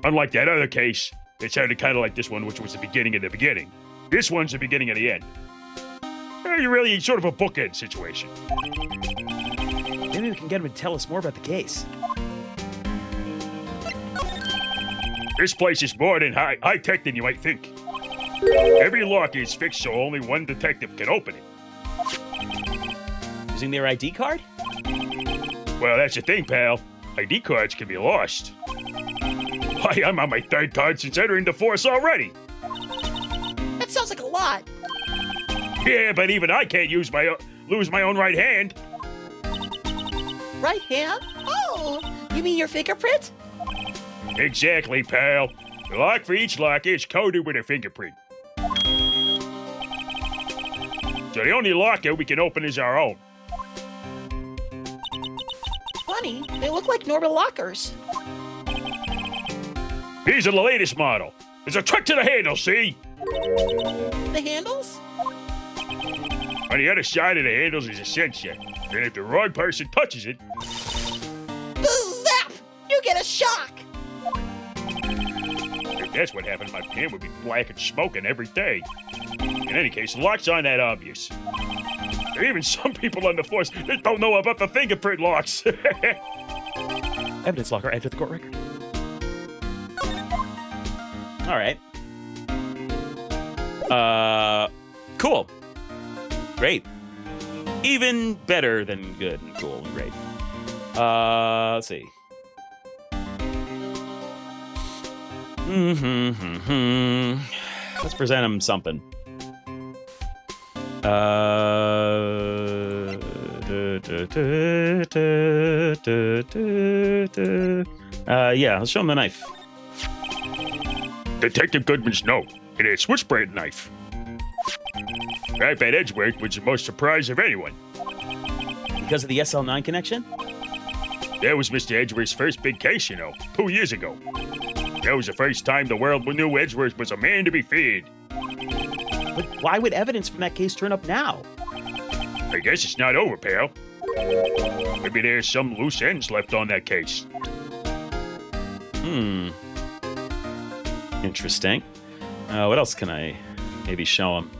unlike that other case, it sounded kind of like this one, which was the beginning of the beginning. This one's the beginning of the end. You're really sort of a bookend situation. Maybe we can get him to tell us more about the case. This place is more than high-tech than you might think. Every lock is fixed so only one detective can open it. Using their ID card? Well, that's the thing, pal. ID cards can be lost. Why, I'm on my 3rd card since entering the force already. That sounds like a lot. Yeah, but even I can't lose my own right hand. Right hand? Oh, you mean your fingerprint? Exactly, pal. The lock for each lock is coded with a fingerprint. So the only locker we can open is our own. Funny, they look like normal lockers. These are the latest model. There's a trick to the handle, see? The handles? On the other side of the handles is a sensor. And if the wrong person touches it... Zap! You get a shock! If that's what happened, my hand would be black and smoking every day. In any case, the locks aren't that obvious. There are even some people on the force that don't know about the fingerprint locks. Evidence locker entered the court record. All right. Cool. Great. Even better than good and cool and great. Let's see. Let's present him something. Yeah, let's show him the knife. Detective Goodman's note. It is a switchblade knife. I bet Edgeworth was the most surprised of anyone. Because of the SL9 connection? That was Mr. Edgeworth's first big case, 2 years ago. That was the first time the world knew Edgeworth was a man to be feared. But why would evidence from that case turn up now? I guess it's not over, pal. Maybe there's some loose ends left on that case. Interesting. What else can I maybe show him?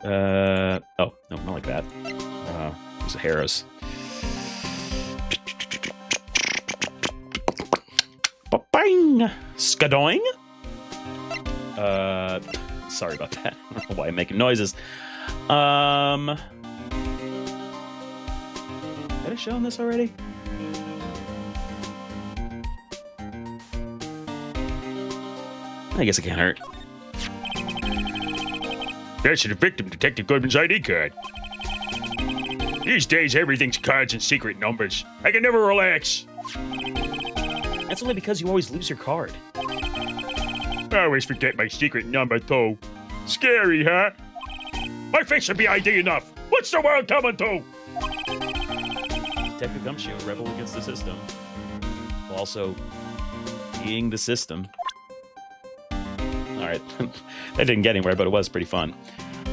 Oh, no, not like that. Use the arrows. Ba-bang! Skadoing? Sorry about that. I don't know why I'm making noises. Did I show him this already? I guess it can't hurt. That's the victim, Detective Goodman's ID card. These days, everything's cards and secret numbers. I can never relax. That's only because you always lose your card. I always forget my secret number, though. Scary, huh? My face should be ID enough. What's the world coming to? Detective Gumshoe, a rebel against the system. While also being the system. Alright. That didn't get anywhere, but it was pretty fun.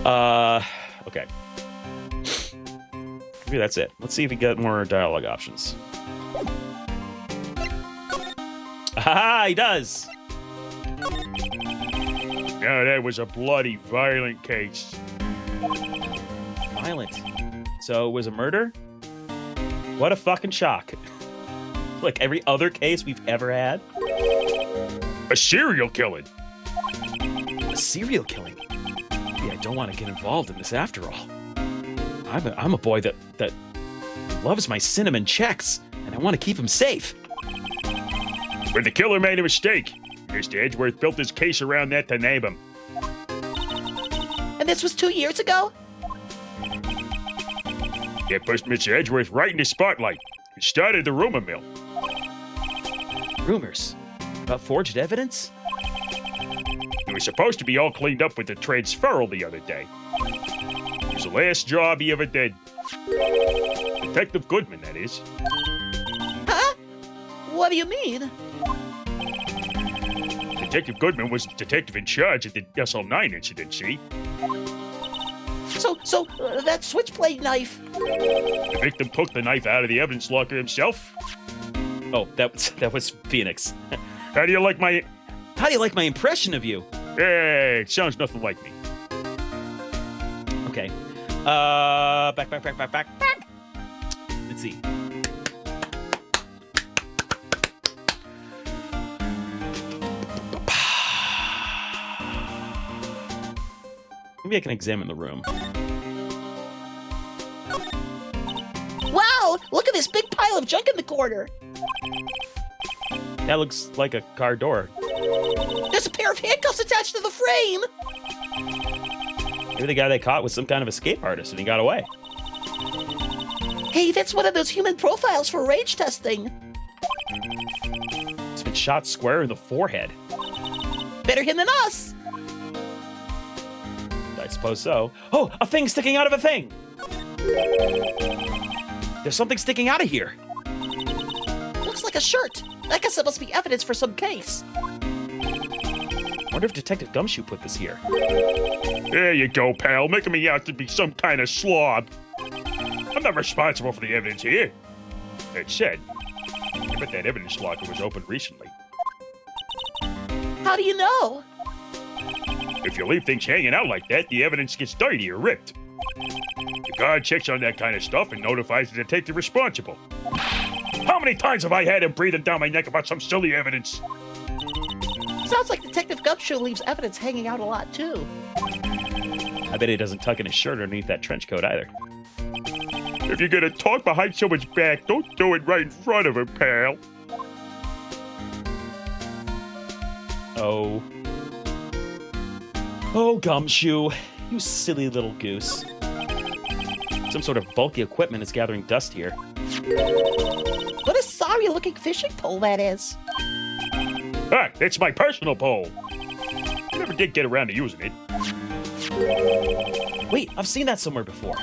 Okay. Maybe that's it. Let's see if we get more dialogue options. Ah, he does! Now that was a bloody, violent case. Violent. So it was a murder? What a fucking shock. Like every other case we've ever had. A serial killing. A serial killing? Yeah, I don't want to get involved in this after all. I'm a boy that loves my cinnamon checks, and I want to keep him safe. But the killer made a mistake. Mr. Edgeworth built his case around that to name him. And this was 2 years ago? It pushed Mr. Edgeworth right in the spotlight. It started the rumor mill. Rumors? About forged evidence? It was supposed to be all cleaned up with the transferal the other day. It was the last job he ever did. Detective Goodman, that is. Huh? What do you mean? Detective Goodman was the detective in charge of the SL9 incident, see? So that switchblade knife. The victim took the knife out of the evidence locker himself. Oh, that was Phoenix. How do you like my impression of you? Hey, it sounds nothing like me. Okay. Back. Let's see. Maybe I can examine the room. Wow! Look at this big pile of junk in the corner. That looks like a car door. There's a pair of handcuffs attached to the frame. Maybe the guy they caught was some kind of escape artist and he got away. Hey, that's one of those human profiles for rage testing. He's been shot square in the forehead. Better him than us. I suppose so. Oh, a thing sticking out of a thing! There's something sticking out of here. Looks like a shirt. That guess it must be evidence for some case. Wonder if Detective Gumshoe put this here. There you go, pal, making me out to be some kind of slob. I'm not responsible for the evidence here. That said, I bet that evidence locker was opened recently. How do you know? If you leave things hanging out like that, the evidence gets dirty or ripped. The guard checks on that kind of stuff and notifies the detective responsible. How many times have I had him breathing down my neck about some silly evidence? Sounds like Detective Gumshoe leaves evidence hanging out a lot, too. I bet he doesn't tuck in his shirt underneath that trench coat either. If you're gonna talk behind someone's back, don't do it right in front of her, pal. Oh. Oh, Gumshoe. You silly little goose. Some sort of bulky equipment is gathering dust here. What a sorry-looking fishing pole that is. Ah, it's my personal pole. I never did get around to using it. Wait, I've seen that somewhere before.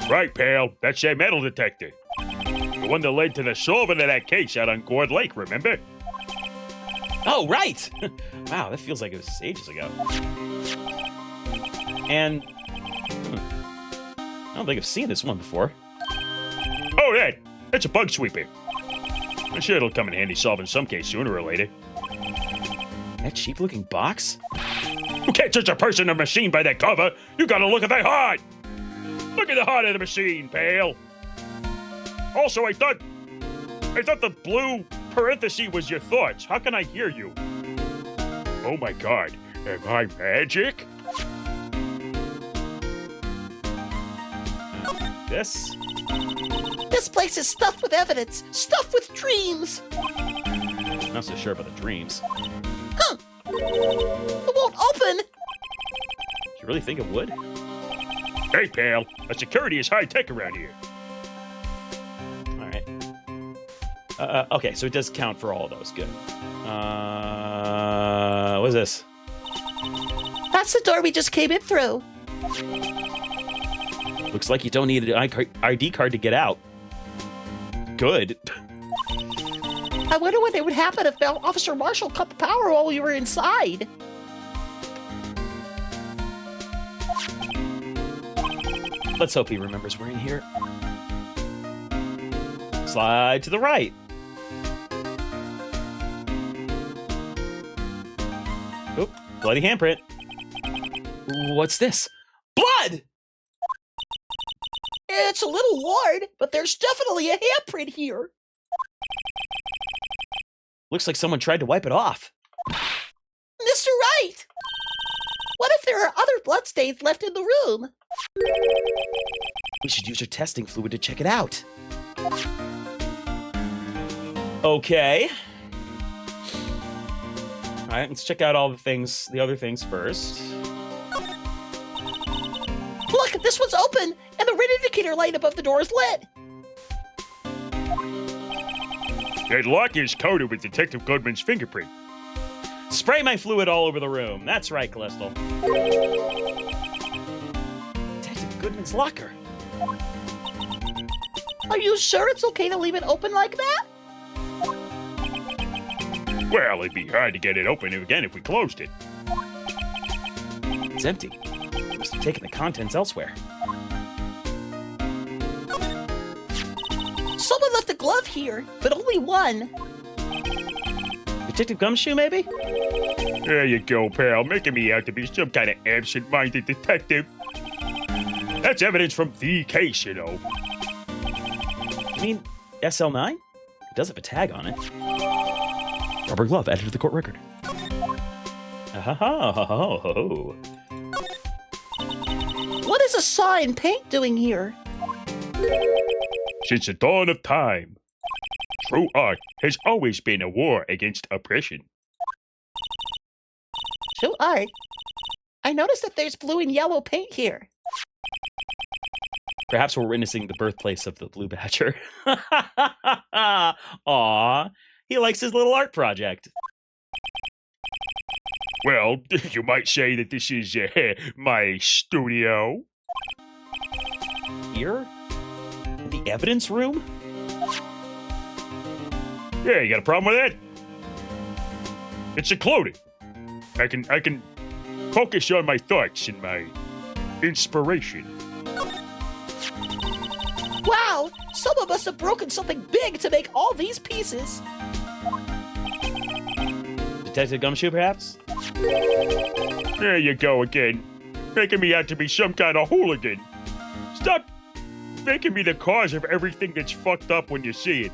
Right, pal. That's a metal detector. The one that led to the solving of that case out on Gourd Lake, remember? Oh, right! Wow, that feels like it was ages ago. And... I don't think I've seen this one before. Oh, that's a bug sweeper. I'm sure it'll come in handy solving some case sooner or later. That cheap-looking box? You can't judge a person or machine by that cover. You gotta look at the heart. Look at the heart of the machine, pal. Also, I thought the blue parenthesis was your thoughts. How can I hear you? Oh my God, am I magic? This? This place is stuffed with evidence, stuffed with dreams. I'm not so sure about the dreams. Huh? It won't open. Do you really think it would? Hey, pal, a security is high tech around here. All right. Okay, so it does count for all of those. Good. What is this? That's the door we just came in through. Looks like you don't need an ID card to get out. Good. I wonder what would happen if Officer Marshall cut the power while we were inside. Let's hope he remembers we're in here. Slide to the right. Oop, bloody handprint. What's this? Blood! It's a little worn, but there's definitely a handprint here. Looks like someone tried to wipe it off. Mr. Wright! What if there are other bloodstains left in the room? We should use your testing fluid to check it out. Okay. All right, let's check out all the other things first. Look, this one's open, and the red indicator light above the door is lit. That lock is coated with Detective Goodman's fingerprint. Spray my fluid all over the room. That's right, Callistal. Detective Goodman's locker. Are you sure it's okay to leave it open like that? Well, it'd be hard to get it open again if we closed it. It's empty. Must have taken the contents elsewhere. Someone left a glove here, but only one. Detective Gumshoe, maybe? There you go, pal, making me out to be some kind of absent-minded detective. That's evidence from the case, you know. You mean SL9? It does have a tag on it. Rubber glove added to the court record. Oh. What is a saw and paint doing here? Since the dawn of time, true art has always been a war against oppression. True art? I noticed that there's blue and yellow paint here. Perhaps we're witnessing the birthplace of the Blue Badger. Aw, he likes his little art project. Well, you might say that this is my studio. Here? In the evidence room? Yeah, you got a problem with that? It's secluded. I can focus on my thoughts and my inspiration. Wow! Someone must have broken something big to make all these pieces. Detective Gumshoe, perhaps? There you go again, making me out to be some kind of hooligan. Stop making me the cause of everything that's fucked up when you see it.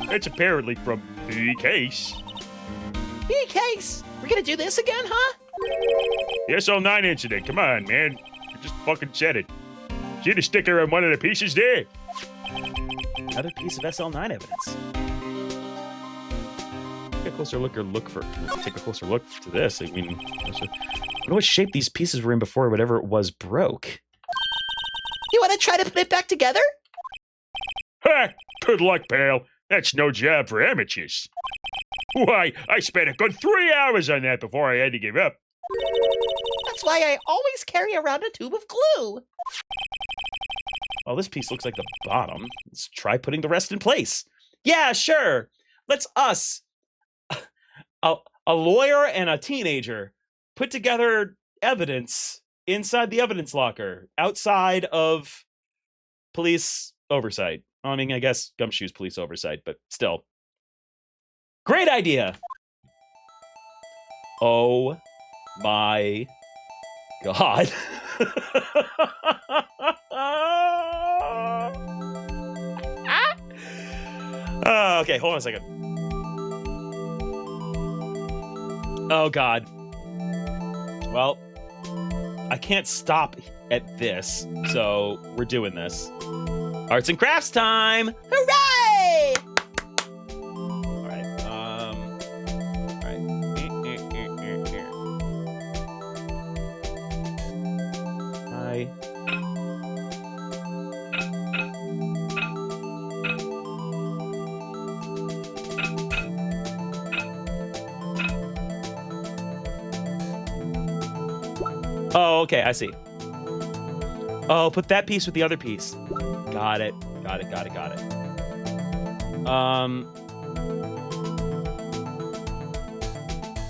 That's apparently from the case. The case? We're gonna do this again, huh? The SL9 incident, come on, man. You just fucking said it. See the sticker on one of the pieces there? Another piece of SL9 evidence. Look at closer look for. Take a closer look to this. I mean, I don't know what shape these pieces were in before whatever it was broke. You want to try to put it back together? Ha! Good luck, pal. That's no job for amateurs. Why, I spent a good 3 hours on that before I had to give up. That's why I always carry around a tube of glue. Oh, this piece looks like the bottom. Let's try putting the rest in place. Yeah, sure. Let's us, a lawyer and a teenager, put together evidence inside the evidence locker, outside of police oversight. I mean, I guess Gumshoe's police oversight, but still. Great idea. Oh my God. Okay, hold on a second. Oh God. Well, I can't stop at this, so we're doing this. Arts and crafts time! Hooray! All right. Hi. Oh, okay, I see. Oh, put that piece with the other piece. Got it. Got it.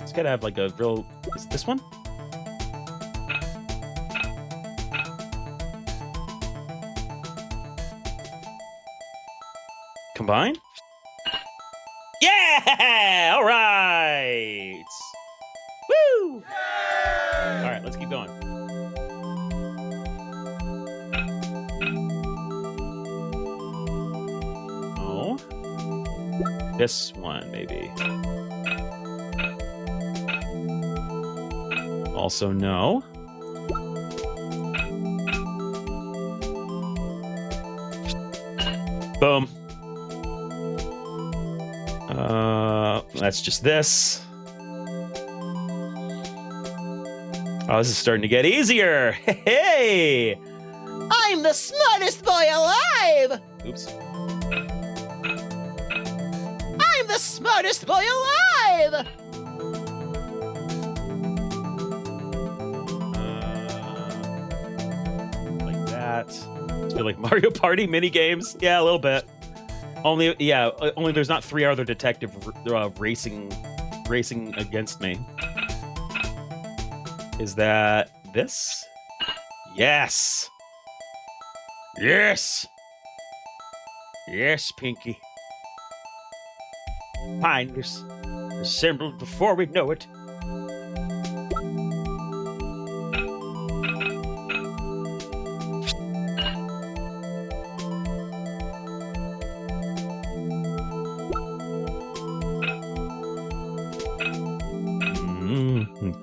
It's gotta have like a real. Is it this one? Combine? Yeah! All right. Woo! All right, let's keep going. Oh. This one, maybe. Also, no. Boom. That's just this. Oh, this is starting to get easier. Hey! I'm the smartest boy alive! Oops. I'm the smartest boy alive! Like that. I feel like Mario Party mini games. Yeah, a little bit. Only there's not 3 other detective racing against me. Is that this? Yes. Yes. Yes, Pinky. Find us assembled before we know it.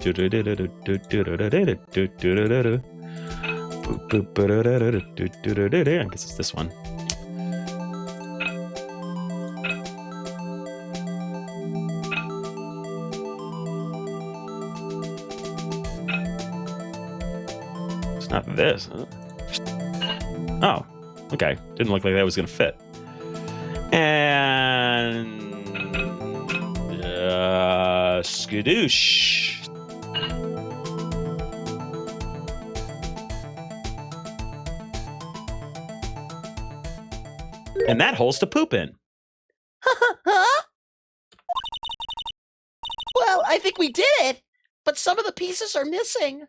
I guess it's this one. It's not this, huh? Oh, okay. Didn't look like that was gonna fit. And skadoosh. And that hole's to poop in. Huh? Well, I think we did it, but some of the pieces are missing.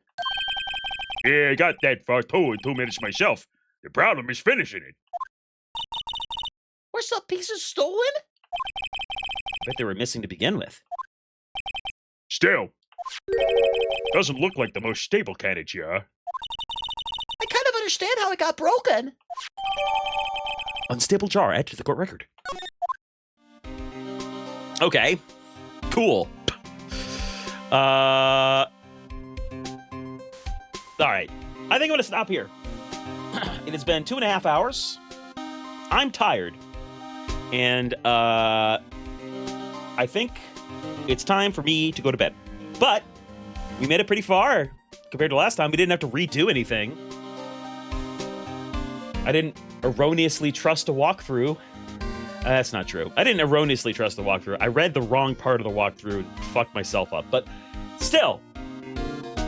Yeah, I got that far too in 2 minutes myself. The problem is finishing it. Were some pieces stolen? Bet they were missing to begin with. Still, doesn't look like the most stable kind of jar. I kind of understand how it got broken. Unstable jar, add to the court record. Okay. Cool. All right. I think I'm going to stop here. It has been 2.5 hours. I'm tired. And I think it's time for me to go to bed. But we made it pretty far compared to last time. We didn't have to redo anything. I didn't erroneously trust a walkthrough. That's not true. I didn't erroneously trust the walkthrough. I read the wrong part of the walkthrough and fucked myself up. But still,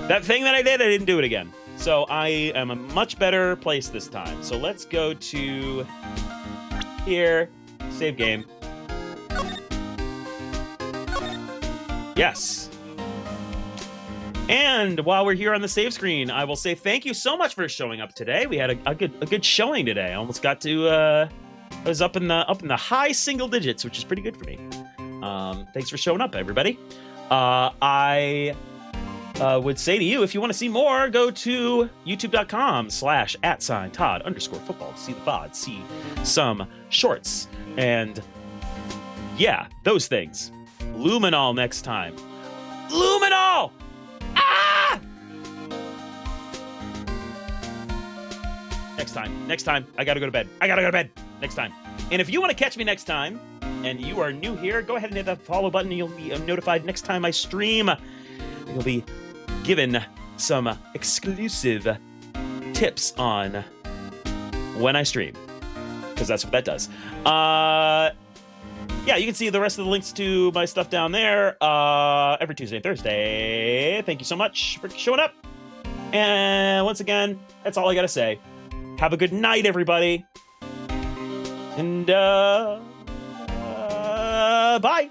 that thing that I didn't do it again. So I am a much better place this time. So let's go to here, save game. Yes. And while we're here on the save screen, I will say thank you so much for showing up today. We had a good showing today. I almost got to I was up in the high single digits, which is pretty good for me. Thanks for showing up, everybody. I would say to you, if you want to see more, go to youtube.com/@Todd_football to see the VOD, see some shorts, and yeah, those things. Luminol next time. Luminol! Ah! Next time. I gotta go to bed. Next time. And if you want to catch me next time, and you are new here, go ahead and hit that follow button, and you'll be notified next time I stream. You'll be given some exclusive tips on when I stream, because that's what that does. Yeah, you can see the rest of the links to my stuff down there every Tuesday and Thursday. Thank you so much for showing up. And once again, that's all I gotta say. Have a good night, everybody. And bye.